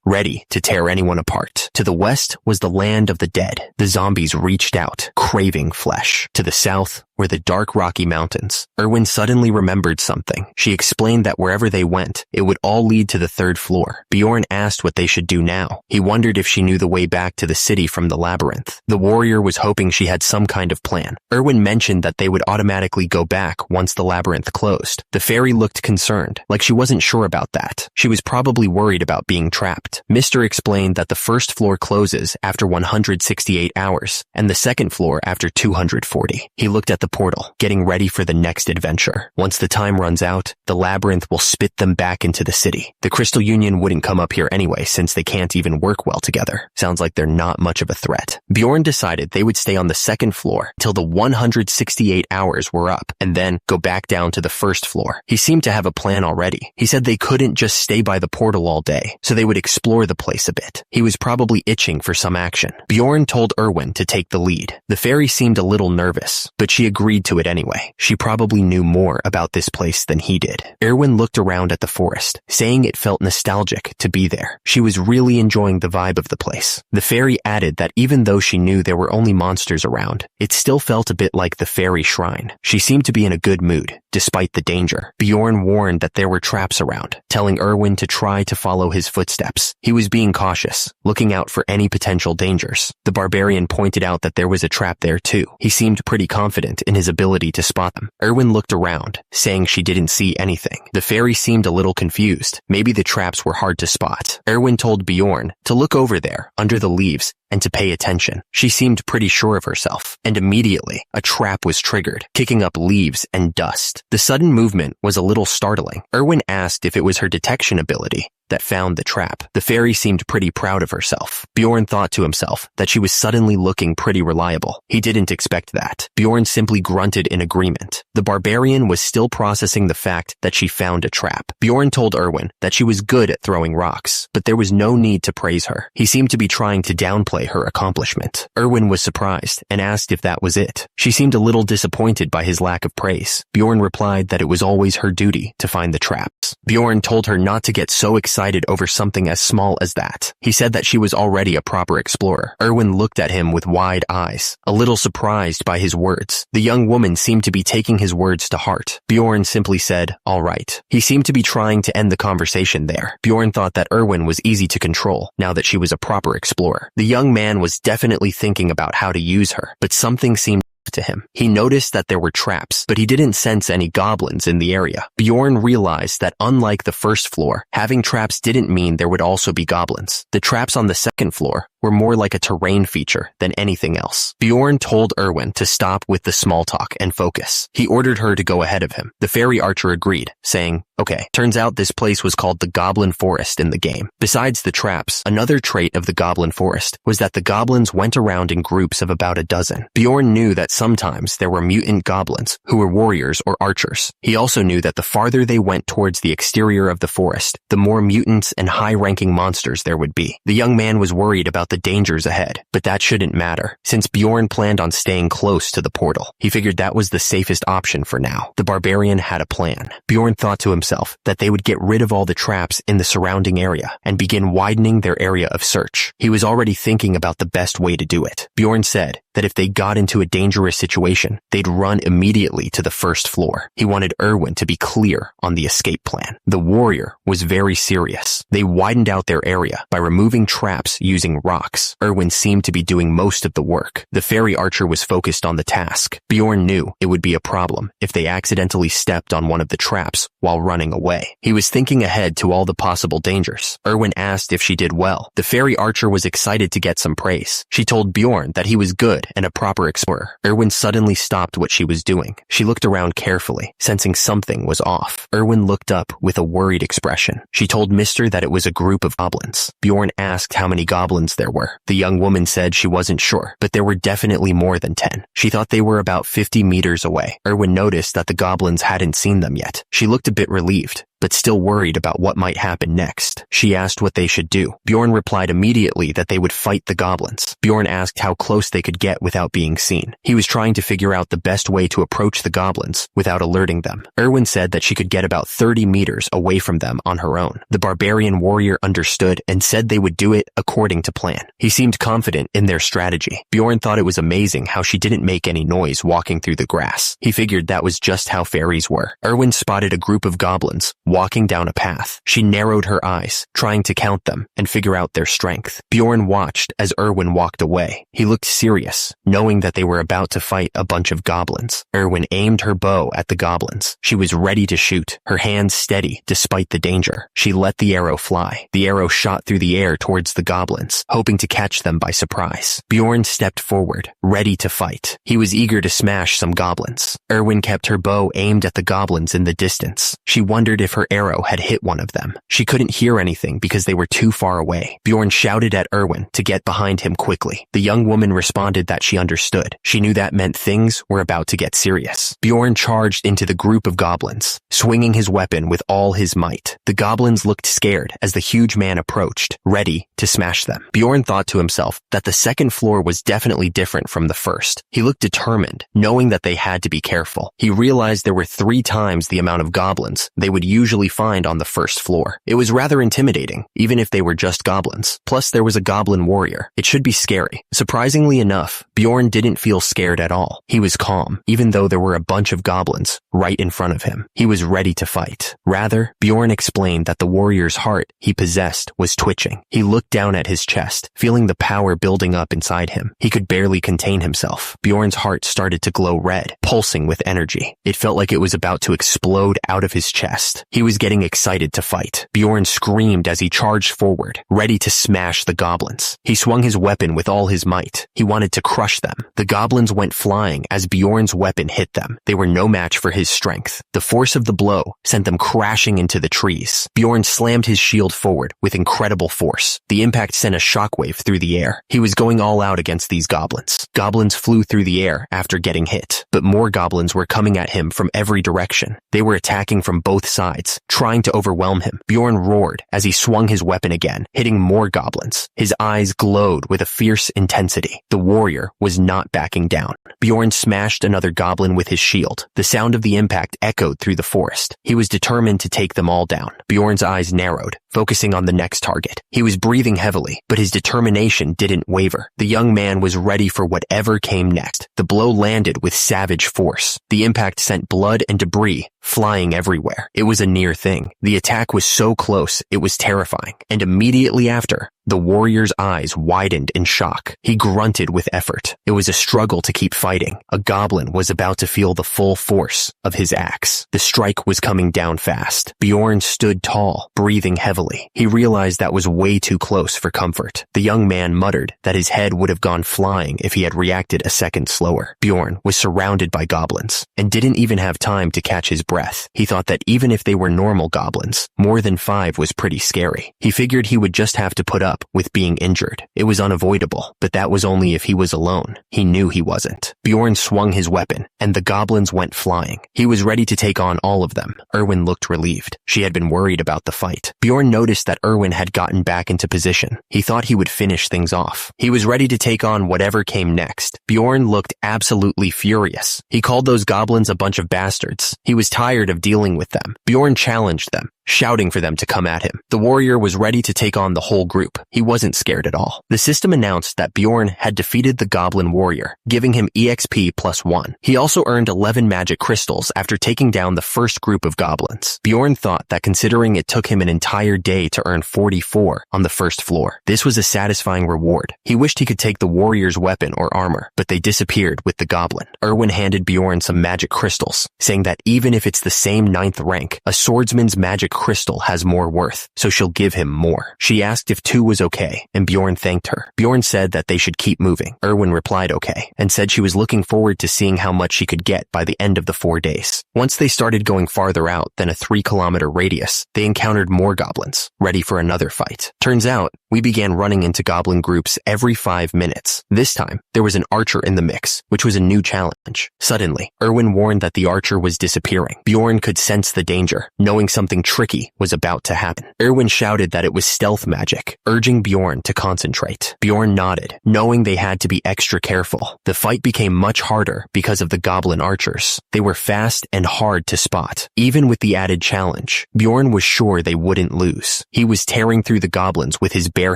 ready to tear anyone apart. To the west was the land of the dead. The zombies reached out, craving flesh. To the south were the dark Rocky Mountains. Erwin suddenly remembered something. She explained that wherever they went, it would all lead to the third floor. Bjorn asked what they should do now. He wondered if she knew the way back to the city from the labyrinth. The warrior was hoping she had some kind of plan. Erwin mentioned that they would automatically go back once the labyrinth closed. The fairy looked concerned, like she wasn't sure about that. She was probably worried about being trapped. Mr. explained that the first floor closes after 168 hours, and the second floor after 240. He looked at the portal, getting ready for the next adventure. Once the time runs out, the labyrinth will spit them back into the city. The Crystal Union wouldn't come up here anyway, since they can't even work well together. Sounds like they're not much of a threat. Bjorn decided they would stay on the second floor till the 168 hours were up, and then go back down to the first floor. He seemed to have a plan already. He said they couldn't just stay by the portal all day, so they would explore the place a bit. He was probably itching for some action. Bjorn told Erwin to take the lead. The fairy seemed a little nervous, but she agreed to it anyway. She probably knew more about this place than he did. Erwin looked around at the forest, saying it felt nostalgic to be there. She was really enjoying the vibe of the place. The fairy added that even though she knew there were only monsters around, it still felt a bit like the fairy shrine. She seemed to be in a good mood, despite the danger. Bjorn warned that there were traps around, telling Erwin to try to follow his footsteps. He was being cautious, looking out for any potential dangers. The barbarian pointed out that there was a trap there too. He seemed pretty confident in his ability to spot them. Erwin looked around, saying she didn't see anything. The fairy seemed a little confused. Maybe the traps were hard to spot. Erwin told Bjorn to look over there, under the leaves, and to pay attention. She seemed pretty sure of herself, and immediately, a trap was triggered, kicking up leaves and dust. The sudden movement was a little startling. Erwin asked if it was her detection ability that found the trap. The fairy seemed pretty proud of herself. Bjorn thought to himself that she was suddenly looking pretty reliable. He didn't expect that. Bjorn simply grunted in agreement. The barbarian was still processing the fact that she found a trap. Bjorn told Erwin that she was good at throwing rocks, but there was no need to praise her. He seemed to be trying to downplay her accomplishment. Erwin was surprised and asked if that was it. She seemed a little disappointed by his lack of praise. Bjorn replied that it was always her duty to find the traps. Bjorn told her not to get so excited over something as small as that. He said that she was already a proper explorer. Erwin looked at him with wide eyes, a little surprised by his words. The young woman seemed to be taking his words to heart. Bjorn simply said, "All right." He seemed to be trying to end the conversation there. Bjorn thought that Erwin was easy to control, now that she was a proper explorer. The young man was definitely thinking about how to use her, but something seemed to him. He noticed that there were traps, but he didn't sense any goblins in the area. Bjorn realized that unlike the first floor, having traps didn't mean there would also be goblins. The traps on the second floor were more like a terrain feature than anything else. Bjorn told Erwin to stop with the small talk and focus. He ordered her to go ahead of him. The fairy archer agreed, saying, "Okay." Turns out this place was called the Goblin Forest in the game. Besides the traps, another trait of the Goblin Forest was that the goblins went around in groups of about a dozen. Bjorn knew that sometimes there were mutant goblins who were warriors or archers. He also knew that the farther they went towards the exterior of the forest, the more mutants and high-ranking monsters there would be. The young man was worried about the dangers ahead, but that shouldn't matter, since Bjorn planned on staying close to the portal. He figured that was the safest option for now. The barbarian had a plan. Bjorn thought to himself that they would get rid of all the traps in the surrounding area and begin widening their area of search. He was already thinking about the best way to do it. Bjorn said that if they got into a dangerous situation, they'd run immediately to the first floor. He wanted Erwin to be clear on the escape plan. The warrior was very serious. They widened out their area by removing traps using rocks. Erwin seemed to be doing most of the work. The fairy archer was focused on the task. Bjorn knew it would be a problem if they accidentally stepped on one of the traps while running away. He was thinking ahead to all the possible dangers. Erwin asked if she did well. The fairy archer was excited to get some praise. She told Bjorn that he was good and a proper explorer. Erwin suddenly stopped what she was doing. She looked around carefully, sensing something was off. Erwin looked up with a worried expression. She told Mister that it was a group of goblins. Bjorn asked how many goblins there were. The young woman said she wasn't sure, but there were definitely more than 10. She thought they were about 50 meters away. Erwin noticed that the goblins hadn't seen them yet. She looked a bit relieved, but still worried about what might happen next. She asked what they should do. Bjorn replied immediately that they would fight the goblins. Bjorn asked how close they could get without being seen. He was trying to figure out the best way to approach the goblins without alerting them. Erwin said that she could get about 30 meters away from them on her own. The barbarian warrior understood and said they would do it according to plan. He seemed confident in their strategy. Bjorn thought it was amazing how she didn't make any noise walking through the grass. He figured that was just how fairies were. Erwin spotted a group of goblins walking down a path. She narrowed her eyes, trying to count them and figure out their strength. Bjorn watched as Erwin walked away. He looked serious, knowing that they were about to fight a bunch of goblins. Erwin aimed her bow at the goblins. She was ready to shoot, her hands steady despite the danger. She let the arrow fly. The arrow shot through the air towards the goblins, hoping to catch them by surprise. Bjorn stepped forward, ready to fight. He was eager to smash some goblins. Erwin kept her bow aimed at the goblins in the distance. She wondered if her arrow had hit one of them. She couldn't hear anything because they were too far away. Bjorn shouted at Erwin to get behind him quickly. The young woman responded that she understood. She knew that meant things were about to get serious. Bjorn charged into the group of goblins, swinging his weapon with all his might. The goblins looked scared as the huge man approached, ready to smash them. Bjorn thought to himself that the second floor was definitely different from the first. He looked determined, knowing that they had to be careful. He realized there were 3 times the amount of goblins they would usually find on the first floor. It was rather intimidating, even if they were just goblins. Plus, there was a goblin warrior. It should be scary. Surprisingly enough, Bjorn didn't feel scared at all. He was calm, even though there were a bunch of goblins right in front of him. He was ready to fight. Rather, Bjorn explained that the warrior's heart he possessed was twitching. He looked down at his chest, feeling the power building up inside him. He could barely contain himself. Bjorn's heart started to glow red, pulsing with energy. It felt like it was about to explode out of his chest. He was getting excited to fight. Bjorn screamed as he charged forward, ready to smash the goblins. He swung his weapon with all his might. He wanted to crush them. The goblins went flying as Bjorn's weapon hit them. They were no match for his strength. The force of the blow sent them crashing into the trees. Bjorn slammed his shield forward with incredible force. The impact sent a shockwave through the air. He was going all out against these goblins. Goblins flew through the air after getting hit, but more goblins were coming at him from every direction. They were attacking from both sides, trying to overwhelm him. Bjorn roared as he swung his weapon again, hitting more goblins. His eyes glowed with a fierce intensity. The warrior was not backing down. Bjorn smashed another goblin with his shield. The sound of the impact echoed through the forest. He was determined to take them all down. Bjorn's eyes narrowed, focusing on the next target. He was breathing heavily, but his determination didn't waver. The young man was ready for whatever came next. The blow landed with savage force. The impact sent blood and debris flying everywhere. It was a near thing. The attack was so close, it was terrifying. And immediately after, the warrior's eyes widened in shock. He grunted with effort. It was a struggle to keep fighting. A goblin was about to feel the full force of his axe. The strike was coming down fast. Bjorn stood tall, breathing heavily. He realized that was way too close for comfort. The young man muttered that his head would have gone flying if he had reacted a second slower. Bjorn was surrounded by goblins and didn't even have time to catch his breath. He thought that even if they were normal goblins, more than 5 was pretty scary. He figured he would just have to put up with being injured. It was unavoidable, but that was only if he was alone. He knew he wasn't. Bjorn swung his weapon, and the goblins went flying. He was ready to take on all of them. Erwin looked relieved. She had been worried about the fight. Bjorn noticed that Erwin had gotten back into position. He thought he would finish things off. He was ready to take on whatever came next. Bjorn looked absolutely furious. He called those goblins a bunch of bastards. He was tired of dealing with them. Bjorn challenged them. shouting for them to come at him. The warrior was ready to take on the whole group. He wasn't scared at all. The system announced that Bjorn had defeated the goblin warrior, giving him EXP +1. He also earned 11 magic crystals after taking down the first group of goblins. Bjorn thought that considering it took him an entire day to earn 44 on the first floor, this was a satisfying reward. He wished he could take the warrior's weapon or armor, but they disappeared with the goblin. Erwin handed Bjorn some magic crystals, saying that even if it's the same 9th rank, a swordsman's magic crystal has more worth, so she'll give him more. She asked if 2 was okay, and Bjorn thanked her. Bjorn said that they should keep moving. Erwin replied okay, and said she was looking forward to seeing how much she could get by the end of the 4 days. Once they started going farther out than a 3-kilometer radius, they encountered more goblins, ready for another fight. Turns out, we began running into goblin groups every 5 minutes. This time, there was an archer in the mix, which was a new challenge. Suddenly, Erwin warned that the archer was disappearing. Bjorn could sense the danger, knowing something tricky was about to happen. Erwin shouted that it was stealth magic, urging Bjorn to concentrate. Bjorn nodded, knowing they had to be extra careful. The fight became much harder because of the goblin archers. They were fast and hard to spot. Even with the added challenge, Bjorn was sure they wouldn't lose. He was tearing through the goblins with his bare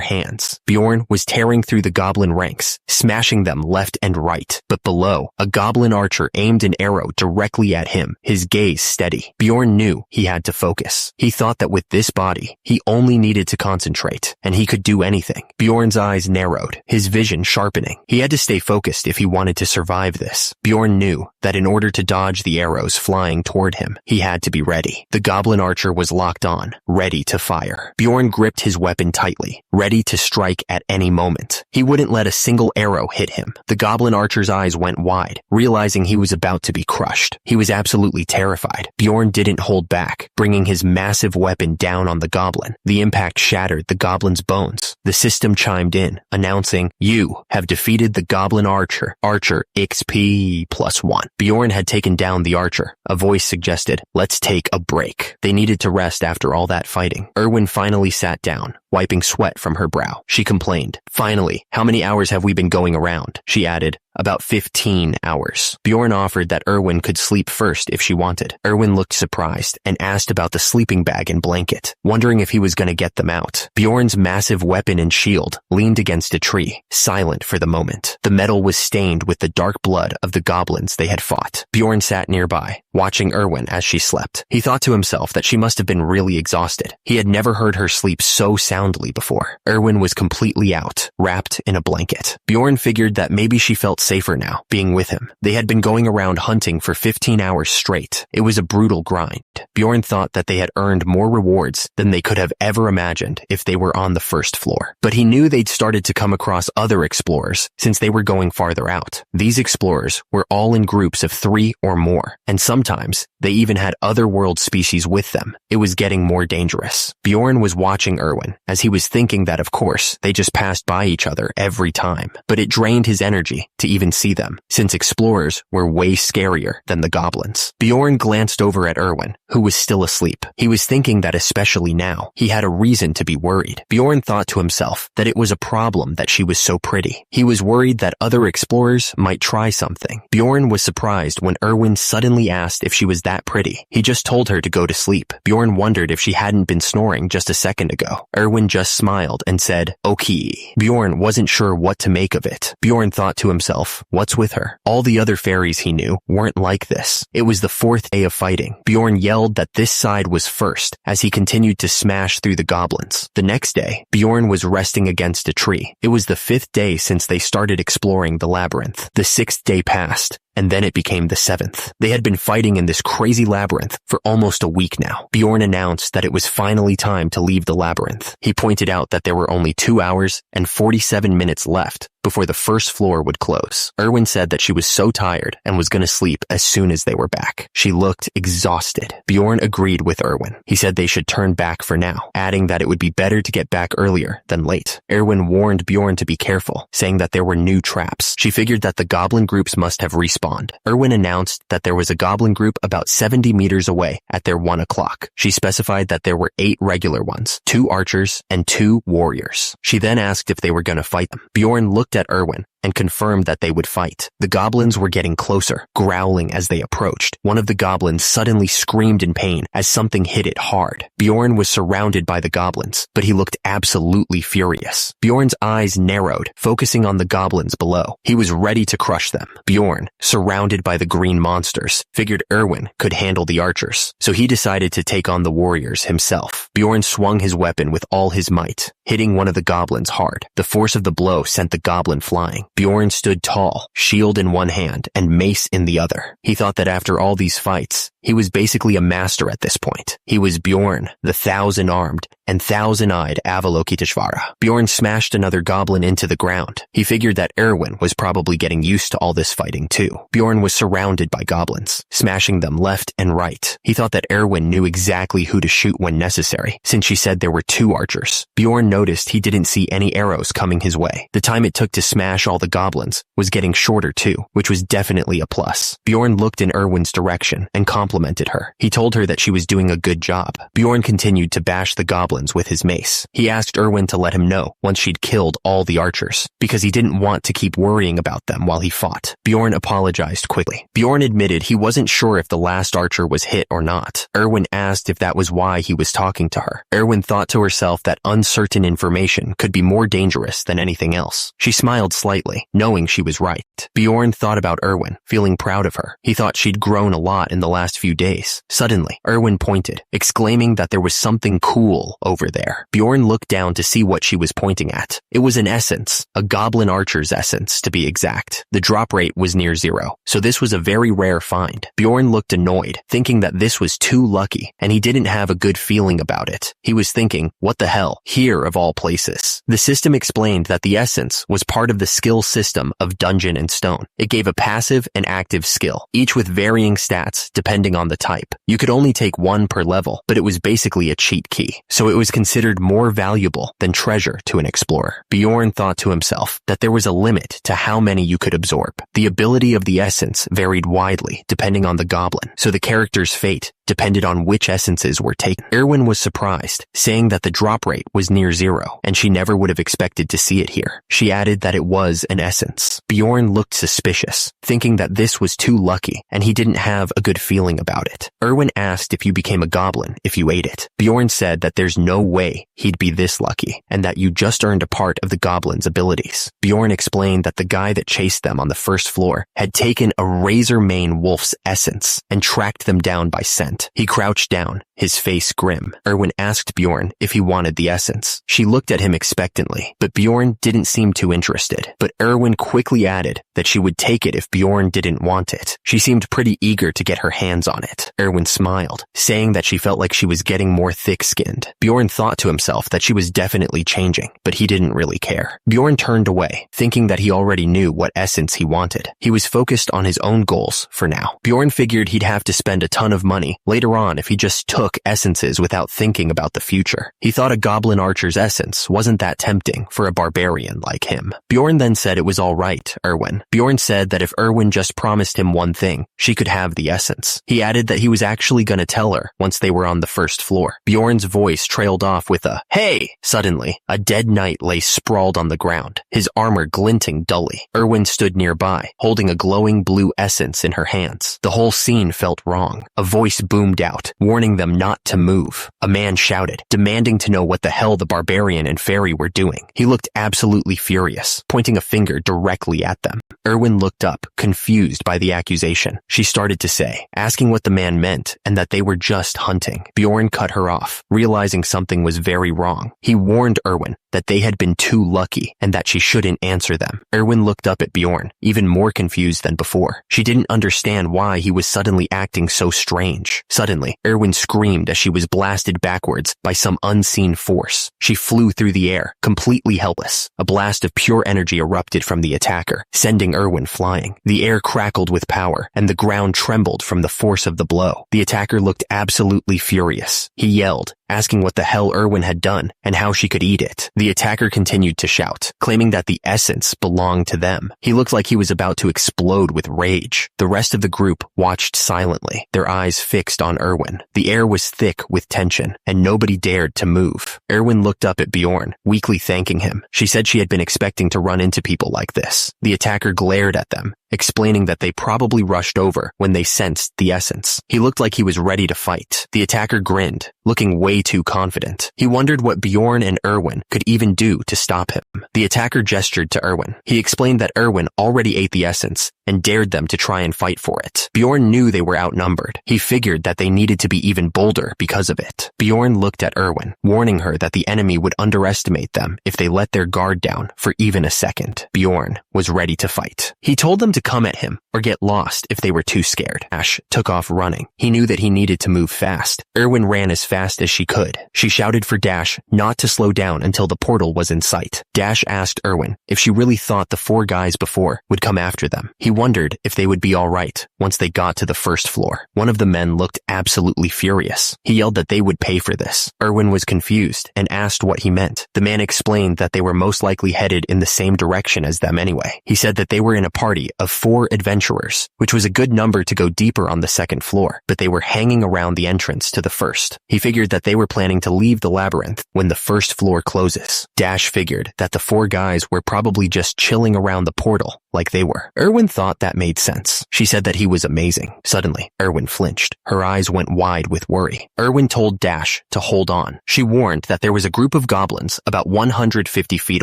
hands. Bjorn was tearing through the goblin ranks, smashing them left and right. But below, a goblin archer aimed an arrow directly at him, his gaze steady. Bjorn knew he had to focus. He thought that with this body, he only needed to concentrate, and he could do anything. Bjorn's eyes narrowed, his vision sharpening. He had to stay focused if he wanted to survive this. Bjorn knew that in order to dodge the arrows flying toward him, he had to be ready. The goblin archer was locked on, ready to fire. Bjorn gripped his weapon tightly, ready to strike at any moment. He wouldn't let a single arrow hit him. The goblin archer's eyes went wide, realizing he was about to be crushed. He was absolutely terrified. Bjorn didn't hold back, bringing his massive weapon down on the goblin. The impact shattered the goblin's bones. The system chimed in, announcing, "You have defeated the goblin archer. Archer XP +1. Bjorn had taken down the archer. A voice suggested, "Let's take a break." They needed to rest after all that fighting. Erwin finally sat down, wiping sweat from her brow. She complained, "Finally, how many hours have we been going around?" She added, "About 15 hours. Bjorn offered that Erwin could sleep first if she wanted. Erwin looked surprised and asked about the sleeping bag and blanket, wondering if he was going to get them out. Bjorn's massive weapon and shield leaned against a tree, silent for the moment. The metal was stained with the dark blood of the goblins they had fought. Bjorn sat nearby, watching Erwin as she slept. He thought to himself that she must have been really exhausted. He had never heard her sleep so soundly before. Erwin was completely out, wrapped in a blanket. Bjorn figured that maybe she felt safer now, being with him. They had been going around hunting for 15 hours straight. It was a brutal grind. Bjorn thought that they had earned more rewards than they could have ever imagined if they were on the first floor. But he knew they'd started to come across other explorers since they were going farther out. These explorers were all in groups of 3 or more, and sometimes they even had other world species with them. It was getting more dangerous. Bjorn was watching Erwin, as he was thinking that of course they just passed by each other every time. But it drained his energy to even see them, since explorers were way scarier than the goblins. Bjorn glanced over at Erwin, who was still asleep. He was thinking that especially now, he had a reason to be worried. Bjorn thought to himself that it was a problem that she was so pretty. He was worried that other explorers might try something. Bjorn was surprised when Erwin suddenly asked if she was that pretty. He just told her to go to sleep. Bjorn wondered if she hadn't been snoring just a second ago. Erwin just smiled and said, "Okay." Bjorn wasn't sure what to make of it. Bjorn thought to himself, what's with her? All the other fairies he knew weren't like this. It was the 4th day of fighting. Bjorn yelled that this side was first as he continued to smash through the goblins. The next day, Bjorn was resting against a tree. It was the 5th day since they started exploring the labyrinth. The 6th day passed, and then it became the 7th. They had been fighting in this crazy labyrinth for almost a week now. Bjorn announced that it was finally time to leave the labyrinth. He pointed out that there were only 2 hours and 47 minutes left before the first floor would close. Erwin said that she was so tired and was going to sleep as soon as they were back. She looked exhausted. Bjorn agreed with Erwin. He said they should turn back for now, adding that it would be better to get back earlier than late. Erwin warned Bjorn to be careful, saying that there were new traps. She figured that the goblin groups must have respawned. Erwin announced that there was a goblin group about 70 meters away at their 1 o'clock. She specified that there were 8 regular ones, 2 archers, and 2 warriors. She then asked if they were going to fight them. Bjorn looked at Erwin, and confirmed that they would fight. The goblins were getting closer, growling as they approached. One of the goblins suddenly screamed in pain as something hit it hard. Bjorn was surrounded by the goblins, but he looked absolutely furious. Bjorn's eyes narrowed, focusing on the goblins below. He was ready to crush them. Bjorn, surrounded by the green monsters, figured Erwin could handle the archers, so he decided to take on the warriors himself. Bjorn swung his weapon with all his might, hitting one of the goblins hard. The force of the blow sent the goblin flying. Bjorn stood tall, shield in one hand and mace in the other. He thought that after all these fights, he was basically a master at this point. He was Bjorn, the 1,000-armed and 1,000-eyed Avalokiteshvara. Bjorn smashed another goblin into the ground. He figured that Erwin was probably getting used to all this fighting too. Bjorn was surrounded by goblins, smashing them left and right. He thought that Erwin knew exactly who to shoot when necessary, since she said there were 2 archers. Bjorn noticed he didn't see any arrows coming his way. The time it took to smash all the goblins was getting shorter too, which was definitely a plus. Bjorn looked in Erwin's direction and complimented her. He told her that she was doing a good job. Bjorn continued to bash the goblins with his mace. He asked Erwin to let him know once she'd killed all the archers, because he didn't want to keep worrying about them while he fought. Bjorn apologized quickly. Bjorn admitted he wasn't sure if the last archer was hit or not. Erwin asked if that was why he was talking to her. Erwin thought to herself that uncertain information could be more dangerous than anything else. She smiled slightly, knowing she was right. Bjorn thought about Erwin, feeling proud of her. He thought she'd grown a lot in the last few days. Suddenly, Erwin pointed, exclaiming that there was something cool over there. Bjorn looked down to see what she was pointing at. It was an essence, a goblin archer's essence to be exact. The drop rate was near 0, so this was a very rare find. Bjorn looked annoyed, thinking that this was too lucky, and he didn't have a good feeling about it. He was thinking, what the hell, here of all places. The system explained that the essence was part of the skill system of Dungeon and Stone. It gave a passive and active skill, each with varying stats depending on the type. You could only take 1 per level, but it was basically a cheat key, so it was considered more valuable than treasure to an explorer. Bjorn thought to himself that there was a limit to how many you could absorb. The ability of the essence varied widely depending on the goblin, so the character's fate depended on which essences were taken. Erwin was surprised, saying that the drop rate was near 0, and she never would have expected to see it here. She added that it was an essence. Bjorn looked suspicious, thinking that this was too lucky, and he didn't have a good feeling about it. Erwin asked if you became a goblin if you ate it. Bjorn said that there's no way he'd be this lucky, and that you just earned a part of the goblin's abilities. Bjorn explained that the guy that chased them on the first floor had taken a razor mane wolf's essence and tracked them down by scent. He crouched down, his face grim. Erwin asked Bjorn if he wanted the essence. She looked at him expectantly, but Bjorn didn't seem too interested. But Erwin quickly added that she would take it if Bjorn didn't want it. She seemed pretty eager to get her hands on it. Erwin smiled, saying that she felt like she was getting more thick-skinned. Bjorn thought to himself that she was definitely changing, but he didn't really care. Bjorn turned away, thinking that he already knew what essence he wanted. He was focused on his own goals for now. Bjorn figured he'd have to spend a ton of money later on if he just took essences without thinking about the future. He thought a goblin archer's essence wasn't that tempting for a barbarian like him. Bjorn then said it was alright, Erwin. Bjorn said that if Erwin just promised him one thing, she could have the essence. He added that he was actually gonna tell her once they were on the first floor. Bjorn's voice trailed off with a, "Hey!" Suddenly, a dead knight lay sprawled on the ground, his armor glinting dully. Erwin stood nearby, holding a glowing blue essence in her hands. The whole scene felt wrong. A voice boomed out, warning them not to move. A man shouted, demanding to know what the hell the barbarian and fairy were doing. He looked absolutely furious, pointing a finger directly at them. Erwin looked up, confused by the accusation. She started to say, asking what the man meant and that they were just hunting. Bjorn cut her off, realizing something was very wrong. He warned Erwin that they had been too lucky and that she shouldn't answer them. Erwin looked up at Bjorn, even more confused than before. She didn't understand why he was suddenly acting so strange. Suddenly, Erwin screamed as she was blasted backwards by some unseen force. She flew through the air, completely helpless. A blast of pure energy erupted from the attacker, sending Erwin flying. The air crackled with power, and the ground trembled from the force of the blow. The attacker looked absolutely furious. He yelled, asking what the hell Erwin had done and how she could eat it. The attacker continued to shout, claiming that the essence belonged to them. He looked like he was about to explode with rage. The rest of the group watched silently, their eyes fixed on Erwin. The air was thick with tension, and nobody dared to move. Erwin looked up at Bjorn, weakly thanking him. She said she had been expecting to run into people like this. The attacker glared at them, explaining that they probably rushed over when they sensed the essence. He looked like he was ready to fight. The attacker grinned, looking way too confident. He wondered what Bjorn and Erwin could even do to stop him. The attacker gestured to Erwin. He explained that Erwin already ate the essence and dared them to try and fight for it. Bjorn knew they were outnumbered. He figured that they needed to be even bolder because of it. Bjorn looked at Erwin, warning her that the enemy would underestimate them if they let their guard down for even a second. Bjorn was ready to fight. He told them to come at him or get lost if they were too scared. Dash took off running. He knew that he needed to move fast. Erwin ran as fast as she could. She shouted for Dash not to slow down until the portal was in sight. Dash asked Erwin if she really thought the 4 guys before would come after them. He wondered if they would be all right once they got to the first floor. One of the men looked absolutely furious. He yelled that they would pay for this. Erwin was confused and asked what he meant. The man explained that they were most likely headed in the same direction as them anyway. He said that they were in a party of 4 adventurers, which was a good number to go deeper on the second floor, but they were hanging around the entrance to the first. He figured that they were planning to leave the labyrinth when the first floor closes. Dash figured that the 4 guys were probably just chilling around the portal like they were. Erwin thought that made sense. She said that he was amazing. Suddenly, Erwin flinched. Her eyes went wide with worry. Erwin told Dash to hold on. She warned that there was a group of goblins about 150 feet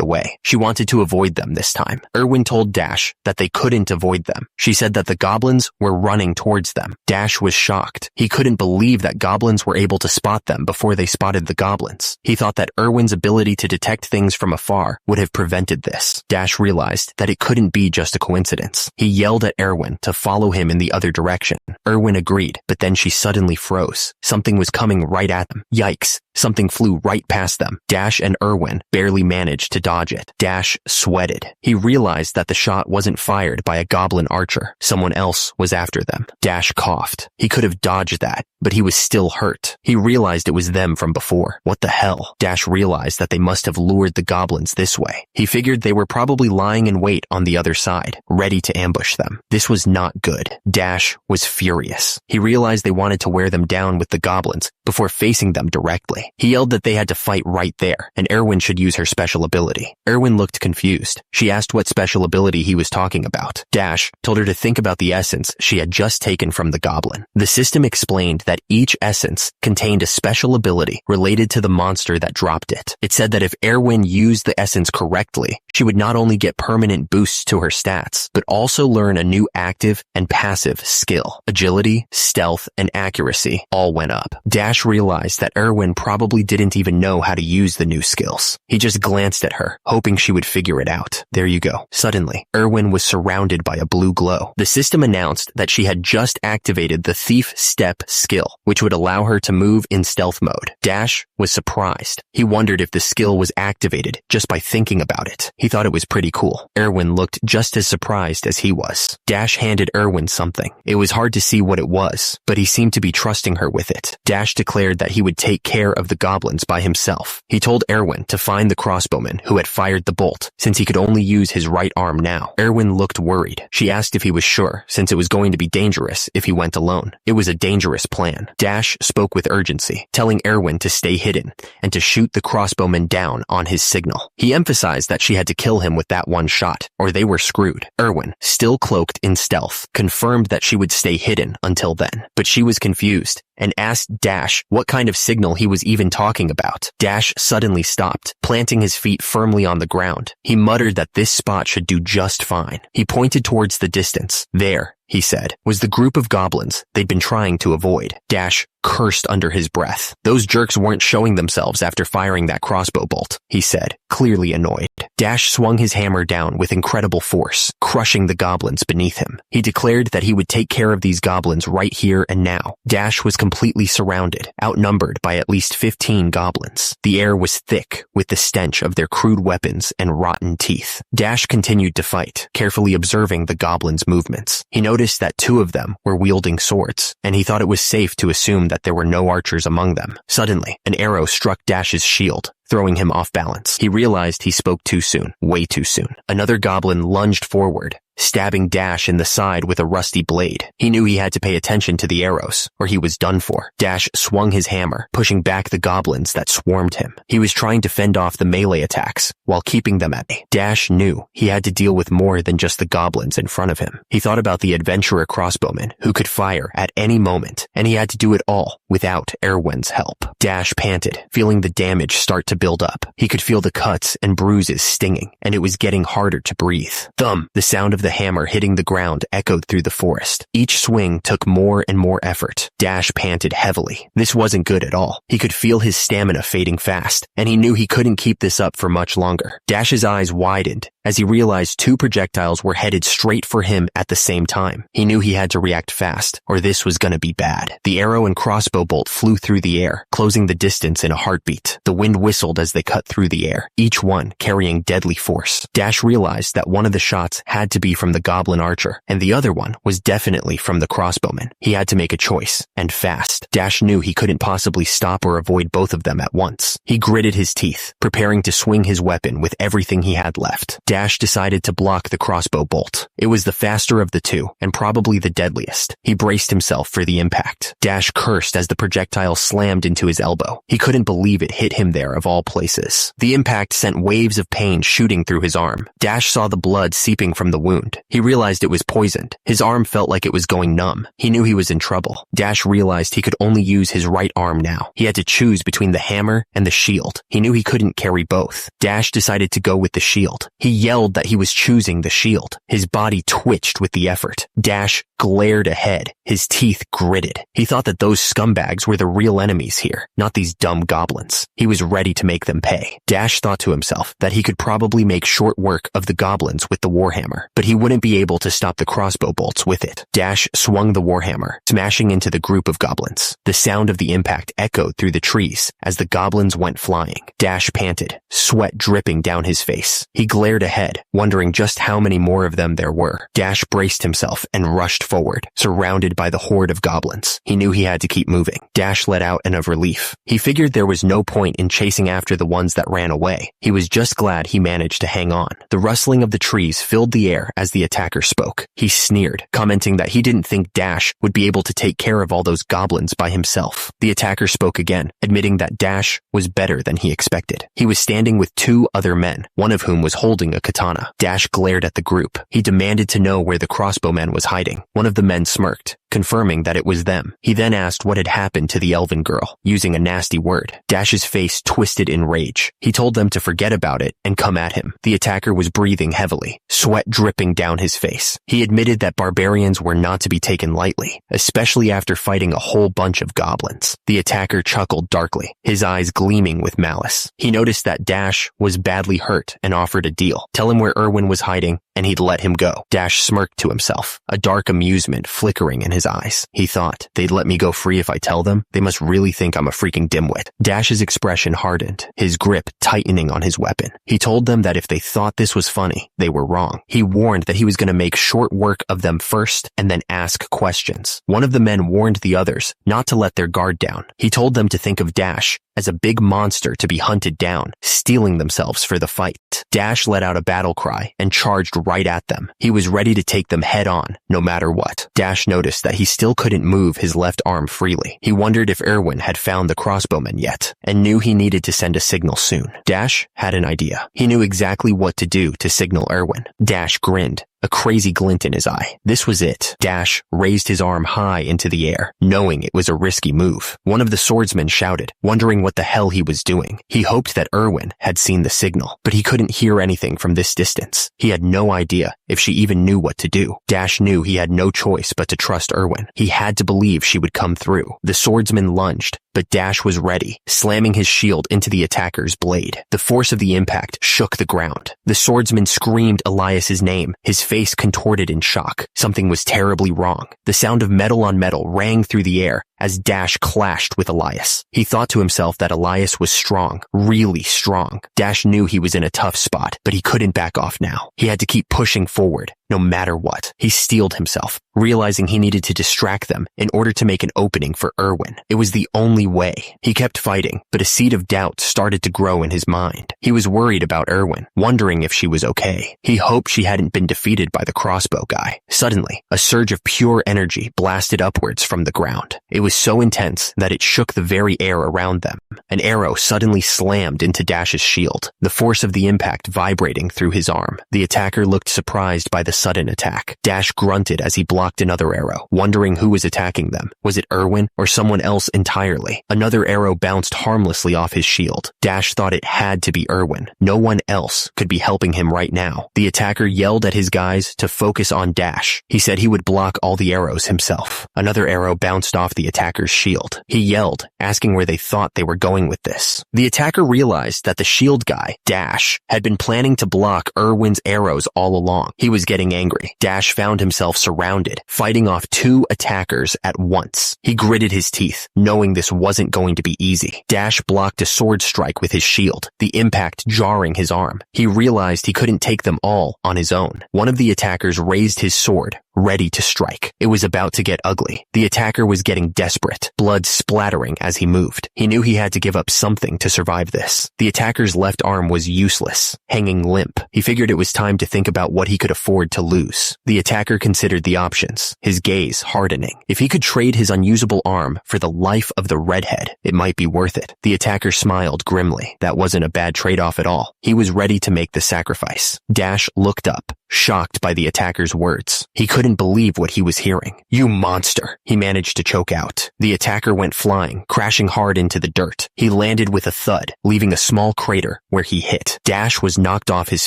away. She wanted to avoid them this time. Erwin told Dash that they couldn't avoid them. She said that the goblins were running towards them. Dash was shocked. He couldn't believe that goblins were able to spot them before they spotted the goblins. He thought that Erwin's ability to detect things from afar would have prevented this. Dash realized that it couldn't be just a coincidence. He yelled at Erwin to follow him in the other direction. Erwin agreed, but then she suddenly froze. Something was coming right at them. Yikes. Something flew right past them. Dash and Erwin barely managed to dodge it. Dash sweated. He realized that the shot wasn't fired by a goblin archer. Someone else was after them. Dash coughed. He could have dodged that, but he was still hurt. He realized it was them from before. What the hell? Dash realized that they must have lured the goblins this way. He figured they were probably lying in wait on the other side, ready to ambush them. This was not good. Dash was furious. He realized they wanted to wear them down with the goblins before facing them directly. He yelled that they had to fight right there, and Erwin should use her special ability. Erwin looked confused. She asked what special ability he was talking about. Dash told her to think about the essence she had just taken from the goblin. The system explained that each essence contained a special ability related to the monster that dropped it. It said that if Erwin used the essence correctly, she would not only get permanent boosts to her stats, but also learn a new active and passive skill. Agility, stealth, and accuracy all went up. Dash realized that Erwin probably didn't even know how to use the new skills. He just glanced at her, hoping she would figure it out. There you go. Suddenly, Erwin was surrounded by a blue glow. The system announced that she had just activated the Thief Step skill, which would allow her to move in stealth mode. Dash was surprised. He wondered if the skill was activated just by thinking about it. He thought it was pretty cool. Erwin looked just as surprised as he was. Dash handed Erwin something. It was hard to see what it was, but he seemed to be trusting her with it. Dash declared that he would take care of the goblins by himself. He told Erwin to find the crossbowman who had fired the bolt, since he could only use his right arm now. Erwin looked worried. She asked if he was sure, since it was going to be dangerous if he went alone. It was a dangerous plan. Dash spoke with urgency, telling Erwin to stay hidden and to shoot the crossbowman down on his signal. He emphasized that she had to kill him with that one shot, or they were screwed. Erwin, still cloaked in stealth, confirmed that she would stay hidden until then, but she was confused and asked Dash what kind of signal he was even talking about. Dash suddenly stopped, planting his feet firmly on the ground. He muttered that this spot should do just fine. He pointed towards the distance. There, he said, was the group of goblins they'd been trying to avoid. Dash cursed under his breath. Those jerks weren't showing themselves after firing that crossbow bolt, he said, clearly annoyed. Dash swung his hammer down with incredible force, crushing the goblins beneath him. He declared that he would take care of these goblins right here and now. Dash was completely surrounded, outnumbered by at least 15 goblins. The air was thick with the stench of their crude weapons and rotten teeth. Dash continued to fight, carefully observing the goblins' movements. He noticed that 2 of them were wielding swords, and he thought it was safe to assume that that there were no archers among them. Suddenly, an arrow struck Dash's shield, throwing him off balance. He realized he spoke too soon, way too soon. Another goblin lunged forward, stabbing Dash in the side with a rusty blade. He knew he had to pay attention to the arrows, or he was done for. Dash swung his hammer, pushing back the goblins that swarmed him. He was trying to fend off the melee attacks, while keeping them at bay. Dash knew he had to deal with more than just the goblins in front of him. He thought about the adventurer crossbowman, who could fire at any moment, and he had to do it all without Erwin's help. Dash panted, feeling the damage start to build up. He could feel the cuts and bruises stinging, and it was getting harder to breathe. Thump! The sound of the hammer hitting the ground echoed through the forest. Each swing took more and more effort. Dash panted heavily. This wasn't good at all. He could feel his stamina fading fast, and he knew he couldn't keep this up for much longer. Dash's eyes widened as he realized two projectiles were headed straight for him at the same time. He knew he had to react fast, or this was gonna be bad. The arrow and crossbow bolt flew through the air, closing the distance in a heartbeat. The wind whistled as they cut through the air, each one carrying deadly force. Dash realized that one of the shots had to be from the goblin archer, and the other one was definitely from the crossbowman. He had to make a choice, and fast. Dash knew he couldn't possibly stop or avoid both of them at once. He gritted his teeth, preparing to swing his weapon with everything he had left. Dash decided to block the crossbow bolt. It was the faster of the two, and probably the deadliest. He braced himself for the impact. Dash cursed as the projectile slammed into his elbow. He couldn't believe it hit him there of all places. The impact sent waves of pain shooting through his arm. Dash saw the blood seeping from the wound. He realized it was poisoned. His arm felt like it was going numb. He knew he was in trouble. Dash realized he could only use his right arm now. He had to choose between the hammer and the shield. He knew he couldn't carry both. Dash decided to go with the shield. He yelled that he was choosing the shield. His body twitched with the effort. Dash glared ahead, his teeth gritted. He thought that those scumbags were the real enemies here, not these dumb goblins. He was ready to make them pay. Dash thought to himself that he could probably make short work of the goblins with the warhammer, but he wouldn't be able to stop the crossbow bolts with it. Dash swung the warhammer, smashing into the group of goblins. The sound of the impact echoed through the trees as the goblins went flying. Dash panted, sweat dripping down his face. He glared ahead, wondering just how many more of them there were. Dash braced himself and rushed forward, surrounded by the horde of goblins. He knew he had to keep moving. Dash let out an of relief. He figured there was no point in chasing after the ones that ran away. He was just glad he managed to hang on. The rustling of the trees filled the air as the attacker spoke. He sneered, commenting that he didn't think Dash would be able to take care of all those goblins by himself. The attacker spoke again, admitting that Dash was better than he expected. He was standing with two other men, one of whom was holding a katana. Dash glared at the group. He demanded to know where the crossbowman was hiding. One of the men smirked, confirming that it was them. He then asked what had happened to the elven girl, using a nasty word. Dash's face twisted in rage. He told them to forget about it and come at him. The attacker was breathing heavily, sweat dripping down his face. He admitted that barbarians were not to be taken lightly, especially after fighting a whole bunch of goblins. The attacker chuckled darkly, his eyes gleaming with malice. He noticed that Dash was badly hurt and offered a deal. Tell him where Erwin was hiding, and he'd let him go. Dash smirked to himself, a dark amusement flickering in his eyes. He thought, they'd let me go free if I tell them? They must really think I'm a freaking dimwit. Dash's expression hardened, his grip tightening on his weapon. He told them that if they thought this was funny, they were wrong. He warned that he was going to make short work of them first and then ask questions. One of the men warned the others not to let their guard down. He told them to think of Dash as a big monster to be hunted down, steeling themselves for the fight. Dash let out a battle cry and charged right at them. He was ready to take them head on, no matter what. Dash noticed that he still couldn't move his left arm freely. He wondered if Erwin had found the crossbowman yet, and knew he needed to send a signal soon. Dash had an idea. He knew exactly what to do to signal Erwin. Dash grinned, a crazy glint in his eye. This was it. Dash raised his arm high into the air, knowing it was a risky move. One of the swordsmen shouted, wondering what the hell he was doing. He hoped that Erwin had seen the signal, but he couldn't hear anything from this distance. He had no idea if she even knew what to do. Dash knew he had no choice but to trust Erwin. He had to believe she would come through. The swordsman lunged, but Dash was ready, slamming his shield into the attacker's blade. The force of the impact shook the ground. The swordsman screamed Elias's name, his face contorted in shock. Something was terribly wrong. The sound of metal on metal rang through the air as Dash clashed with Elias. He thought to himself that Elias was strong, really strong. Dash knew he was in a tough spot, but he couldn't back off now. He had to keep pushing forward, no matter what. He steeled himself, realizing he needed to distract them in order to make an opening for Erwin. It was the only way. He kept fighting, but a seed of doubt started to grow in his mind. He was worried about Erwin, wondering if she was okay. He hoped she hadn't been defeated by the crossbow guy. Suddenly, a surge of pure energy blasted upwards from the ground. It was so intense that it shook the very air around them. An arrow suddenly slammed into Dash's shield, the force of the impact vibrating through his arm. The attacker looked surprised by the sudden attack. Dash grunted as he blocked another arrow, wondering who was attacking them. Was it Erwin or someone else entirely? Another arrow bounced harmlessly off his shield. Dash thought it had to be Erwin. No one else could be helping him right now. The attacker yelled at his guys to focus on Dash. He said he would block all the arrows himself. Another arrow bounced off the attacker's shield. He yelled, asking where they thought they were going with this. The attacker realized that the shield guy, Dash, had been planning to block Erwin's arrows all along. He was getting angry. Dash found himself surrounded, fighting off two attackers at once. He gritted his teeth, knowing this wasn't going to be easy. Dash blocked a sword strike with his shield, the impact jarring his arm. He realized he couldn't take them all on his own. One of the attackers raised his sword, ready to strike. It was about to get ugly. The attacker was getting desperate, blood splattering as he moved. He knew he had to give up something to survive this. The attacker's left arm was useless, hanging limp. He figured it was time to think about what he could afford to lose. The attacker considered the options, his gaze hardening. If he could trade his unusable arm for the life of the redhead, it might be worth it. The attacker smiled grimly. That wasn't a bad trade-off at all. He was ready to make the sacrifice. Dash looked up, shocked by the attacker's words. He couldn't believe what he was hearing. "You monster," he managed to choke out. The attacker went flying, crashing hard into the dirt. He landed with a thud, leaving a small crater where he hit. Dash was knocked off his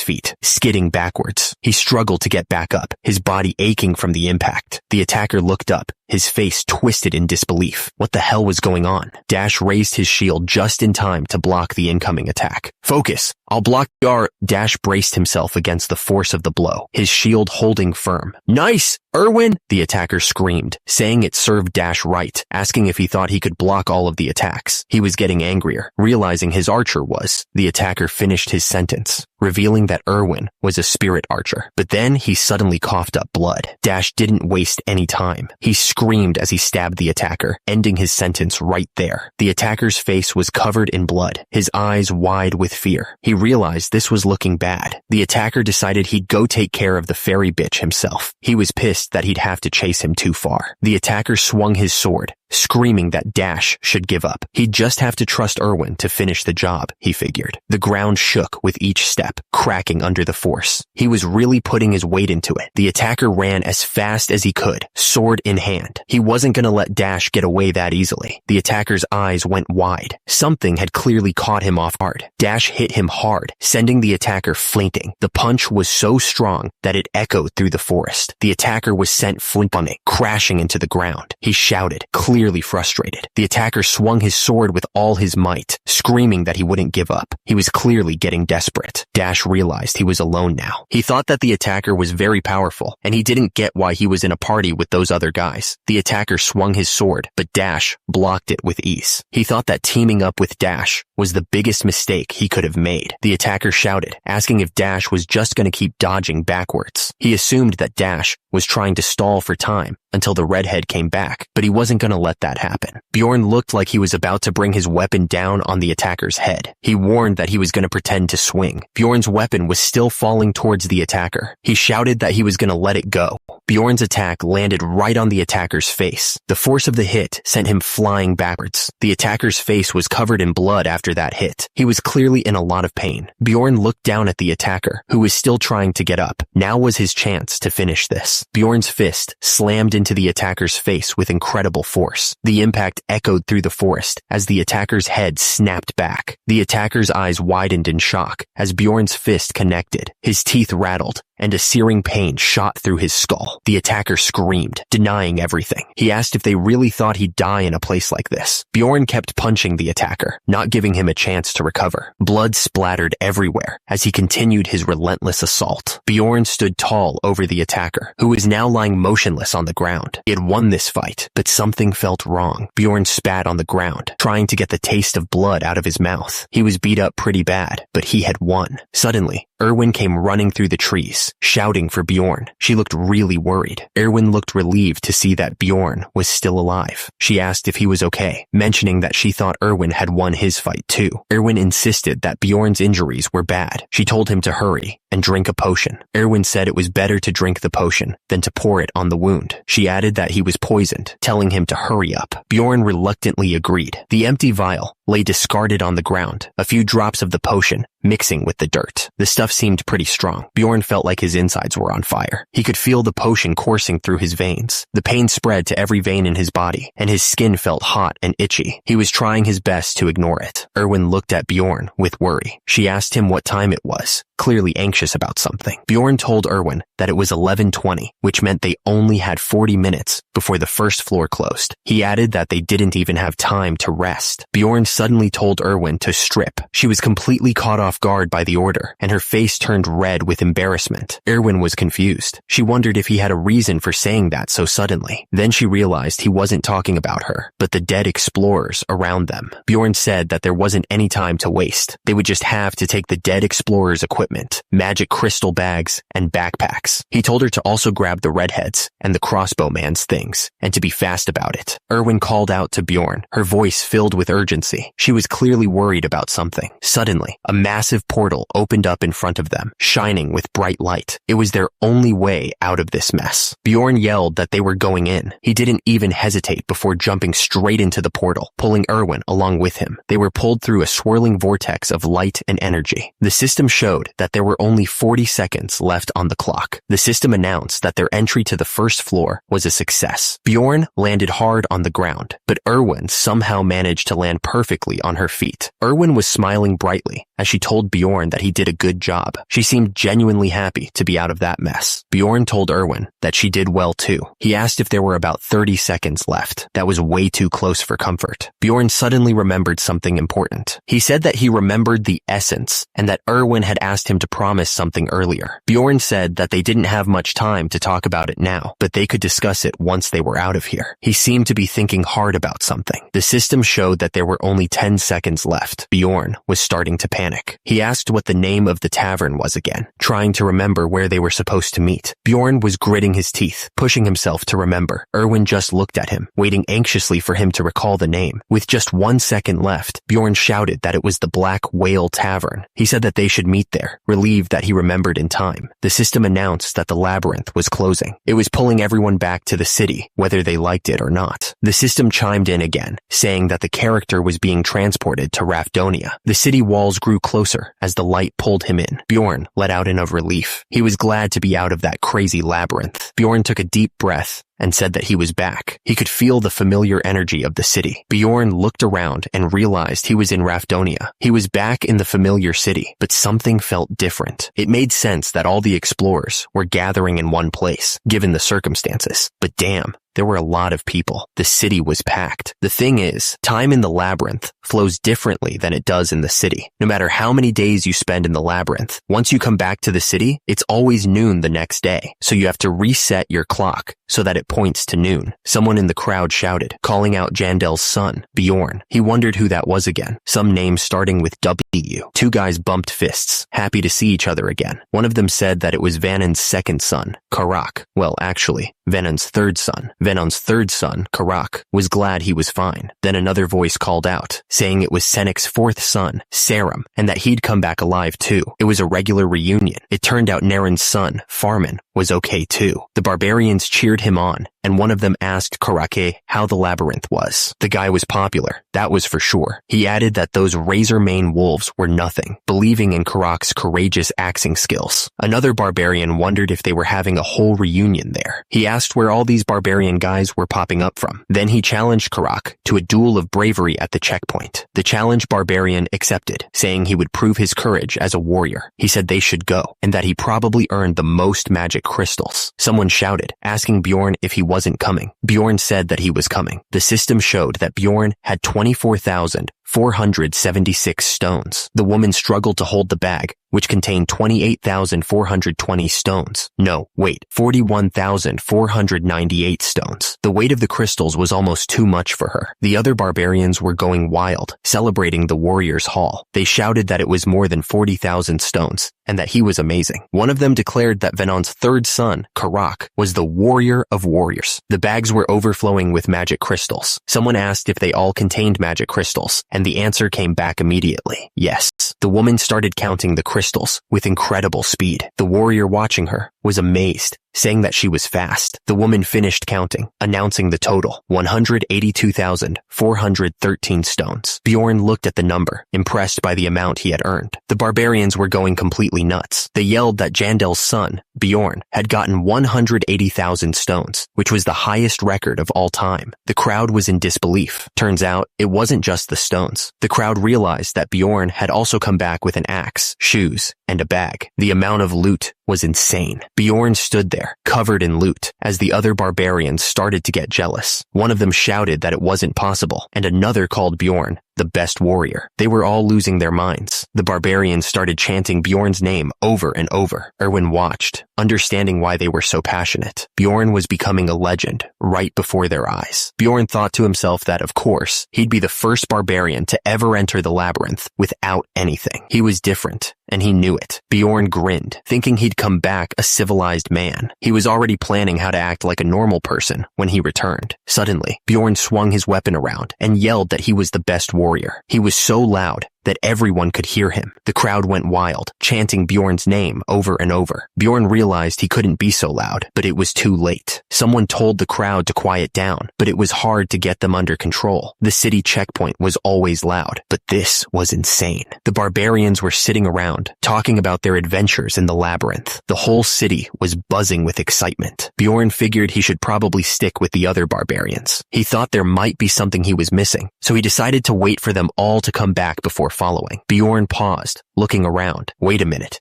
feet, skidding backwards. He struggled to get back up, his body aching from the impact. The attacker looked up, his face twisted in disbelief. What the hell was going on? Dash raised his shield just in time to block the incoming attack. "Focus! I'll block your—" Dash braced himself against the force of the blow, his shield holding firm. "Nice! Erwin!" the attacker screamed, saying it served Dash right, asking if he thought he could block all of the attacks. He was getting angrier, realizing his archer was. The attacker finished his sentence, revealing that Erwin was a spirit archer. But then he suddenly coughed up blood. Dash didn't waste any time. He screamed as he stabbed the attacker, ending his sentence right there. The attacker's face was covered in blood, his eyes wide with fear. He realized this was looking bad. The attacker decided he'd go take care of the fairy bitch himself. He was pissed that he'd have to chase him too far. The attacker swung his sword, screaming that Dash should give up. He'd just have to trust Erwin to finish the job, he figured. The ground shook with each step, cracking under the force. He was really putting his weight into it. The attacker ran as fast as he could, sword in hand. He wasn't going to let Dash get away that easily. The attacker's eyes went wide. Something had clearly caught him off guard. Dash hit him hard, sending the attacker fainting. The punch was so strong that it echoed through the forest. The attacker was sent flipping, crashing into the ground. He shouted, clearly frustrated. The attacker swung his sword with all his might, screaming that he wouldn't give up. He was clearly getting desperate. Dash realized he was alone now. He thought that the attacker was very powerful, and he didn't get why he was in a party with those other guys. The attacker swung his sword, but Dash blocked it with ease. He thought that teaming up with Dash was the biggest mistake he could have made. The attacker shouted, asking if Dash was just going to keep dodging backwards. He assumed that Dash was trying to stall for time until the redhead came back, but he wasn't going to let that happen. Bjorn looked like he was about to bring his weapon down on the attacker's head. He warned that he was going to pretend to swing. Bjorn's weapon was still falling towards the attacker. He shouted that he was going to let it go. Bjorn's attack landed right on the attacker's face. The force of the hit sent him flying backwards. The attacker's face was covered in blood after that hit. He was clearly in a lot of pain. Bjorn looked down at the attacker, who was still trying to get up. Now was his chance to finish this. Bjorn's fist slammed into the attacker's face with incredible force. The impact echoed through the forest as the attacker's head snapped back. The attacker's eyes widened in shock as Bjorn's fist connected. His teeth rattled and a searing pain shot through his skull. The attacker screamed, denying everything. He asked if they really thought he'd die in a place like this. Bjorn kept punching the attacker, not giving him a chance to recover. Blood splattered everywhere as he continued his relentless assault. Bjorn stood tall over the attacker, who was now lying motionless on the ground. He had won this fight, but something felt wrong. Bjorn spat on the ground, trying to get the taste of blood out of his mouth. He was beat up pretty bad, but he had won. Suddenly, Erwin came running through the trees, shouting for Bjorn. She looked really worried. Erwin looked relieved to see that Bjorn was still alive. She asked if he was okay, mentioning that she thought Erwin had won his fight too. Erwin insisted that Bjorn's injuries were bad. She told him to hurry and drink a potion. Erwin said it was better to drink the potion than to pour it on the wound. She added that he was poisoned, telling him to hurry up. Bjorn reluctantly agreed. The empty vial lay discarded on the ground, a few drops of the potion mixing with the dirt. The stuff seemed pretty strong. Bjorn felt like his insides were on fire. He could feel the potion coursing through his veins. The pain spread to every vein in his body, and his skin felt hot and itchy. He was trying his best to ignore it. Erwin looked at Bjorn with worry. She asked him what time it was, clearly anxious about something. Bjorn told Erwin that it was 11:20, which meant they only had 40 minutes before the first floor closed. He added that they didn't even have time to rest. Bjorn suddenly told Erwin to strip. She was completely caught off guard by the order, and her face turned red with embarrassment. Erwin was confused. She wondered if he had a reason for saying that so suddenly. Then she realized he wasn't talking about her, but the dead explorers around them. Bjorn said that there wasn't any time to waste. They would just have to take the dead explorers' equipment, magic crystal bags, and backpacks. He told her to also grab the redheads and the crossbowman's things, and to be fast about it. Erwin called out to Bjorn, her voice filled with urgency. She was clearly worried about something. Suddenly, a massive portal opened up in front of them, shining with bright light. It was their only way out of this mess. Bjorn yelled that they were going in. He didn't even hesitate before jumping straight into the portal, pulling Erwin along with him. They were pulled through a swirling vortex of light and energy. The system showed that there were only 40 seconds left on the clock. The system announced that their entry to the first floor was a success. Bjorn landed hard on the ground, but Erwin somehow managed to land perfectly on her feet. Erwin was smiling brightly as she told Bjorn that he did a good job. She seemed genuinely happy to be out of that mess. Bjorn told Erwin that she did well too. He asked if there were about 30 seconds left. That was way too close for comfort. Bjorn suddenly remembered something important. He said that he remembered the essence and that Erwin had asked him to promise something earlier. Bjorn said that they didn't have much time to talk about it now, but they could discuss it once they were out of here. He seemed to be thinking hard about something. The system showed that there were only 10 seconds left. Bjorn was starting to panic. He asked what the name of the tavern was again, trying to remember where they were supposed to meet. Bjorn was gritting his teeth, pushing himself to remember. Erwin just looked at him, waiting anxiously for him to recall the name. With just 1 second left, Bjorn shouted that it was the Black Whale Tavern. He said that they should meet there, relieved that he remembered in time. The system announced that the labyrinth was closing. It was pulling everyone back to the city, whether they liked it or not. The system chimed in again, saying that the character was being transported to Rafdonia. The city walls grew closer as the light pulled him in. Bjorn let out in of relief. He was glad to be out of that crazy labyrinth. Bjorn took a deep breath and said that he was back. He could feel the familiar energy of the city. Bjorn looked around and realized he was in Rafdonia. He was back in the familiar city, but something felt different. It made sense that all the explorers were gathering in one place, given the circumstances. But damn, there were a lot of people. The city was packed. The thing is, time in the labyrinth flows differently than it does in the city. No matter how many days you spend in the labyrinth, once you come back to the city, it's always noon the next day. So you have to reset your clock so that it points to noon. Someone in the crowd shouted, calling out Jandel's son, Bjorn. He wondered who that was again. Some name starting with W. Two guys bumped fists, happy to see each other again. One of them said that it was Vanon's second son, Karak. Well, actually, Venon's third son. Venon's third son, Karak, was glad he was fine. Then another voice called out, saying it was Senec's fourth son, Sarum, and that he'd come back alive too. It was a regular reunion. It turned out Naren's son, Farman, was okay too. The barbarians cheered him on and one of them asked Karake how the labyrinth was. The guy was popular, that was for sure. He added that those razor-mane wolves were nothing, believing in Karake's courageous axing skills. Another barbarian wondered if they were having a whole reunion there. He asked where all these barbarian guys were popping up from. Then he challenged Karake to a duel of bravery at the checkpoint. The challenged barbarian accepted, saying he would prove his courage as a warrior. He said they should go, and that he probably earned the most magic crystals. Someone shouted, asking Bjorn if he wasn't coming. Bjorn said that he was coming. The system showed that Bjorn had 24,476 stones. The woman struggled to hold the bag, which contained 28,420 stones. No, wait, 41,498 stones. The weight of the crystals was almost too much for her. The other barbarians were going wild, celebrating the warrior's haul. They shouted that it was more than 40,000 stones, and that he was amazing. One of them declared that Venon's third son, Karake, was the warrior of warriors. The bags were overflowing with magic crystals. Someone asked if they all contained magic crystals, and the answer came back immediately. Yes. The woman started counting the crystals with incredible speed. The warrior watching her was amazed, saying that she was fast. The woman finished counting, announcing the total, 182,413 stones. Bjorn looked at the number, impressed by the amount he had earned. The barbarians were going completely nuts. They yelled that Jandel's son, Bjorn, had gotten 180,000 stones, which was the highest record of all time. The crowd was in disbelief. Turns out, it wasn't just the stones. The crowd realized that Bjorn had also come back with an axe, shoes, and a bag. The amount of loot was insane. Bjorn stood there, covered in loot, as the other barbarians started to get jealous. One of them shouted that it wasn't possible, and another called Bjorn the best warrior. They were all losing their minds. The barbarians started chanting Bjorn's name over and over. Erwin watched, understanding why they were so passionate. Bjorn was becoming a legend right before their eyes. Bjorn thought to himself that, of course, he'd be the first barbarian to ever enter the labyrinth without anything. He was different, and he knew it. Bjorn grinned, thinking he'd come back a civilized man. He was already planning how to act like a normal person when he returned. Suddenly, Bjorn swung his weapon around and yelled that he was the best warrior. He was so loud that everyone could hear him. The crowd went wild, chanting Bjorn's name over and over. Bjorn realized he couldn't be so loud, but it was too late. Someone told the crowd to quiet down, but it was hard to get them under control. The city checkpoint was always loud, but this was insane. The barbarians were sitting around, talking about their adventures in the labyrinth. The whole city was buzzing with excitement. Bjorn figured he should probably stick with the other barbarians. He thought there might be something he was missing, so he decided to wait for them all to come back before following. Bjorn paused, looking around. Wait a minute.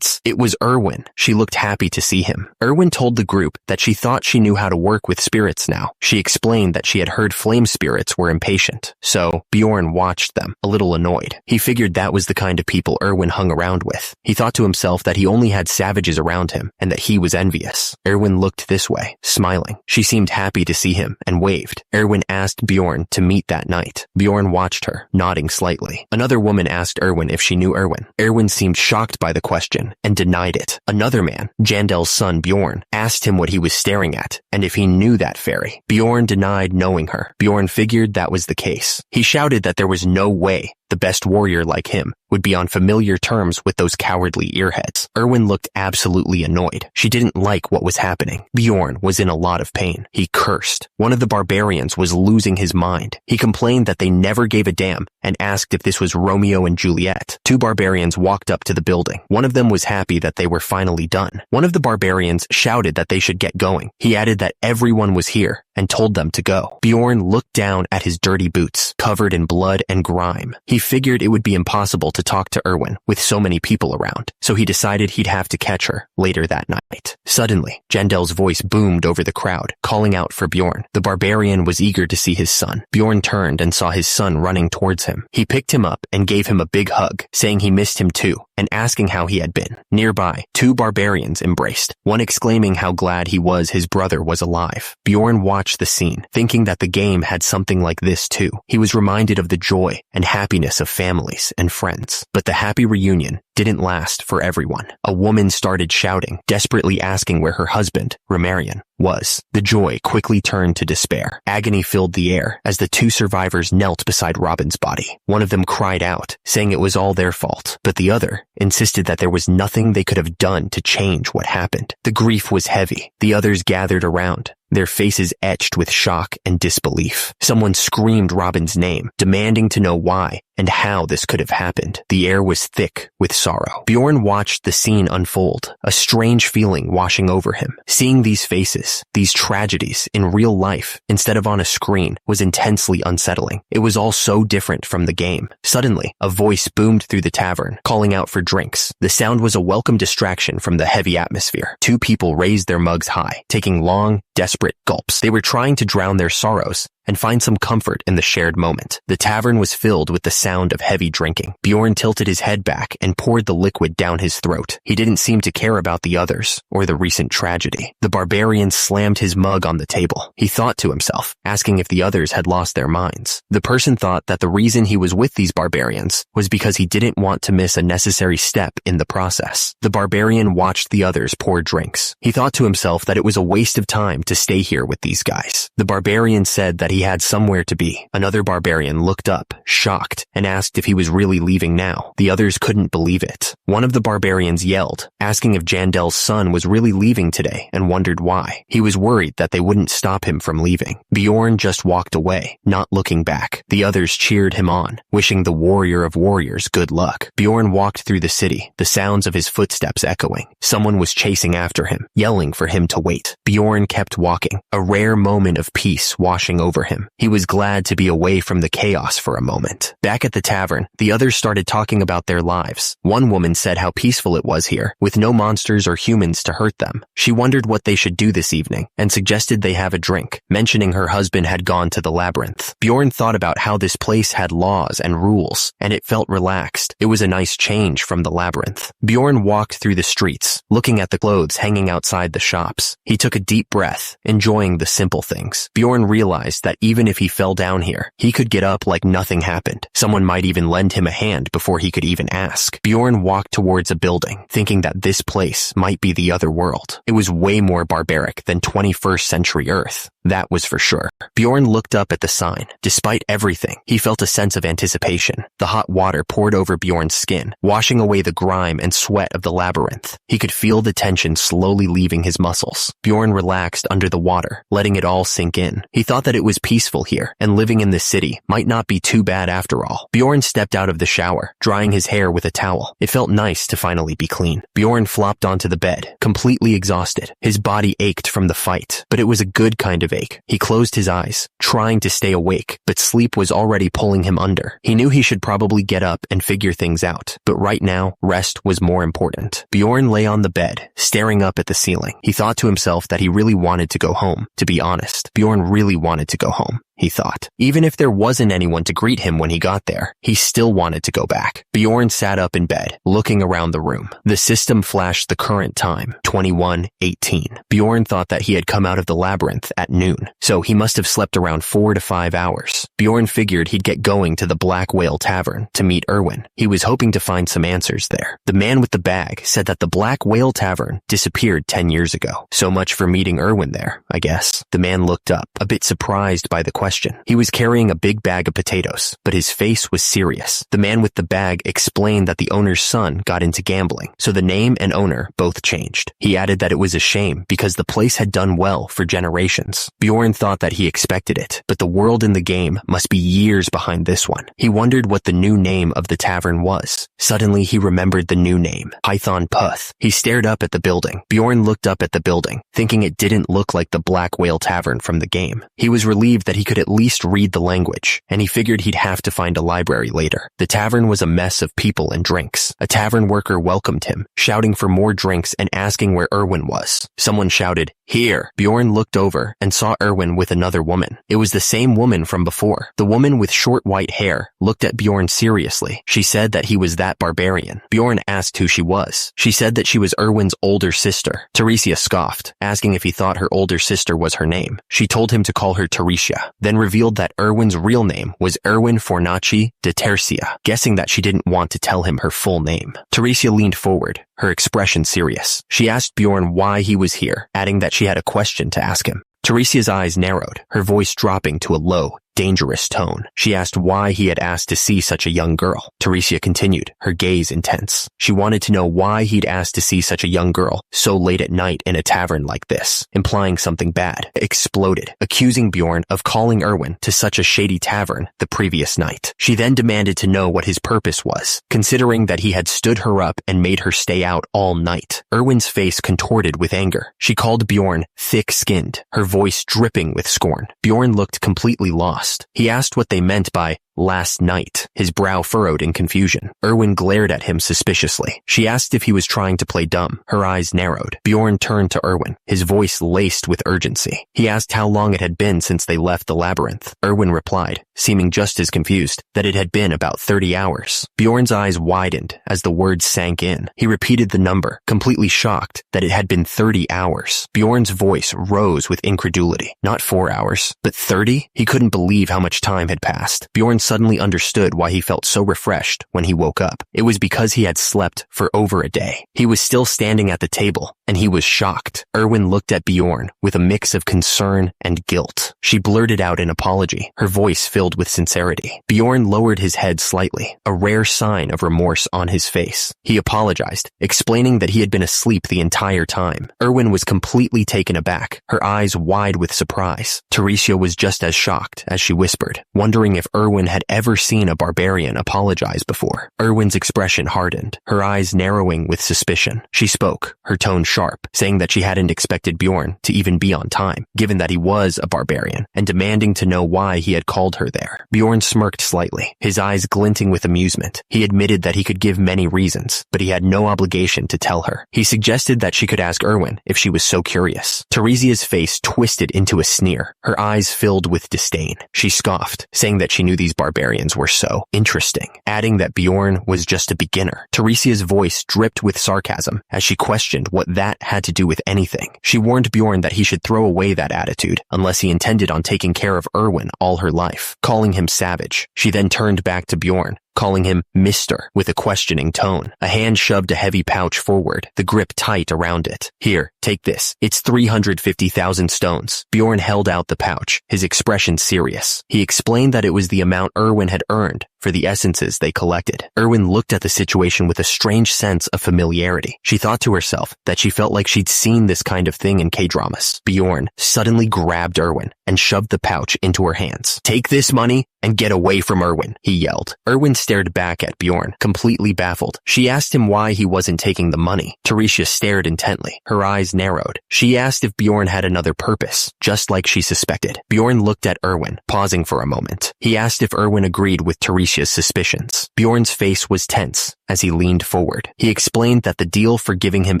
It was Erwin. She looked happy to see him. Erwin told the group that she thought she knew how to work with spirits now. She explained that she had heard flame spirits were impatient. So, Bjorn watched them, a little annoyed. He figured that was the kind of people Erwin hung around with. He thought to himself that he only had savages around him, and that he was envious. Erwin looked this way, smiling. She seemed happy to see him, and waved. Erwin asked Bjorn to meet that night. Bjorn watched her, nodding slightly. Another woman asked Erwin if she knew Erwin. Erwin seemed shocked by the question and denied it. Another man, Jandel's son Bjorn, asked him what he was staring at and if he knew that fairy. Bjorn denied knowing her. Bjorn figured that was the case. He shouted that there was no way the best warrior like him would be on familiar terms with those cowardly earheads. Erwin looked absolutely annoyed. She didn't like what was happening. Bjorn was in a lot of pain. He cursed. One of the barbarians was losing his mind. He complained that they never gave a damn and asked if this was Romeo and Juliet. Two barbarians walked up to the building. One of them was happy that they were finally done. One of the barbarians shouted that they should get going. He added that everyone was here and told them to go. Bjorn looked down at his dirty boots, covered in blood and grime. He figured it would be impossible to talk to Erwin with so many people around, so he decided he'd have to catch her later that night. Suddenly, Jandel's voice boomed over the crowd, calling out for Bjorn. The barbarian was eager to see his son. Bjorn turned and saw his son running towards him. He picked him up and gave him a big hug, saying he missed him too, and asking how he had been. Nearby, two barbarians embraced, one exclaiming how glad he was his brother was alive. Bjorn watched the scene, thinking that the game had something like this too. He was reminded of the joy and happiness of families and friends. But the happy reunion didn't last for everyone. A woman started shouting, desperately asking where her husband, Romarian, was. The joy quickly turned to despair. Agony filled the air as the two survivors knelt beside Robin's body. One of them cried out, saying it was all their fault, but the other insisted that there was nothing they could have done to change what happened. The grief was heavy. The others gathered around, their faces etched with shock and disbelief. Someone screamed Robin's name, demanding to know why and how this could have happened. The air was thick with sorrow. Bjorn watched the scene unfold, a strange feeling washing over him. Seeing these faces, these tragedies in real life instead of on a screen was intensely unsettling. It was all so different from the game. Suddenly, a voice boomed through the tavern, calling out for drinks. The sound was a welcome distraction from the heavy atmosphere. Two people raised their mugs high, taking long, desperate gulps. They were trying to drown their sorrows and find some comfort in the shared moment. The tavern was filled with the sound of heavy drinking. Bjorn tilted his head back and poured the liquid down his throat. He didn't seem to care about the others or the recent tragedy. The barbarian slammed his mug on the table. He thought to himself, asking if the others had lost their minds. The person thought that the reason he was with these barbarians was because he didn't want to miss a necessary step in the process. The barbarian watched the others pour drinks. He thought to himself that it was a waste of time to stay here with these guys. The barbarian said that he had somewhere to be. Another barbarian looked up, shocked, and asked if he was really leaving now. The others couldn't believe it. One of the barbarians yelled, asking if Jandel's son was really leaving today and wondered why. He was worried that they wouldn't stop him from leaving. Bjorn just walked away, not looking back. The others cheered him on, wishing the warrior of warriors good luck. Bjorn walked through the city, the sounds of his footsteps echoing. Someone was chasing after him, yelling for him to wait. Bjorn kept walking, a rare moment of peace washing over him. He was glad to be away from the chaos for a moment. Back at the tavern, the others started talking about their lives. One woman said how peaceful it was here, with no monsters or humans to hurt them. She wondered what they should do this evening, and suggested they have a drink, mentioning her husband had gone to the labyrinth. Bjorn thought about how this place had laws and rules, and it felt relaxed. It was a nice change from the labyrinth. Bjorn walked through the streets, looking at the clothes hanging outside the shops. He took a deep breath, enjoying the simple things. Bjorn realized that even if he fell down here, he could get up like nothing happened. Someone might even lend him a hand before he could even ask. Bjorn walked towards a building, thinking that this place might be the other world. It was way more barbaric than 21st century Earth. That was for sure. Bjorn looked up at the sign. Despite everything, he felt a sense of anticipation. The hot water poured over Bjorn's skin, washing away the grime and sweat of the labyrinth. He could feel the tension slowly leaving his muscles. Bjorn relaxed under the water, letting it all sink in. He thought that it was peaceful here, and living in this city might not be too bad after all. Bjorn stepped out of the shower, drying his hair with a towel. It felt nice to finally be clean. Bjorn flopped onto the bed, completely exhausted. His body ached from the fight, but it was a good kind of ache. He closed his eyes, trying to stay awake, but sleep was already pulling him under. He knew he should probably get up and figure things out, but right now, rest was more important. Bjorn lay on the bed, staring up at the ceiling. He thought to himself that he really wanted to go home. To be honest, Bjorn really wanted to go home. He thought. Even if there wasn't anyone to greet him when he got there, he still wanted to go back. Bjorn sat up in bed, looking around the room. The system flashed the current time, 21:18. Bjorn thought that he had come out of the labyrinth at noon, so he must have slept around 4 to 5 hours. Bjorn figured he'd get going to the Black Whale Tavern to meet Erwin. He was hoping to find some answers there. The man with the bag said that the Black Whale Tavern disappeared 10 years ago. So much for meeting Erwin there, I guess. The man looked up, a bit surprised by the question. He was carrying a big bag of potatoes, but his face was serious. The man with the bag explained that the owner's son got into gambling, so the name and owner both changed. He added that it was a shame because the place had done well for generations. Bjorn thought that he expected it, but the world in the game must be years behind this one. He wondered what the new name of the tavern was. Suddenly he remembered the new name, Python Puth. He stared up at the building. Bjorn looked up at the building, thinking it didn't look like the Black Whale Tavern from the game. He was relieved that he could at least read the language, and he figured he'd have to find a library later. The tavern was a mess of people and drinks. A tavern worker welcomed him, shouting for more drinks and asking where Erwin was. Someone shouted, "Here!" Bjorn looked over and saw Erwin with another woman. It was the same woman from before. The woman with short white hair looked at Bjorn seriously. She said that he was that barbarian. Bjorn asked who she was. She said that she was Erwin's older sister. Teresia scoffed, asking if he thought her older sister was her name. She told him to call her Teresia. then revealed that Erwin's real name was Erwin Fornaci de Tercia, guessing that she didn't want to tell him her full name. Teresia leaned forward, her expression serious. She asked Bjorn why he was here, adding that she had a question to ask him. Teresia's eyes narrowed, her voice dropping to a low, dangerous tone. She asked why he had asked to see such a young girl. Teresia continued, her gaze intense. She wanted to know why he'd asked to see such a young girl so late at night in a tavern like this, implying something bad. Exploded, accusing Bjorn of calling Erwin to such a shady tavern the previous night. She then demanded to know what his purpose was, considering that he had stood her up and made her stay out all night. Erwin's face contorted with anger. She called Bjorn thick-skinned, her voice dripping with scorn. Bjorn looked completely lost. He asked what they meant by last night, his brow furrowed in confusion. Erwin glared at him suspiciously. She asked if he was trying to play dumb. Her eyes narrowed. Bjorn turned to Erwin, his voice laced with urgency. He asked how long it had been since they left the labyrinth. Erwin replied, seeming just as confused, that it had been about 30 hours. Bjorn's eyes widened as the words sank in. He repeated the number, completely shocked that it had been 30 hours. Bjorn's voice rose with incredulity. Not 4 hours, but 30? He couldn't believe how much time had passed. Bjorn suddenly understood why he felt so refreshed when he woke up. It was because he had slept for over a day. He was still standing at the table, and he was shocked. Erwin looked at Bjorn with a mix of concern and guilt. She blurted out an apology, her voice filled with sincerity. Bjorn lowered his head slightly, a rare sign of remorse on his face. He apologized, explaining that he had been asleep the entire time. Erwin was completely taken aback, her eyes wide with surprise. Teresia was just as shocked as she whispered, wondering if Erwin had ever seen a barbarian apologize before. Erwin's expression hardened, her eyes narrowing with suspicion. She spoke, her tone sharp, saying that she hadn't expected Bjorn to even be on time, given that he was a barbarian, and demanding to know why he had called her there. Bjorn smirked slightly, his eyes glinting with amusement. He admitted that he could give many reasons, but he had no obligation to tell her. He suggested that she could ask Erwin if she was so curious. Teresia's face twisted into a sneer, her eyes filled with disdain. She scoffed, saying that she knew these barbarians were so interesting, adding that Bjorn was just a beginner. Teresia's voice dripped with sarcasm as she questioned what that had to do with anything. She warned Bjorn that he should throw away that attitude unless he intended on taking care of Erwin all her life, calling him savage. She then turned back to Bjorn, calling him Mr. with a questioning tone. A hand shoved a heavy pouch forward, the grip tight around it. Here, take this. It's 350,000 stones. Bjorn held out the pouch, his expression serious. He explained that it was the amount Erwin had earned for the essences they collected. Erwin looked at the situation with a strange sense of familiarity. She thought to herself that she felt like she'd seen this kind of thing in K-dramas. Bjorn suddenly grabbed Erwin and shoved the pouch into her hands. Take this money and get away from Erwin, he yelled. Erwin stared back at Bjorn, completely baffled. She asked him why he wasn't taking the money. Teresia stared intently, her eyes narrowed. She asked if Bjorn had another purpose, just like she suspected. Bjorn looked at Erwin, pausing for a moment. He asked if Erwin agreed with Teresia's suspicions. Bjorn's face was tense as he leaned forward. He explained that the deal for giving him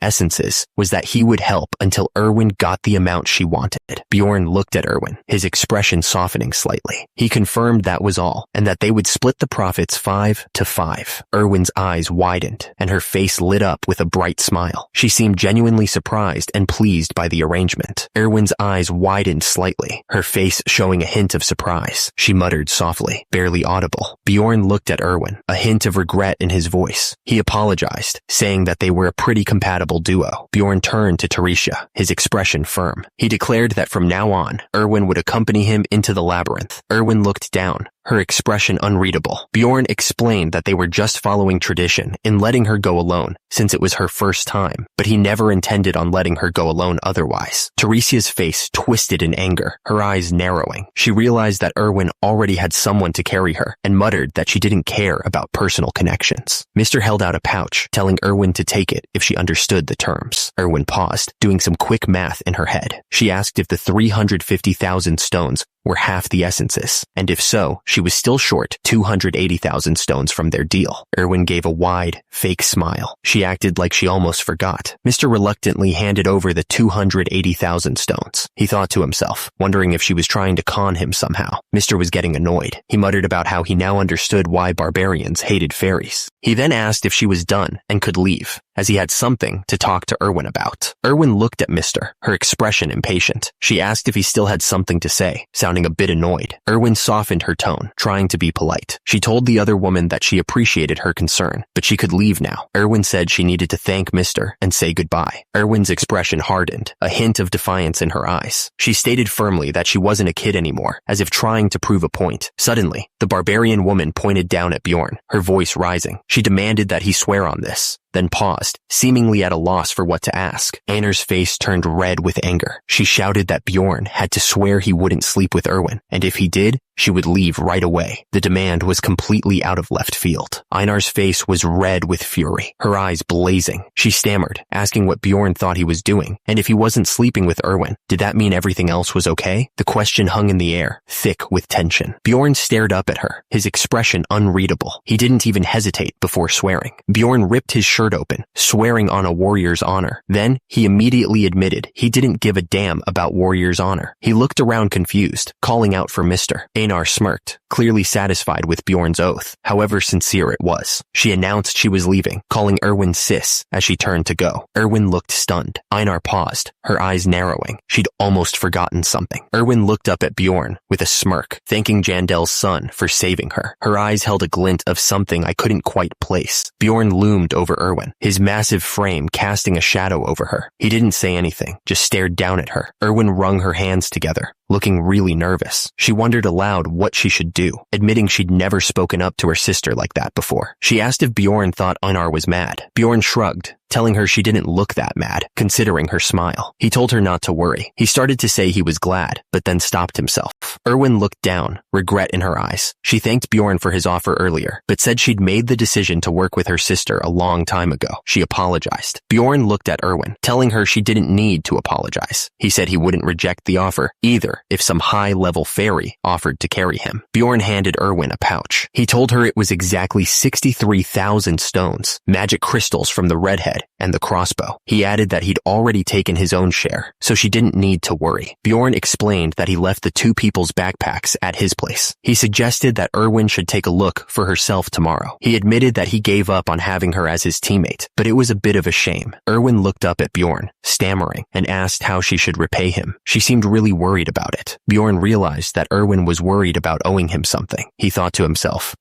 essences was that he would help until Erwin got the amount she wanted. Bjorn looked at Erwin, his expression softening slightly. He confirmed that was all, and that they would split the profits 5 to 5. Erwin's eyes widened, and her face lit up with a bright smile. She seemed genuinely surprised and pleased by the arrangement. Erwin's eyes widened slightly, her face showing a hint of surprise. She muttered softly, barely audible. Bjorn looked at Erwin, a hint of regret in his voice. He apologized, saying that they were a pretty compatible duo. Bjorn turned to Teresia, his expression firm. He declared that from now on, Erwin would accompany him into the labyrinth. Erwin looked down, her expression unreadable. Bjorn explained that they were just following tradition in letting her go alone, since it was her first time, but he never intended on letting her go alone otherwise. Teresia's face twisted in anger, her eyes narrowing. She realized that Erwin already had someone to carry her, and muttered that she didn't care about personal connections. Mr. held out a pouch, telling Erwin to take it if she understood the terms. Erwin paused, doing some quick math in her head. She asked if the 350,000 stones were half the essences, and if so, she was still short 280,000 stones from their deal. Erwin gave a wide, fake smile. She acted like she almost forgot. Mr. reluctantly handed over the 280,000 stones. He thought to himself, wondering if she was trying to con him somehow. Mr. was getting annoyed. He muttered about how he now understood why barbarians hated fairies. He then asked if she was done and could leave, as he had something to talk to Erwin about. Erwin looked at Mr., her expression impatient. She asked if he still had something to say, sounding sounding a bit annoyed. Erwin softened her tone, trying to be polite. She told the other woman that she appreciated her concern, but she could leave now. Erwin said she needed to thank Mr. and say goodbye. Erwin's expression hardened, a hint of defiance in her eyes. She stated firmly that she wasn't a kid anymore, as if trying to prove a point. Suddenly, the barbarian woman pointed down at Bjorn, her voice rising. She demanded that he swear on this, then paused, seemingly at a loss for what to ask. Einer's face turned red with anger. She shouted that Bjorn had to swear he wouldn't sleep with Erwin, and if he did, she would leave right away. The demand was completely out of left field. Einar's face was red with fury, her eyes blazing. She stammered, asking what Bjorn thought he was doing, and if he wasn't sleeping with Erwin, did that mean everything else was okay? The question hung in the air, thick with tension. Bjorn stared up at her, his expression unreadable. He didn't even hesitate before swearing. Bjorn ripped his shirt open, swearing on a warrior's honor. Then, he immediately admitted he didn't give a damn about warrior's honor. He looked around confused, calling out for Mr. Einar smirked, clearly satisfied with Bjorn's oath, however sincere it was. She announced she was leaving, calling Erwin sis as she turned to go. Erwin looked stunned. Einar paused, her eyes narrowing. She'd almost forgotten something. Erwin looked up at Bjorn with a smirk, thanking Jandel's son for saving her. Her eyes held a glint of something I couldn't quite place. Bjorn loomed over Erwin, his massive frame casting a shadow over her. He didn't say anything, just stared down at her. Erwin wrung her hands together, looking really nervous. She wondered aloud what she should do, admitting she'd never spoken up to her sister like that before. She asked if Bjorn thought Einar was mad. Bjorn shrugged, telling her she didn't look that mad, considering her smile. He told her not to worry. He started to say he was glad, but then stopped himself. Erwin looked down, regret in her eyes. She thanked Bjorn for his offer earlier, but said she'd made the decision to work with her sister a long time ago. She apologized. Bjorn looked at Erwin, telling her she didn't need to apologize. He said he wouldn't reject the offer, either, if some high-level fairy offered to carry him. Bjorn handed Erwin a pouch. He told her it was exactly 63,000 stones, magic crystals from the redhead and the crossbow. He added that he'd already taken his own share, so she didn't need to worry. Bjorn explained that he left the two people's backpacks at his place. He suggested that Erwin should take a look for herself tomorrow. He admitted that he gave up on having her as his teammate, but it was a bit of a shame. Erwin looked up at Bjorn, stammering, and asked how she should repay him. She seemed really worried about it. Bjorn realized that Erwin was worried about owing him something. He thought to himself,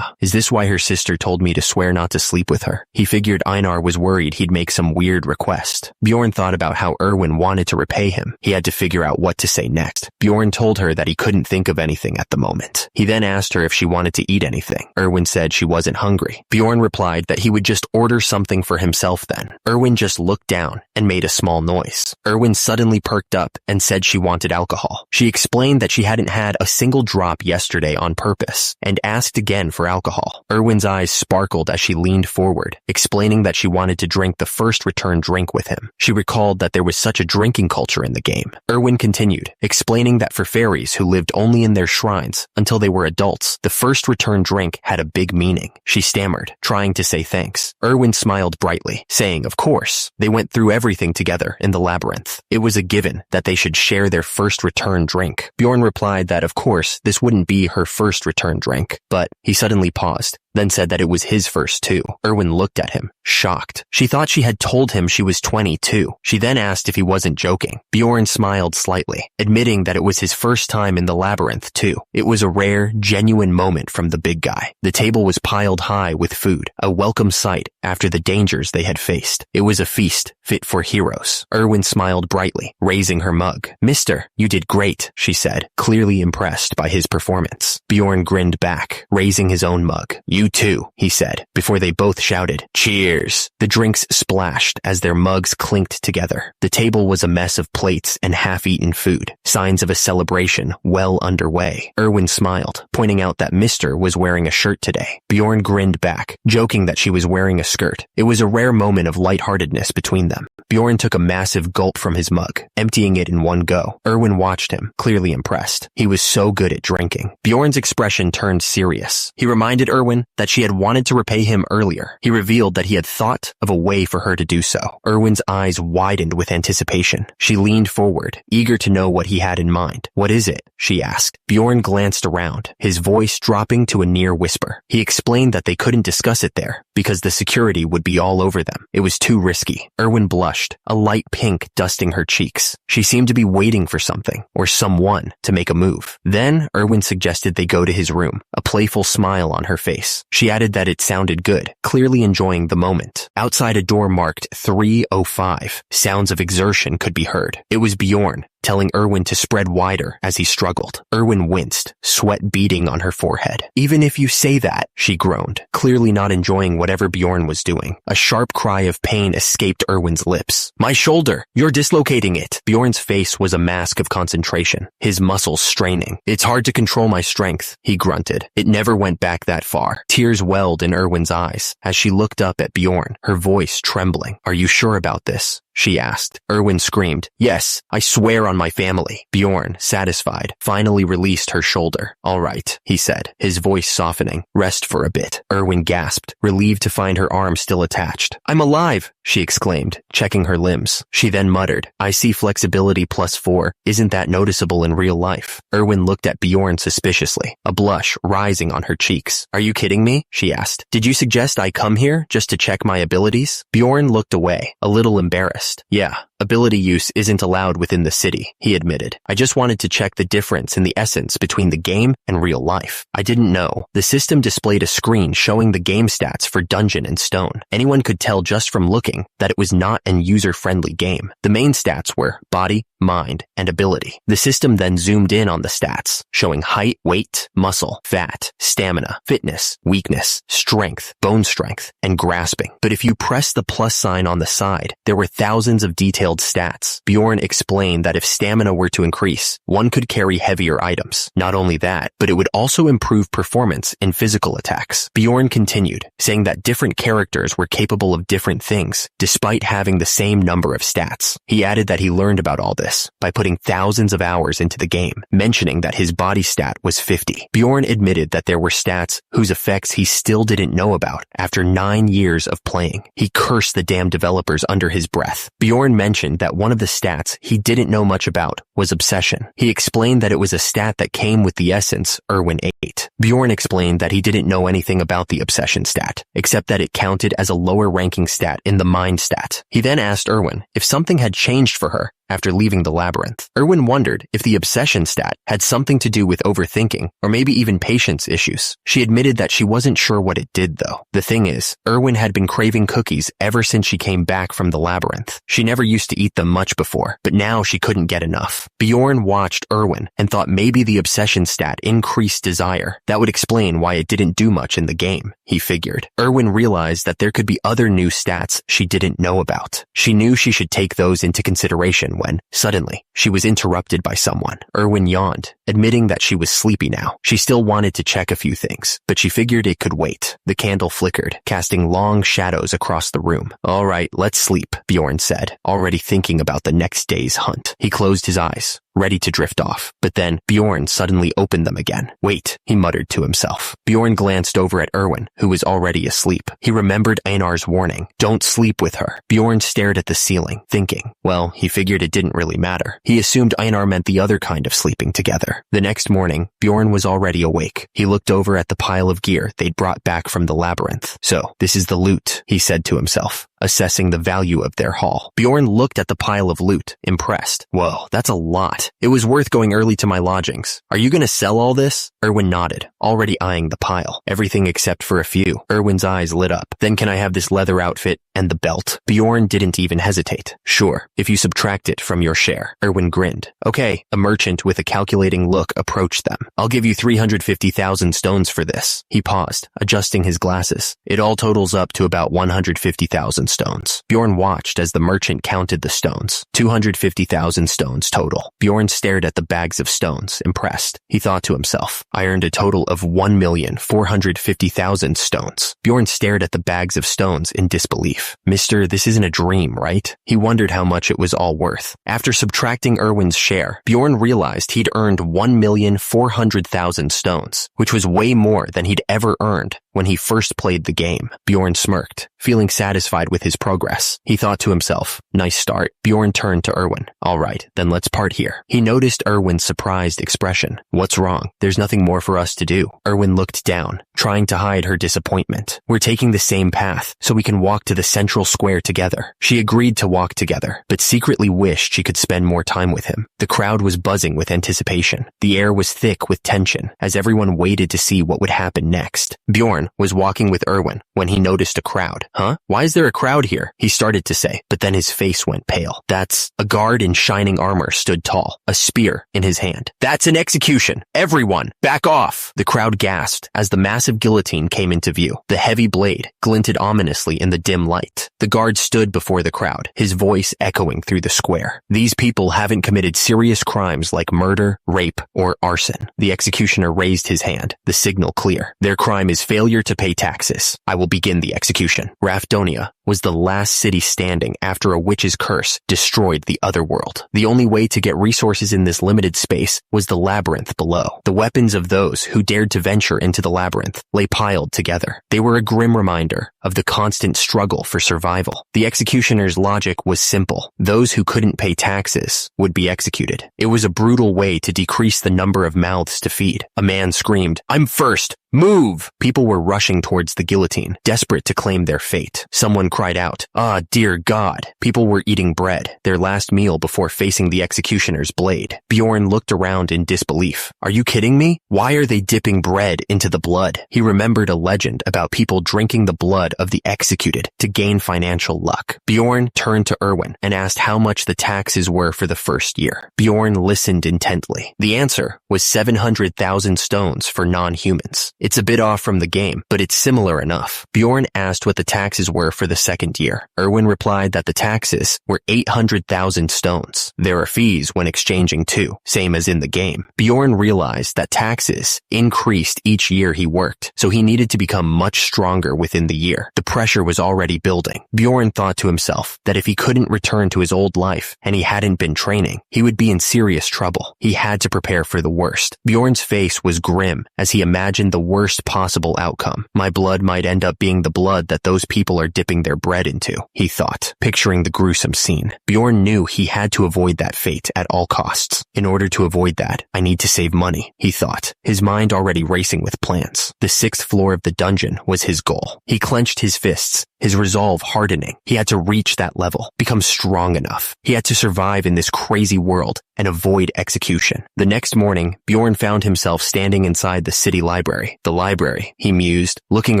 is this why her sister told me to swear not to sleep with her? He figured Einar was worried he'd make some weird request. Bjorn thought about how Erwin wanted to repay him. He had to figure out what to say next. Bjorn told her that he couldn't think of anything at the moment. He then asked her if she wanted to eat anything. Erwin said she wasn't hungry. Bjorn replied that he would just order something for himself then. Erwin just looked down and made a small noise. Erwin suddenly perked up and said she wanted alcohol. She explained that she hadn't had a single drop yesterday on purpose and asked again for alcohol. Erwin's eyes sparkled as she leaned forward, explaining that she wanted to drink the first return drink with him. She recalled that there was such a drinking culture in the game. Erwin continued, explaining that for fairies who lived only in their shrines until they were adults, the first return drink had a big meaning. She stammered, trying to say thanks. Erwin smiled brightly, saying, of course. They went through everything together in the labyrinth. It was a given that they should share their first return drink. Bjorn replied that, of course, this wouldn't be her first return drink, but he suddenly paused, then said that it was his first too. Erwin looked at him, shocked. She thought she had told him she was 22. She then asked if he wasn't joking. Bjorn smiled slightly, admitting that it was his first time in the labyrinth too. It was a rare, genuine moment from the big guy. The table was piled high with food, a welcome sight after the dangers they had faced. It was a feast fit for heroes. Erwin smiled brightly, raising her mug. Mister, you did great, she said, clearly impressed by his performance. Bjorn grinned back, raising his own mug. You too, he said, before they both shouted, cheers. The drinks splashed as their mugs clinked together. The table was a mess of plates and half-eaten food, signs of a celebration well underway. Erwin smiled, pointing out that Mr. was wearing a shirt today. Bjorn grinned back, joking that she was wearing a skirt. It was a rare moment of lightheartedness between them. Bjorn took a massive gulp from his mug, emptying it in one go. Erwin watched him, clearly impressed. He was so good at drinking. Bjorn's expression turned serious. He reminded Erwin that she had wanted to repay him earlier. He revealed that he had thought of a way for her to do so. Erwin's eyes widened with anticipation. She leaned forward, eager to know what he he had in mind. What is it? She asked. Bjorn glanced around, his voice dropping to a near whisper. He explained that they couldn't discuss it there because the security would be all over them. It was too risky. Erwin blushed, a light pink dusting her cheeks. She seemed to be waiting for something or someone to make a move. Then Erwin suggested they go to his room, a playful smile on her face. She added that it sounded good, clearly enjoying the moment. Outside a door marked 305, sounds of exertion could be heard. It was Bjorn, telling Erwin to spread wider as he struggled. Erwin winced, sweat beading on her forehead. Even if you say that, she groaned, clearly not enjoying whatever Bjorn was doing. A sharp cry of pain escaped Erwin's lips. My shoulder! You're dislocating it! Bjorn's face was a mask of concentration, his muscles straining. It's hard to control my strength, he grunted. It never went back that far. Tears welled in Erwin's eyes as she looked up at Bjorn, her voice trembling. Are you sure about this? She asked. Erwin screamed, yes, I swear on my family. Bjorn, satisfied, finally released her shoulder. All right, he said, his voice softening. Rest for a bit. Erwin gasped, relieved to find her arm still attached. I'm alive, she exclaimed, checking her limbs. She then muttered, I see flexibility +4. Isn't that noticeable in real life? Erwin looked at Bjorn suspiciously, a blush rising on her cheeks. Are you kidding me? She asked. Did you suggest I come here just to check my abilities? Bjorn looked away, a little embarrassed. Yeah, ability use isn't allowed within the city, he admitted. I just wanted to check the difference in the essence between the game and real life. I didn't know. The system displayed a screen showing the game stats for Dungeon and Stone. Anyone could tell just from looking that it was not an user-friendly game. The main stats were body, mind, and ability. The system then zoomed in on the stats, showing height, weight, muscle, fat, stamina, fitness, weakness, strength, bone strength, and grasping. But if you press the plus sign on the side, there were thousands of detailed stats. Bjorn explained that if stamina were to increase, one could carry heavier items. Not only that, but it would also improve performance in physical attacks. Bjorn continued, saying that different characters were capable of different things, despite having the same number of stats. He added that he learned about all this by putting thousands of hours into the game, mentioning that his body stat was 50. Bjorn admitted that there were stats whose effects he still didn't know about after 9 years of playing. He cursed the damn developers under his breath. Bjorn mentioned that one of the stats he didn't know much about was obsession. He explained that it was a stat that came with the essence Erwin ate. Bjorn explained that he didn't know anything about the obsession stat, except that it counted as a lower ranking stat in the mind stat. He then asked Erwin if something had changed for her after leaving the labyrinth. Erwin wondered if the obsession stat had something to do with overthinking or maybe even patience issues. She admitted that she wasn't sure what it did though. The thing is, Erwin had been craving cookies ever since she came back from the labyrinth. She never used to eat them much before, but now she couldn't get enough. Bjorn watched Erwin and thought maybe the obsession stat increased desire. That would explain why it didn't do much in the game, he figured. Erwin realized that there could be other new stats she didn't know about. She knew she should take those into consideration when, suddenly, she was interrupted by someone. Erwin yawned, admitting that she was sleepy now. She still wanted to check a few things, but she figured it could wait. The candle flickered, casting long shadows across the room. All right, let's sleep, Bjorn said, already thinking about the next day's hunt. He closed his eyes, ready to drift off. But then Bjorn suddenly opened them again. Wait, he muttered to himself. Bjorn glanced over at Erwin, who was already asleep. He remembered Einar's warning, don't sleep with her. Bjorn stared at the ceiling, thinking. Well, he figured it didn't really matter. He assumed Einar meant the other kind of sleeping together. The next morning, Bjorn was already awake. He looked over at the pile of gear they'd brought back from the labyrinth. So, this is the loot, he said to himself, assessing the value of their haul. Bjorn looked at the pile of loot, impressed. Whoa, that's a lot. It was worth going early to my lodgings. Are you gonna sell all this? Erwin nodded, already eyeing the pile. Everything except for a few. Erwin's eyes lit up. Then can I have this leather outfit and the belt? Bjorn didn't even hesitate. Sure, if you subtract it from your share. Erwin grinned. Okay, a merchant with a calculating look approached them. I'll give you 350,000 stones for this. He paused, adjusting his glasses. It all totals up to about 150,000 stones. Bjorn watched as the merchant counted the stones. 250,000 stones total. Bjorn stared at the bags of stones, impressed. He thought to himself, I earned a total of 1,450,000 stones. Bjorn stared at the bags of stones in disbelief. disbelief. Mister, this isn't a dream, right? He wondered how much it was all worth. After subtracting Erwin's share, Bjorn realized he'd earned 1,400,000 stones, which was way more than he'd ever earned when he first played the game. Bjorn smirked, feeling satisfied with his progress. He thought to himself, nice start. Bjorn turned to Erwin. All right, then let's part here. He noticed Erwin's surprised expression. What's wrong? There's nothing more for us to do. Erwin looked down, trying to hide her disappointment. We're taking the same path, so we can walk to the central square together. She agreed to walk together, but secretly wished she could spend more time with him. The crowd was buzzing with anticipation. The air was thick with tension, as everyone waited to see what would happen next. Bjorn was walking with Erwin when he noticed a crowd. Huh? Why is there a crowd here? He started to say, but then his face went pale. That's a guard in shining armor stood tall, a spear in his hand. That's an execution. Everyone, back off. The crowd gasped as the massive guillotine came into view. The heavy blade glinted ominously in the dim light. The guard stood before the crowd, his voice echoing through the square. These people haven't committed serious crimes like murder, rape, or arson. The executioner raised his hand, the signal clear. Their crime is failure to pay taxes. I will begin the execution. Rafdonia was the last city standing after a witch's curse destroyed the other world. The only way to get resources in this limited space was the labyrinth below. The weapons of those who dared to venture into the labyrinth lay piled together. They were a grim reminder of the constant struggle for survival. The executioner's logic was simple. Those who couldn't pay taxes would be executed. It was a brutal way to decrease the number of mouths to feed. A man screamed, "I'm first! Move!" People were rushing towards the guillotine, desperate to claim their fate. Someone cried out, "Ah, dear God." People were eating bread, their last meal before facing the executioner's blade. Bjorn looked around in disbelief. Are you kidding me? Why are they dipping bread into the blood? He remembered a legend about people drinking the blood of the executed to gain financial luck. Bjorn turned to Erwin and asked how much the taxes were for the first year. Bjorn listened intently. The answer was 700,000 stones for non-humans. It's a bit off from the game, but it's similar enough. Bjorn asked what the taxes were for the second year. Erwin replied that the taxes were 800,000 stones. There are fees when exchanging too, same as in the game. Bjorn realized that taxes increased each year he worked, so he needed to become much stronger within the year. The pressure was already building. Bjorn thought to himself that if he couldn't return to his old life and he hadn't been training, he would be in serious trouble. He had to prepare for the worst. Bjorn's face was grim as he imagined the worst possible outcome. My blood might end up being the blood that those people are dipping their bread into, he thought, picturing the gruesome scene. Bjorn knew he had to avoid that fate at all costs. In order to avoid that, I need to save money, he thought, his mind already racing with plans. The 6th floor of the dungeon was his goal. He clenched his fists, his resolve hardening. He had to reach that level, become strong enough. He had to survive in this crazy world and avoid execution. The next morning, Bjorn found himself standing inside the city library. The library, he mused, looking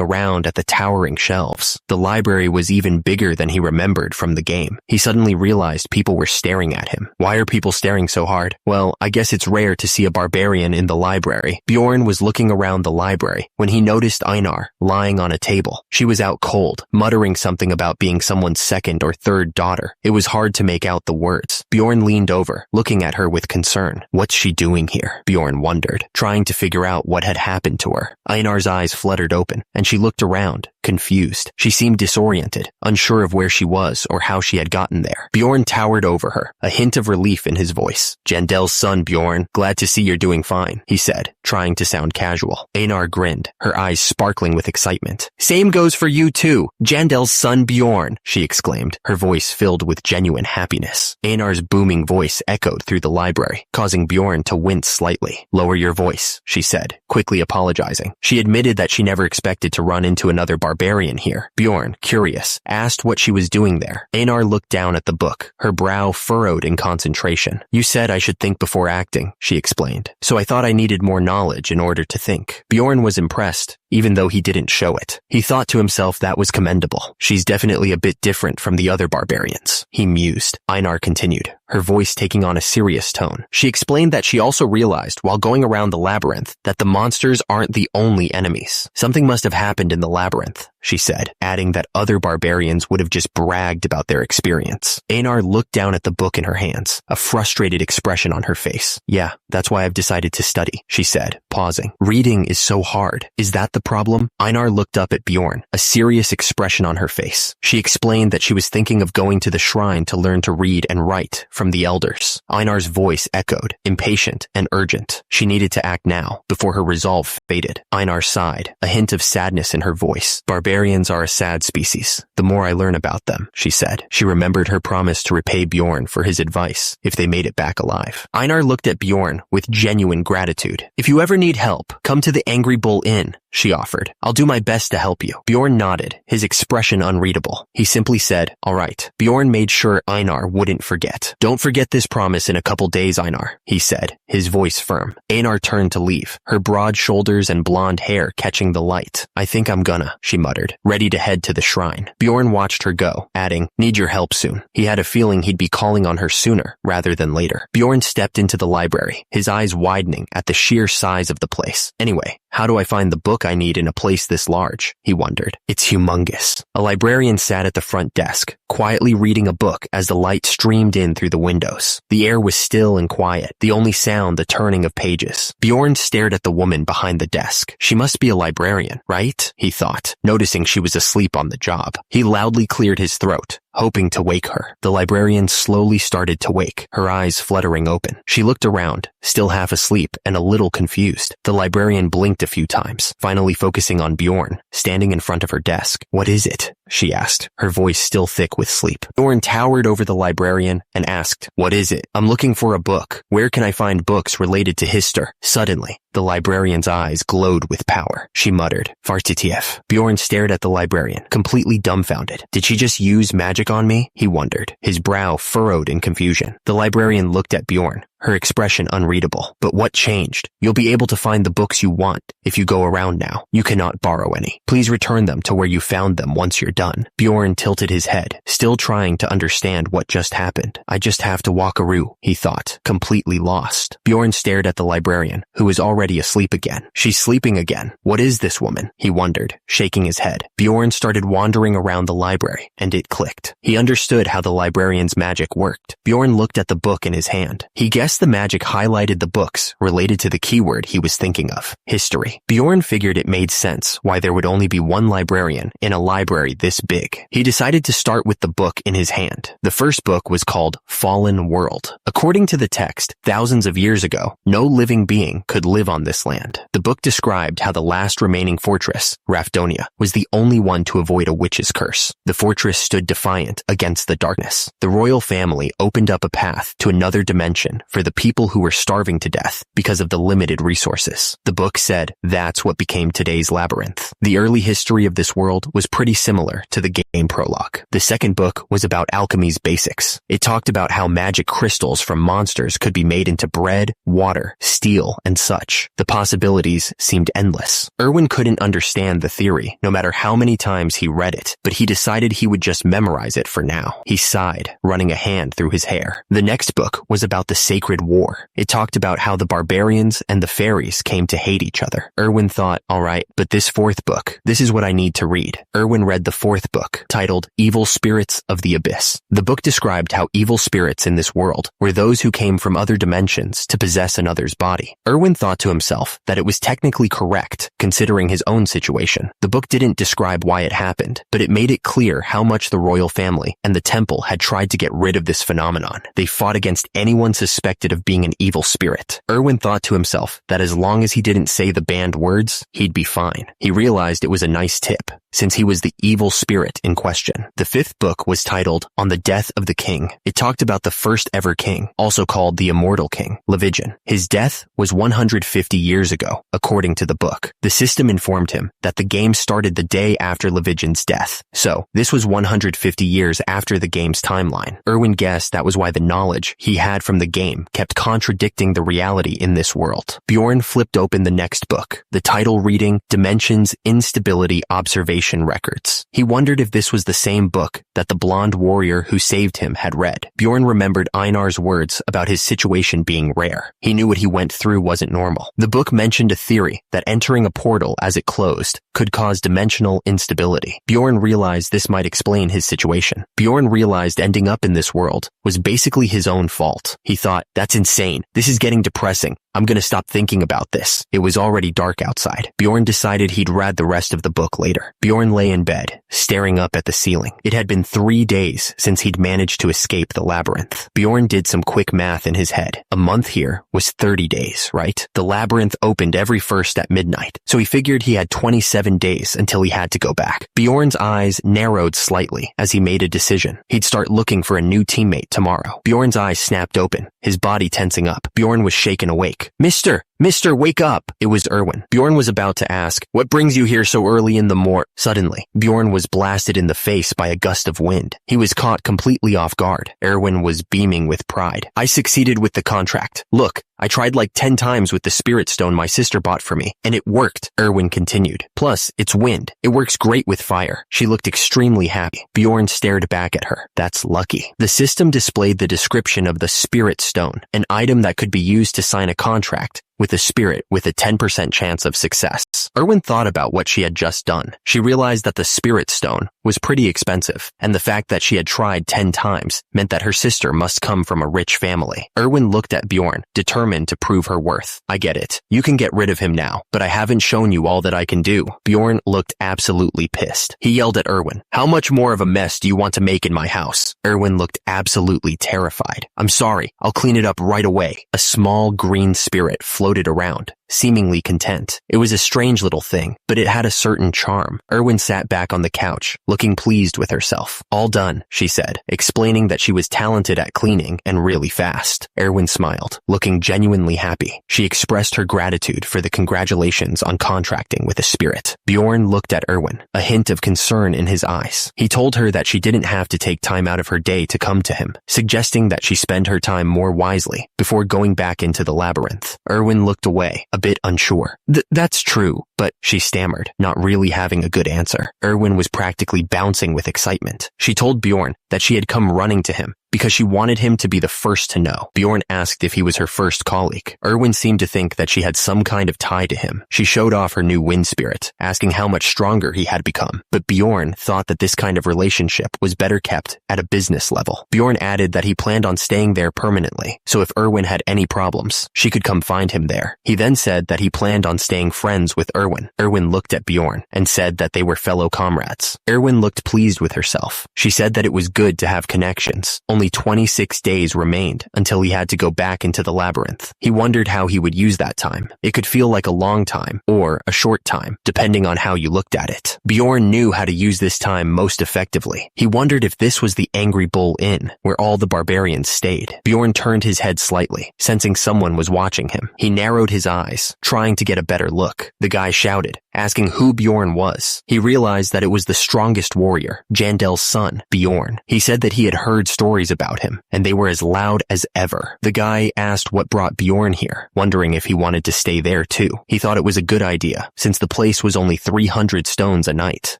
around at the towering shelves. The library was even bigger than he remembered from the game. He suddenly realized people were staring at him. Why are people staring so hard? Well, I guess it's rare to see a barbarian in the library. Bjorn was looking around the library when he noticed Einar lying on a table. She was out cold, muttering something about being someone's second or third daughter. It was hard to make out the words. Bjorn leaned over, looking at her with concern. What's she doing here? Bjorn wondered, trying to figure out what had happened to her. Einar's eyes fluttered open, and she looked around, confused. She seemed disoriented, unsure of where she was or how she had gotten there. Bjorn towered over her, a hint of relief in his voice. Jandel's son, Bjorn. Glad to see you're doing fine, he said, trying to sound casual. Einar grinned, her eyes sparkling with excitement. Same goes for you too, Jandel's son Bjorn, she exclaimed, her voice filled with genuine happiness. Einar's booming voice echoed through the library, causing Bjorn to wince slightly. Lower your voice, she said, quickly apologizing. She admitted that she never expected to run into another barbarian here. Bjorn, curious, asked what she was doing there. Einar looked down at the book, her brow furrowed in concentration. You said I should think before acting, she explained, so I thought I needed more knowledge in order to think. Bjorn was impressed, even though he didn't show it. He thought to himself that was commendable. She's definitely a bit different from the other barbarians, he mused. Einar continued, her voice taking on a serious tone. She explained that she also realized while going around the labyrinth that the monsters aren't the only enemies. Something must have happened in the labyrinth, she said, adding that other barbarians would have just bragged about their experience. Einar looked down at the book in her hands, a frustrated expression on her face. Yeah, that's why I've decided to study, she said, pausing. Reading is so hard. Is that the problem? Einar looked up at Bjorn, a serious expression on her face. She explained that she was thinking of going to the shrine to learn to read and write from the elders. Einar's voice echoed, impatient and urgent. She needed to act now, before her resolve faded. Einar sighed, a hint of sadness in her voice. Barbarians are a sad species. The more I learn about them, she said. She remembered her promise to repay Bjorn for his advice if they made it back alive. Einar looked at Bjorn with genuine gratitude. If you ever need help, come to the Angry Bull Inn, she offered. I'll do my best to help you. Bjorn nodded, his expression unreadable. He simply said, all right. Bjorn made sure Einar wouldn't forget. Don't forget this promise in a couple days, Einar, he said, his voice firm. Einar turned to leave, her broad shoulders and blonde hair catching the light. I think I'm gonna, she muttered, ready to head to the shrine. Bjorn watched her go, adding, need your help soon. He had a feeling he'd be calling on her sooner rather than later. Bjorn stepped into the library, his eyes widening at the sheer size of the place. Anyway, how do I find the book I need in a place this large? He wondered. It's humongous. A librarian sat at the front desk, quietly reading a book as the light streamed in through the windows. The air was still and quiet, the only sound the turning of pages. Bjorn stared at the woman behind the desk. She must be a librarian, right? He thought, noticing she was asleep on the job. He loudly cleared his throat, hoping to wake her. The librarian slowly started to wake, her eyes fluttering open. She looked around, still half asleep and a little confused. The librarian blinked a few times, finally focusing on Bjorn, standing in front of her desk. What is it? She asked, her voice still thick with sleep. Bjorn towered over the librarian and asked, what is it? I'm looking for a book. Where can I find books related to Hister? Suddenly, the librarian's eyes glowed with power. She muttered, Fartitiev. Bjorn stared at the librarian, completely dumbfounded. Did she just use magic on me? He wondered, his brow furrowed in confusion. The librarian looked at Bjorn, her expression unreadable. But what changed? You'll be able to find the books you want if you go around now. You cannot borrow any. Please return them to where you found them once you're done. Bjorn tilted his head, still trying to understand what just happened. I just have to walkaroo, he thought, completely lost. Bjorn stared at the librarian, who was already asleep again. She's sleeping again. What is this woman? He wondered, shaking his head. Bjorn started wandering around the library, and it clicked. He understood how the librarian's magic worked. Bjorn looked at the book in his hand. He guessed the magic highlighted the books related to the keyword he was thinking of, history. Bjorn figured it made sense why there would only be one librarian in a library this big. He decided to start with the book in his hand. The first book was called Fallen World. According to the text, thousands of years ago, no living being could live on this land. The book described how the last remaining fortress, Rafdonia, was the only one to avoid a witch's curse. The fortress stood defiant against the darkness. The royal family opened up a path to another dimension for the people who were starving to death because of the limited resources. The book said that's what became today's labyrinth. The early history of this world was pretty similar to the game prologue. The second book was about alchemy's basics. It talked about how magic crystals from monsters could be made into bread, water, steel, and such. The possibilities seemed endless. Erwin couldn't understand the theory, no matter how many times he read it, but he decided he would just memorize it for now. He sighed, running a hand through his hair. The next book was about the Sacred War. It talked about how the barbarians and the fairies came to hate each other. Erwin thought, all right, but this fourth book, this is what I need to read. Erwin read the fourth book, titled Evil Spirits of the Abyss. The book described how evil spirits in this world were those who came from other dimensions to possess another's body. Erwin thought to himself that it was technically correct, considering his own situation. The book didn't describe why it happened, but it made it clear how much the royal family and the temple had tried to get rid of this phenomenon. They fought against anyone suspected of being an evil spirit. Erwin thought to himself that as long as he didn't say the banned words, he'd be fine. He realized it was a nice tip, since he was the evil spirit in question. The fifth book was titled On the Death of the King. It talked about the first ever king, also called the Immortal King, Levigen. His death was 150 years ago, according to the book. The system informed him that the game started the day after Levigen's death, so this was 150 years after the game's timeline. Erwin guessed that was why the knowledge he had from the game kept contradicting the reality in this world. Bjorn flipped open the next book, the title reading Dimensions Instability Observation Records. He wondered if this was the same book that the blonde warrior who saved him had read. Bjorn remembered Einar's words about his situation being rare. He knew what he went through wasn't normal. The book mentioned a theory that entering a portal as it closed could cause dimensional instability. Bjorn realized this might explain his situation. Bjorn realized ending up in this world was basically his own fault. He thought, That's insane. This is getting depressing. I'm gonna stop thinking about this. It was already dark outside. Bjorn decided he'd read the rest of the book later. Bjorn lay in bed, staring up at the ceiling. It had been 3 days since he'd managed to escape the labyrinth. Bjorn did some quick math in his head. A month here was 30 days, right? The labyrinth opened every first at midnight, so he figured he had 27 days until he had to go back. Bjorn's eyes narrowed slightly as he made a decision. He'd start looking for a new teammate tomorrow. Bjorn's eyes snapped open, his body tensing up. Bjorn was shaken awake. Mister, wake up! It was Erwin. Bjorn was about to ask, what brings you here so early in the morning? Suddenly, Bjorn was blasted in the face by a gust of wind. He was caught completely off guard. Erwin was beaming with pride. I succeeded with the contract. Look, I tried like 10 times with the spirit stone my sister bought for me, and it worked, Erwin continued. Plus, it's wind. It works great with fire. She looked extremely happy. Bjorn stared back at her. That's lucky. The system displayed the description of the spirit stone, an item that could be used to sign a contract with a spirit with a 10% chance of success. Erwin thought about what she had just done. She realized that the spirit stone was pretty expensive, and the fact that she had tried 10 times meant that her sister must come from a rich family. Erwin looked at Bjorn, determined to prove her worth. I get it. You can get rid of him now, but I haven't shown you all that I can do. Bjorn looked absolutely pissed. He yelled at Erwin, how much more of a mess do you want to make in my house? Erwin looked absolutely terrified. I'm sorry. I'll clean it up right away. A small green spirit floated around, seemingly content. It was a strange little thing, but it had a certain charm. Erwin sat back on the couch, looking pleased with herself. All done, she said, explaining that she was talented at cleaning and really fast. Erwin smiled, looking genuinely happy. She expressed her gratitude for the congratulations on contracting with a spirit. Bjorn looked at Erwin, a hint of concern in his eyes. He told her that she didn't have to take time out of her day to come to him, suggesting that she spend her time more wisely before going back into the labyrinth. Erwin looked away, a bit unsure. That's true, but she stammered, not really having a good answer. Erwin was practically bouncing with excitement. She told Bjorn that she had come running to him because she wanted him to be the first to know. Bjorn asked if he was her first colleague. Erwin seemed to think that she had some kind of tie to him. She showed off her new wind spirit, asking how much stronger he had become. But Bjorn thought that this kind of relationship was better kept at a business level. Bjorn added that he planned on staying there permanently, so if Erwin had any problems, she could come find him there. He then said that he planned on staying friends with Erwin. Erwin looked at Bjorn and said that they were fellow comrades. Erwin looked pleased with herself. She said that it was good to have connections. Only 26 days remained until he had to go back into the labyrinth. He wondered how he would use that time. It could feel like a long time or a short time, depending on how you looked at it. Bjorn knew how to use this time most effectively. He wondered if this was the Angry Bull Inn, where all the barbarians stayed. Bjorn turned his head slightly, sensing someone was watching him. He narrowed his eyes, trying to get a better look. The guy shouted, asking who Bjorn was. He realized that it was the strongest warrior, Jandel's son, Bjorn. He said that he had heard stories about him, and they were as loud as ever. The guy asked what brought Bjorn here, wondering if he wanted to stay there too. He thought it was a good idea, since the place was only 300 stones a night.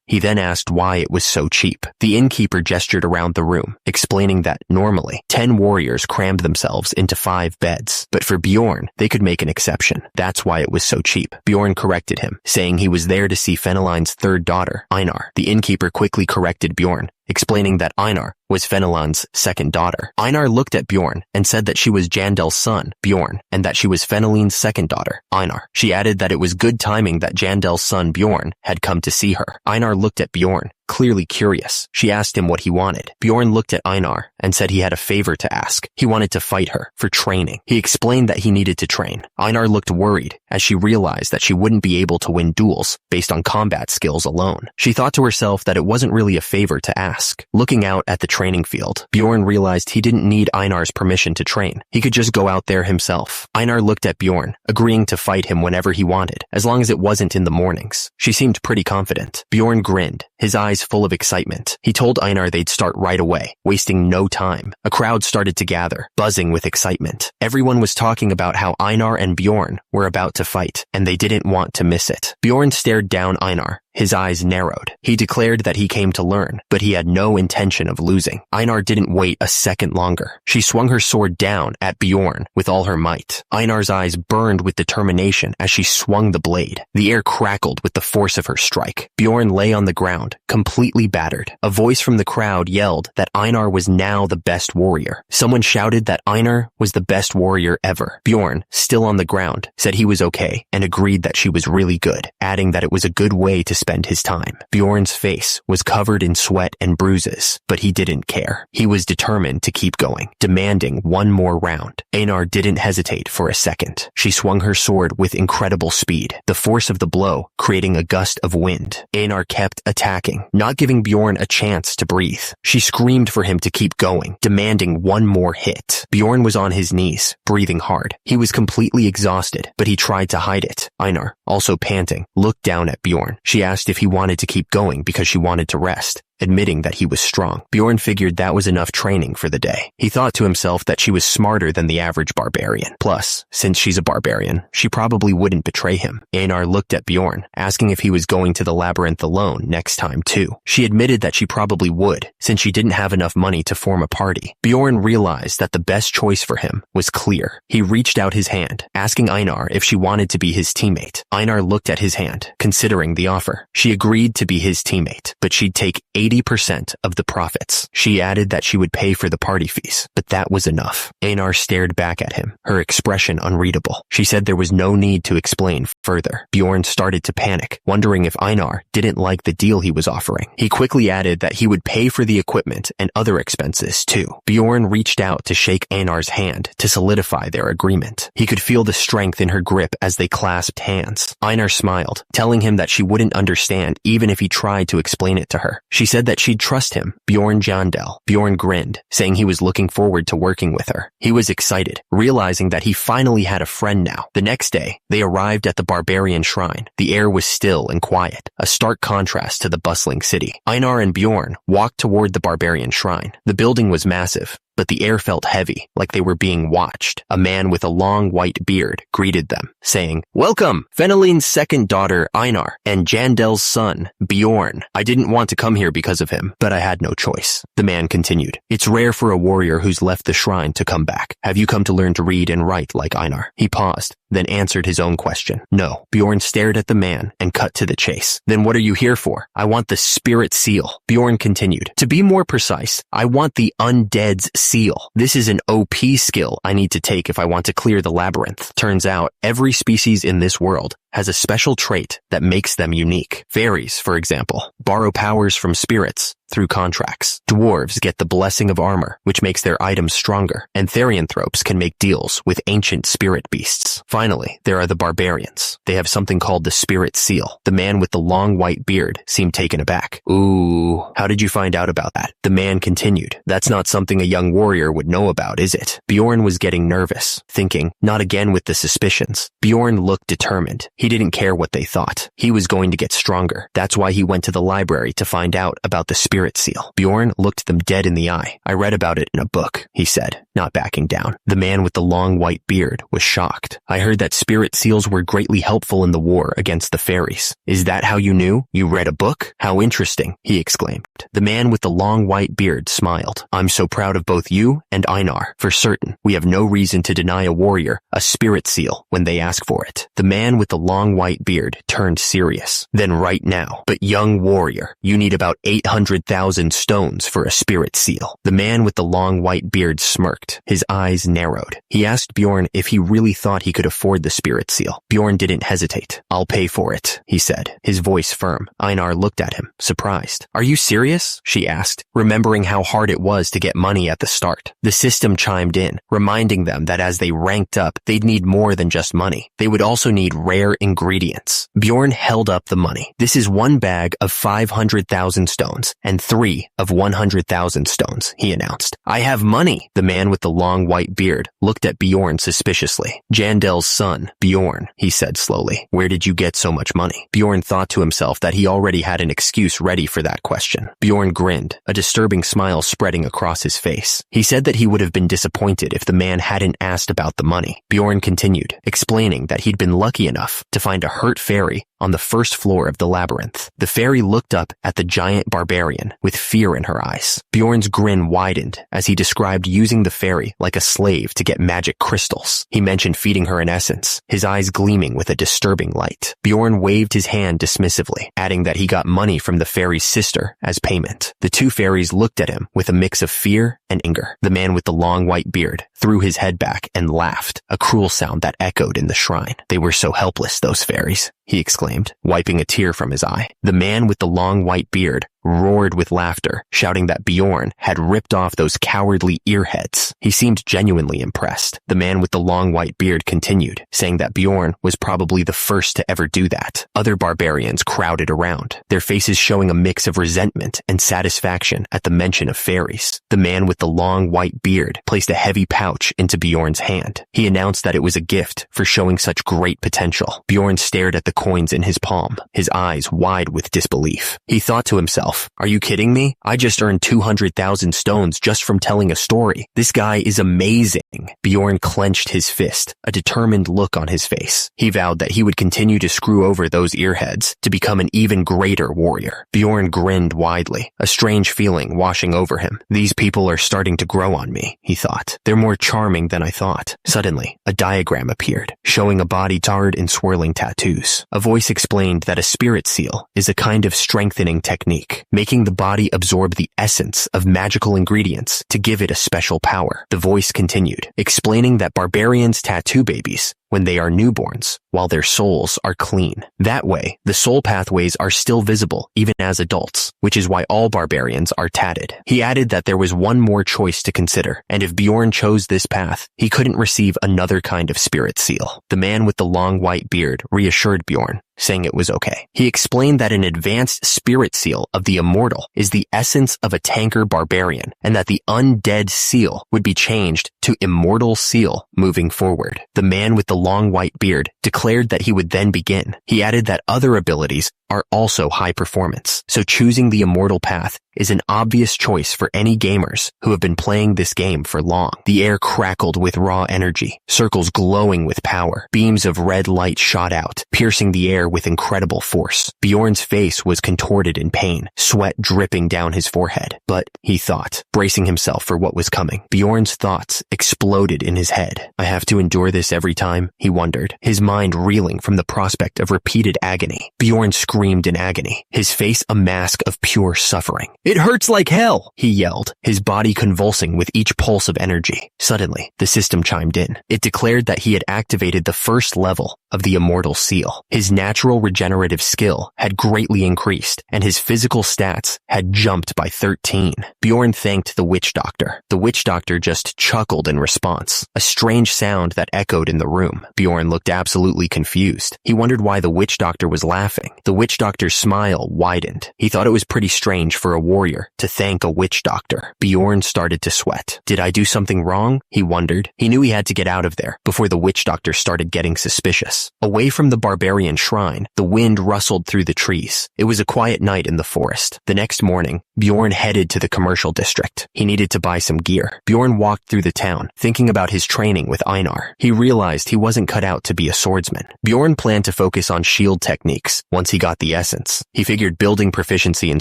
He then asked why it was so cheap. The innkeeper gestured around the room, explaining that normally 10 warriors crammed themselves into 5 beds, but for Bjorn, they could make an exception. That's why it was so cheap. Bjorn corrected him, saying he was there to see Fenelon's third daughter, Einar. The innkeeper quickly corrected Bjorn, explaining that Einar was Fenelon's second daughter. Einar looked at Bjorn and said that she was Jandel's son, Bjorn, and that she was Fenelon's second daughter, Einar. She added that it was good timing that Jandel's son, Bjorn, had come to see her. Einar looked at Bjorn, clearly curious. She asked him what he wanted. Bjorn looked at Einar and said he had a favor to ask. He wanted to fight her for training. He explained that he needed to train. Einar looked worried as she realized that she wouldn't be able to win duels based on combat skills alone. She thought to herself that it wasn't really a favor to ask. Looking out at the training field, Bjorn realized he didn't need Einar's permission to train. He could just go out there himself. Einar looked at Bjorn, agreeing to fight him whenever he wanted, as long as it wasn't in the mornings. She seemed pretty confident. Bjorn grinned, his eyes full of excitement. He told Einar they'd start right away, wasting no time. A crowd started to gather, buzzing with excitement. Everyone was talking about how Einar and Bjorn were about to fight, and they didn't want to miss it. Bjorn stared down Einar, His eyes narrowed. He declared that he came to learn, but he had no intention of losing. Einar didn't wait a second longer. She swung her sword down at Bjorn with all her might. Einar's eyes burned with determination as she swung the blade. The air crackled with the force of her strike. Bjorn lay on the ground, completely battered. A voice from the crowd yelled that Einar was now the best warrior. Someone shouted that Einar was the best warrior ever. Bjorn, still on the ground, said he was okay and agreed that she was really good, adding that it was a good way to spend his time. Bjorn's face was covered in sweat and bruises, but he didn't care. He was determined to keep going, demanding one more round. Einar didn't hesitate for a second. She swung her sword with incredible speed, the force of the blow creating a gust of wind. Einar kept attacking, not giving Bjorn a chance to breathe. She screamed for him to keep going, demanding one more hit. Bjorn was on his knees, breathing hard. He was completely exhausted, but he tried to hide it. Einar, also panting, looked down at Bjorn. She asked if he wanted to keep going because she wanted to rest, admitting that he was strong. Bjorn figured that was enough training for the day. He thought to himself that she was smarter than the average barbarian. Plus, since she's a barbarian, she probably wouldn't betray him. Einar looked at Bjorn, asking if he was going to the labyrinth alone next time too. She admitted that she probably would, since she didn't have enough money to form a party. Bjorn realized that the best choice for him was clear. He reached out his hand, asking Einar if she wanted to be his teammate. Einar looked at his hand, considering the offer. She agreed to be his teammate, but she'd take 80% of the profits. She added that she would pay for the party fees, but that was enough. Einar stared back at him, her expression unreadable. She said there was no need to explain further. Bjorn started to panic, wondering if Einar didn't like the deal he was offering. He quickly added that he would pay for the equipment and other expenses too. Bjorn reached out to shake Einar's hand to solidify their agreement. He could feel the strength in her grip as they clasped hands. Einar smiled, telling him that she wouldn't understand even if he tried to explain it to her. She said that she'd trust him, Bjorn Jandel. Bjorn grinned, saying he was looking forward to working with her. He was excited, realizing that he finally had a friend now. The next day, they arrived at the Barbarian shrine. The air was still and quiet, a stark contrast to the bustling city. Einar and Bjorn walked toward the Barbarian shrine. The building was massive, but the air felt heavy, like they were being watched. A man with a long white beard greeted them, saying, "Welcome, Feneline's second daughter, Einar, and Jandel's son, Bjorn. I didn't want to come here because of him, but I had no choice." The man continued, "It's rare for a warrior who's left the shrine to come back. Have you come to learn to read and write like Einar?" He paused, then answered his own question. "No." Bjorn stared at the man and cut to the chase. "Then what are you here for?" "I want the spirit seal." Bjorn continued, "To be more precise, I want the undead's seal. This is an OP skill I need to take if I want to clear the labyrinth. Turns out, every species in this world has a special trait that makes them unique. Fairies, for example, borrow powers from spirits through contracts. Dwarves get the blessing of armor, which makes their items stronger, and therianthropes can make deals with ancient spirit beasts. Finally, there are the barbarians. They have something called the spirit seal. The man with the long white beard seemed taken aback. "Ooh, how did you find out about that?" The man continued, "That's not something a young warrior would know about, is it?" Bjorn was getting nervous, thinking, not again with the suspicions. Bjorn looked determined. He didn't care what they thought. He was going to get stronger. That's why he went to the library to find out about the spirit seal. Bjorn looked them dead in the eye. "I read about it in a book," he said, not backing down. The man with the long white beard was shocked. "I heard that spirit seals were greatly helpful in the war against the fairies. Is that how you knew? You read a book? How interesting," he exclaimed. The man with the long white beard smiled. "I'm so proud of both you and Einar. For certain, we have no reason to deny a warrior a spirit seal when they ask for it." The man with the long white beard turned serious. "Then right now, but young warrior, you need about 800,000 stones for a spirit seal." The man with the long white beard smirked. His eyes narrowed. He asked Bjorn if he really thought he could afford the spirit seal. Bjorn didn't hesitate. "I'll pay for it," he said, his voice firm. Einar looked at him, surprised. "Are you serious?" she asked, remembering how hard it was to get money at the start. The system chimed in, reminding them that as they ranked up, they'd need more than just money. They would also need rare ingredients. Bjorn held up the money. "This is one bag of 500,000 stones and 3 of 100,000 stones," he announced. "I have money." The man with the long white beard looked at Bjorn suspiciously. "Jandel's son, Bjorn," he said slowly. "Where did you get so much money?" Bjorn thought to himself that he already had an excuse ready for that question. Bjorn grinned, a disturbing smile spreading across his face. He said that he would have been disappointed if the man hadn't asked about the money. Bjorn continued, explaining that he'd been lucky enough to find a hurt fairy on the first floor of the labyrinth. The fairy looked up at the giant barbarian with fear in her eyes. Bjorn's grin widened as he described using the fairy like a slave to get magic crystals. He mentioned feeding her an essence, his eyes gleaming with a disturbing light. Bjorn waved his hand dismissively, adding that he got money from the fairy's sister as payment. The two fairies looked at him with a mix of fear and anger. The man with the long white beard threw his head back and laughed, a cruel sound that echoed in the shrine. They were so helpless, those fairies, he exclaimed, wiping a tear from his eye. The man with the long white beard roared with laughter, shouting that Bjorn had ripped off those cowardly earheads. He seemed genuinely impressed. The man with the long white beard continued, saying that Bjorn was probably the first to ever do that. Other barbarians crowded around, their faces showing a mix of resentment and satisfaction at the mention of fairies. The man with the long white beard placed a heavy pouch into Bjorn's hand. He announced that it was a gift for showing such great potential. Bjorn stared at the coins in his palm, his eyes wide with disbelief. He thought to himself, "Are you kidding me? I just earned 200,000 stones just from telling a story. This guy is amazing." Bjorn clenched his fist, a determined look on his face. He vowed that he would continue to screw over those earheads to become an even greater warrior. Bjorn grinned widely, a strange feeling washing over him. These people are starting to grow on me, he thought. They're more charming than I thought. Suddenly, a diagram appeared, showing a body tarred in swirling tattoos. A voice explained that a spirit seal is a kind of strengthening technique, making the body absorb the essence of magical ingredients to give it a special power. The voice continued, explaining that barbarians tattoo babies when they are newborns, while their souls are clean. That way, the soul pathways are still visible even as adults, which is why all barbarians are tatted. He added that there was one more choice to consider, and if Bjorn chose this path, he couldn't receive another kind of spirit seal. The man with the long white beard reassured Bjorn, saying it was okay. He explained that an advanced spirit seal of the immortal is the essence of a tanker barbarian, and that the undead seal would be changed to immortal seal moving forward. The man with the long white beard declared that he would then begin. He added that other abilities are also high performance, so choosing the immortal path is an obvious choice for any gamers who have been playing this game for long. The air crackled with raw energy, circles glowing with power. Beams of red light shot out, piercing the air with incredible force. Bjorn's face was contorted in pain, sweat dripping down his forehead. But, he thought, bracing himself for what was coming. Bjorn's thoughts exploded in his head. I have to endure this every time, he wondered, his mind reeling from the prospect of repeated agony. Bjorn screamed in agony, his face a mask of pure suffering. "It hurts like hell!" he yelled, his body convulsing with each pulse of energy. Suddenly, the system chimed in. It declared that he had activated the first level of the immortal seal. His natural regenerative skill had greatly increased, and his physical stats had jumped by 13. Bjorn thanked the witch doctor. The witch doctor just chuckled in response, a strange sound that echoed in the room. Bjorn looked absolutely confused. He wondered why the witch doctor was laughing. The witch doctor's smile widened. He thought it was pretty strange for a warrior to thank a witch doctor. Bjorn started to sweat. Did I do something wrong? He wondered. He knew he had to get out of there before the witch doctor started getting suspicious. Away from the barbarian shrine, the wind rustled through the trees. It was a quiet night in the forest. The next morning, Bjorn headed to the commercial district. He needed to buy some gear. Bjorn walked through the town, thinking about his training with Einar. He realized he wasn't cut out to be a swordsman. Bjorn planned to focus on shield techniques once he got the essence. He figured building proficiency in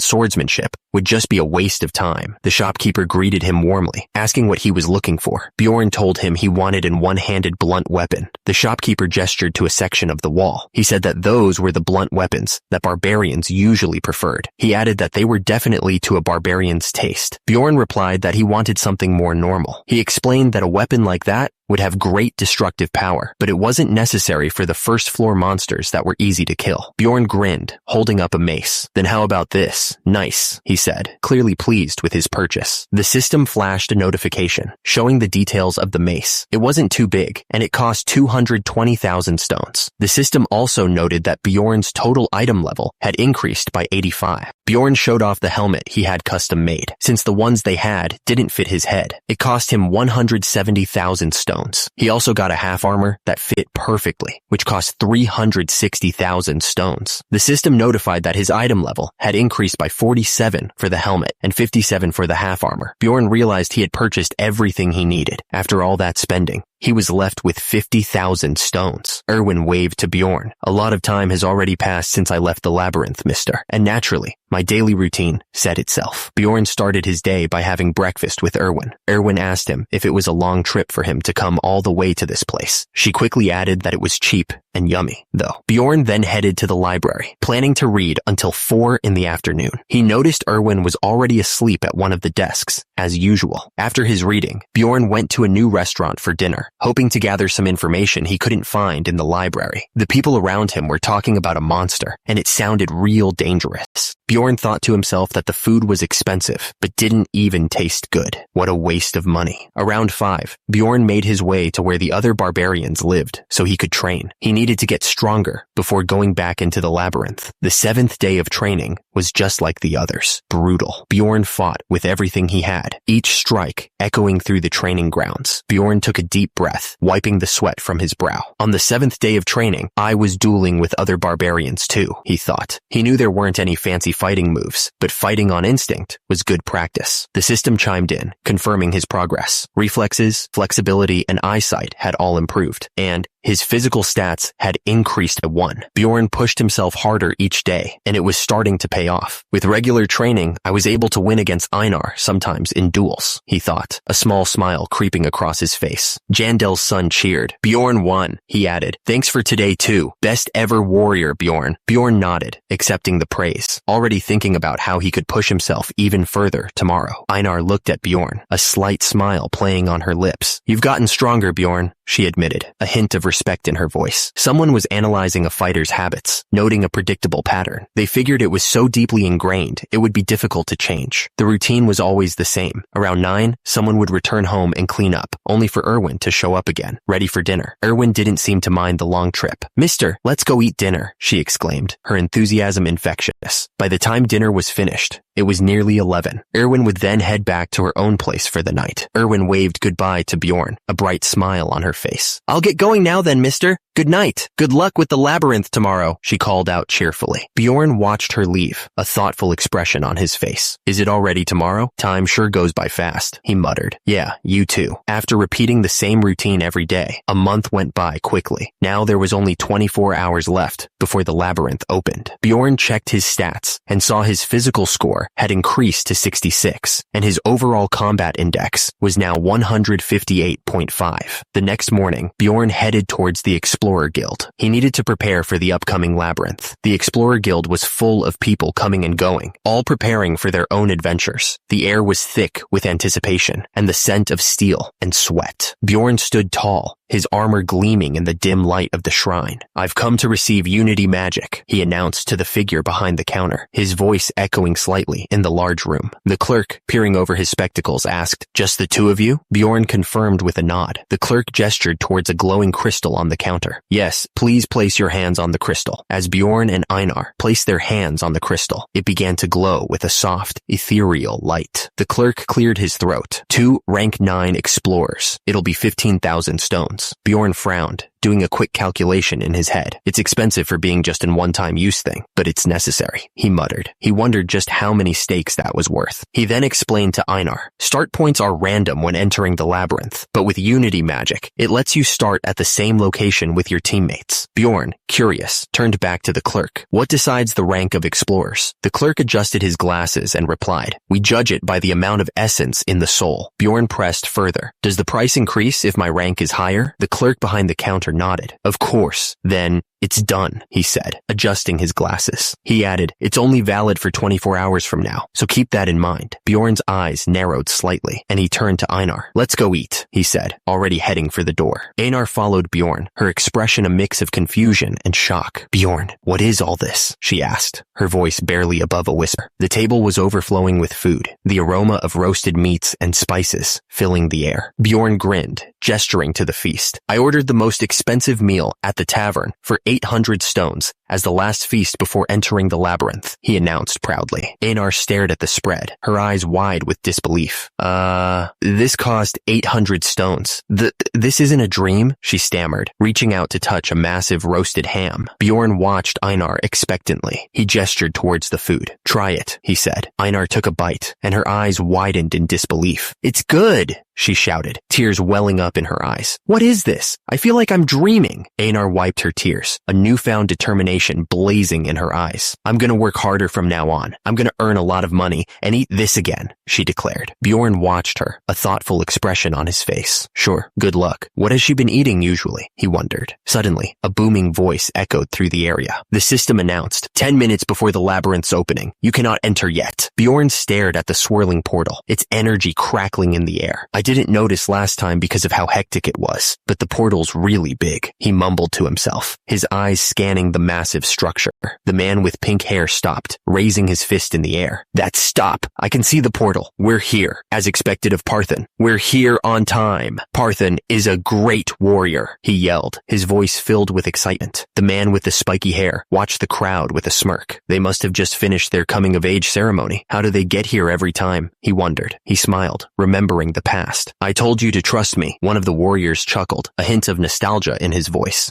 swordsmanship would just be a waste of time. The shopkeeper greeted him warmly, asking what he was looking for. Bjorn told him he wanted an one-handed blunt weapon. The shopkeeper gestured to a section of the wall. He said that those were the blunt weapons that barbarians usually preferred. He added that they were definitely to a barbarian's taste. Bjorn replied that he wanted something more normal. He explained that a weapon like that would have great destructive power, but it wasn't necessary for the first floor monsters that were easy to kill. Bjorn grinned, holding up a mace. Then how about this? Nice, he said, clearly pleased with his purchase. The system flashed a notification, showing the details of the mace. It wasn't too big, and it cost 220,000 stones. The system also noted that Bjorn's total item level had increased by 85. Bjorn showed off the helmet he had custom made, since the ones they had didn't fit his head. It cost him 170,000 stones. He also got a half armor that fit perfectly, which cost 360,000 stones. The system notified that his item level had increased by 47 for the helmet and 57 for the half armor. Bjorn realized he had purchased everything he needed. After all that spending, he was left with 50,000 stones. Erwin waved to Bjorn. A lot of time has already passed since I left the labyrinth, mister. And naturally, my daily routine set itself. Bjorn started his day by having breakfast with Erwin. Erwin asked him if it was a long trip for him to come all the way to this place. She quickly added that it was cheap and yummy, though. Bjorn then headed to the library, planning to read until 4 in the afternoon. He noticed Erwin was already asleep at one of the desks, as usual. After his reading, Bjorn went to a new restaurant for dinner, hoping to gather some information he couldn't find in the library. The people around him were talking about a monster, and it sounded real dangerous. Bjorn thought to himself that the food was expensive, but didn't even taste good. What a waste of money. Around 5, Bjorn made his way to where the other barbarians lived, so he could train. He needed to get stronger before going back into the labyrinth. The 7th day of training was just like the others. Brutal. Bjorn fought with everything he had, each strike echoing through the training grounds. Bjorn took a deep breath, wiping the sweat from his brow. On the 7th day of training, I was dueling with other barbarians too, he thought. He knew there weren't any fancy fighting moves, but fighting on instinct was good practice. The system chimed in, confirming his progress. Reflexes, flexibility, and eyesight had all improved, and his physical stats had increased by 1. Bjorn pushed himself harder each day, and it was starting to pay off. With regular training, I was able to win against Einar, sometimes in duels, he thought, a small smile creeping across his face. Jandel's son cheered. Bjorn won, he added. Thanks for today too. Best ever warrior, Bjorn. Bjorn nodded, accepting the praise, already thinking about how he could push himself even further tomorrow. Einar looked at Bjorn, a slight smile playing on her lips. You've gotten stronger, Bjorn, she admitted, a hint of respect in her voice. Someone was analyzing a fighter's habits, noting a predictable pattern. They figured it was so deeply ingrained, it would be difficult to change. The routine was always the same. Around 9, someone would return home and clean up, only for Erwin to show up again, ready for dinner. Erwin didn't seem to mind the long trip. Mister, let's go eat dinner, she exclaimed, her enthusiasm infectious. By the time dinner was finished, it was nearly 11. Erwin would then head back to her own place for the night. Erwin waved goodbye to Bjorn, a bright smile on her face. I'll get going now then, mister. Good night. Good luck with the labyrinth tomorrow, she called out cheerfully. Bjorn watched her leave, a thoughtful expression on his face. Is it already tomorrow? Time sure goes by fast, he muttered. Yeah, you too. After repeating the same routine every day, a month went by quickly. Now there was only 24 hours left before the labyrinth opened. Bjorn checked his stats and saw his physical score had increased to 66, and his overall combat index was now 158.5. The next morning, Bjorn headed towards the Explorer Guild. He needed to prepare for the upcoming labyrinth. The Explorer Guild was full of people coming and going, all preparing for their own adventures. The air was thick with anticipation and the scent of steel and sweat. Bjorn stood tall, his armor gleaming in the dim light of the shrine. I've come to receive Unity magic, he announced to the figure behind the counter, his voice echoing slightly in the large room. The clerk, peering over his spectacles, asked, just the two of you? Bjorn confirmed with a nod. The clerk gestured towards a glowing crystal on the counter. Yes, please place your hands on the crystal. As Bjorn and Einar placed their hands on the crystal, it began to glow with a soft, ethereal light. The clerk cleared his throat. 2 rank 9 explorers. It'll be 15,000 stones. Bjorn frowned, doing a quick calculation in his head. It's expensive for being just an one-time use thing, but it's necessary, he muttered. He wondered just how many stakes that was worth. He then explained to Einar, start points are random when entering the labyrinth, but with Unity magic, it lets you start at the same location with your teammates. Bjorn, curious, turned back to the clerk. What decides the rank of explorers? The clerk adjusted his glasses and replied, we judge it by the amount of essence in the soul. Bjorn pressed further. Does the price increase if my rank is higher? The clerk behind the counter nodded. Of course. Then, it's done, he said, adjusting his glasses. He added, it's only valid for 24 hours from now, so keep that in mind. Bjorn's eyes narrowed slightly, and he turned to Einar. Let's go eat, he said, already heading for the door. Einar followed Bjorn, her expression a mix of confusion and shock. Bjorn, what is all this? She asked, her voice barely above a whisper. The table was overflowing with food, the aroma of roasted meats and spices filling the air. Bjorn grinned, gesturing to the feast. I ordered the most expensive meal at the tavern for 800 stones as the last feast before entering the labyrinth, he announced proudly. Einar stared at the spread, her eyes wide with disbelief. This cost 800 stones. This isn't a dream, she stammered, reaching out to touch a massive roasted ham. Bjorn watched Einar expectantly. He gestured towards the food. Try it, he said. Einar took a bite, and her eyes widened in disbelief. It's good, she shouted, tears welling up in her eyes. What is this? I feel like I'm dreaming. Einar wiped her tears, a newfound determination blazing in her eyes. I'm gonna work harder from now on. I'm gonna earn a lot of money and eat this again, she declared. Bjorn watched her, a thoughtful expression on his face. Sure, good luck. What has she been eating usually? He wondered. Suddenly, a booming voice echoed through the area. The system announced, 10 minutes before the labyrinth's opening. You cannot enter yet. Bjorn stared at the swirling portal, its energy crackling in the air. I didn't notice last time because of how hectic it was, but the portal's really big, he mumbled to himself, his eyes scanning the massive structure. The man with pink hair stopped, raising his fist in the air. That's stop! I can see the portal. We're here, as expected of Parthen. We're here on time. Parthen is a great warrior, he yelled, his voice filled with excitement. The man with the spiky hair watched the crowd with a smirk. They must have just finished their coming-of-age ceremony. How do they get here every time? He wondered. He smiled, remembering the past. I told you to trust me, one of the warriors chuckled, a hint of nostalgia in his voice.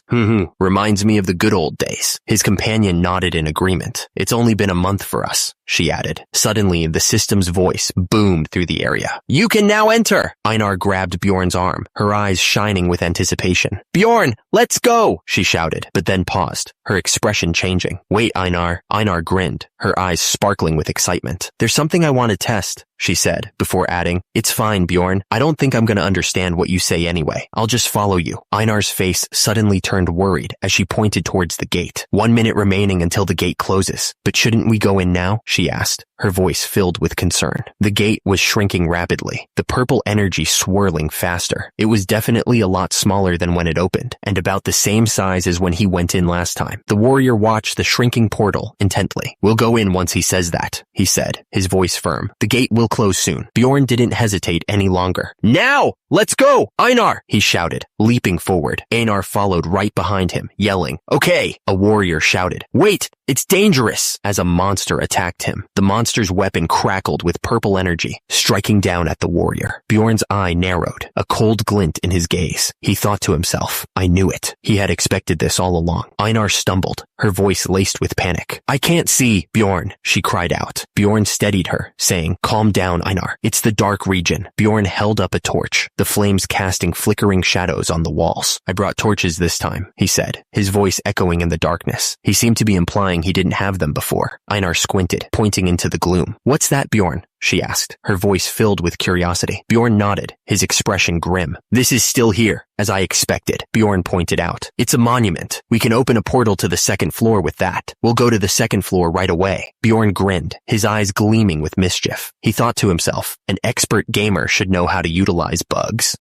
Reminds me of the good old days. His companion nodded in agreement. It's only been a month for us, she added. Suddenly, the system's voice boomed through the area. You can now enter! Einar grabbed Bjorn's arm, her eyes shining with anticipation. Bjorn, let's go! She shouted, but then paused, her expression changing. Wait, Einar. Einar grinned, her eyes sparkling with excitement. There's something I want to test, she said, before adding, It's fine, Bjorn. I don't think I'm going to understand what you say anyway. I'll just follow you. Einar's face suddenly turned worried as she pointed towards the gate. 1 minute remaining until the gate closes. But shouldn't we go in now? She asked, her voice filled with concern. The gate was shrinking rapidly, the purple energy swirling faster. It was definitely a lot smaller than when it opened, and about the same size as when he went in last time. The warrior watched the shrinking portal intently. We'll go in once he says that, he said, his voice firm. The gate will close soon. Bjorn didn't hesitate any longer. Now! Let's go! Einar! He shouted, leaping forward. Einar followed right behind him, yelling, Okay! A warrior shouted. Wait! It's dangerous! As a monster attacked him. The monster's weapon crackled with purple energy, striking down at the warrior. Bjorn's eye narrowed, a cold glint in his gaze. He thought to himself, I knew it. He had expected this all along. Einar stumbled, her voice laced with panic. I can't see, Bjorn, she cried out. Bjorn steadied her, saying, Calm down, Einar. It's the dark region. Bjorn held up a torch, the flames casting flickering shadows on the walls. I brought torches this time, he said, his voice echoing in the darkness. He seemed to be implying he didn't have them before. Einar squinted, pointing into the gloom. What's that, Bjorn? She asked, her voice filled with curiosity. Bjorn nodded, his expression grim. This is still here, as I expected, Bjorn pointed out. It's a monument. We can open a portal to the second floor with that. We'll go to the second floor right away. Bjorn grinned, his eyes gleaming with mischief. He thought to himself, an expert gamer should know how to utilize bugs.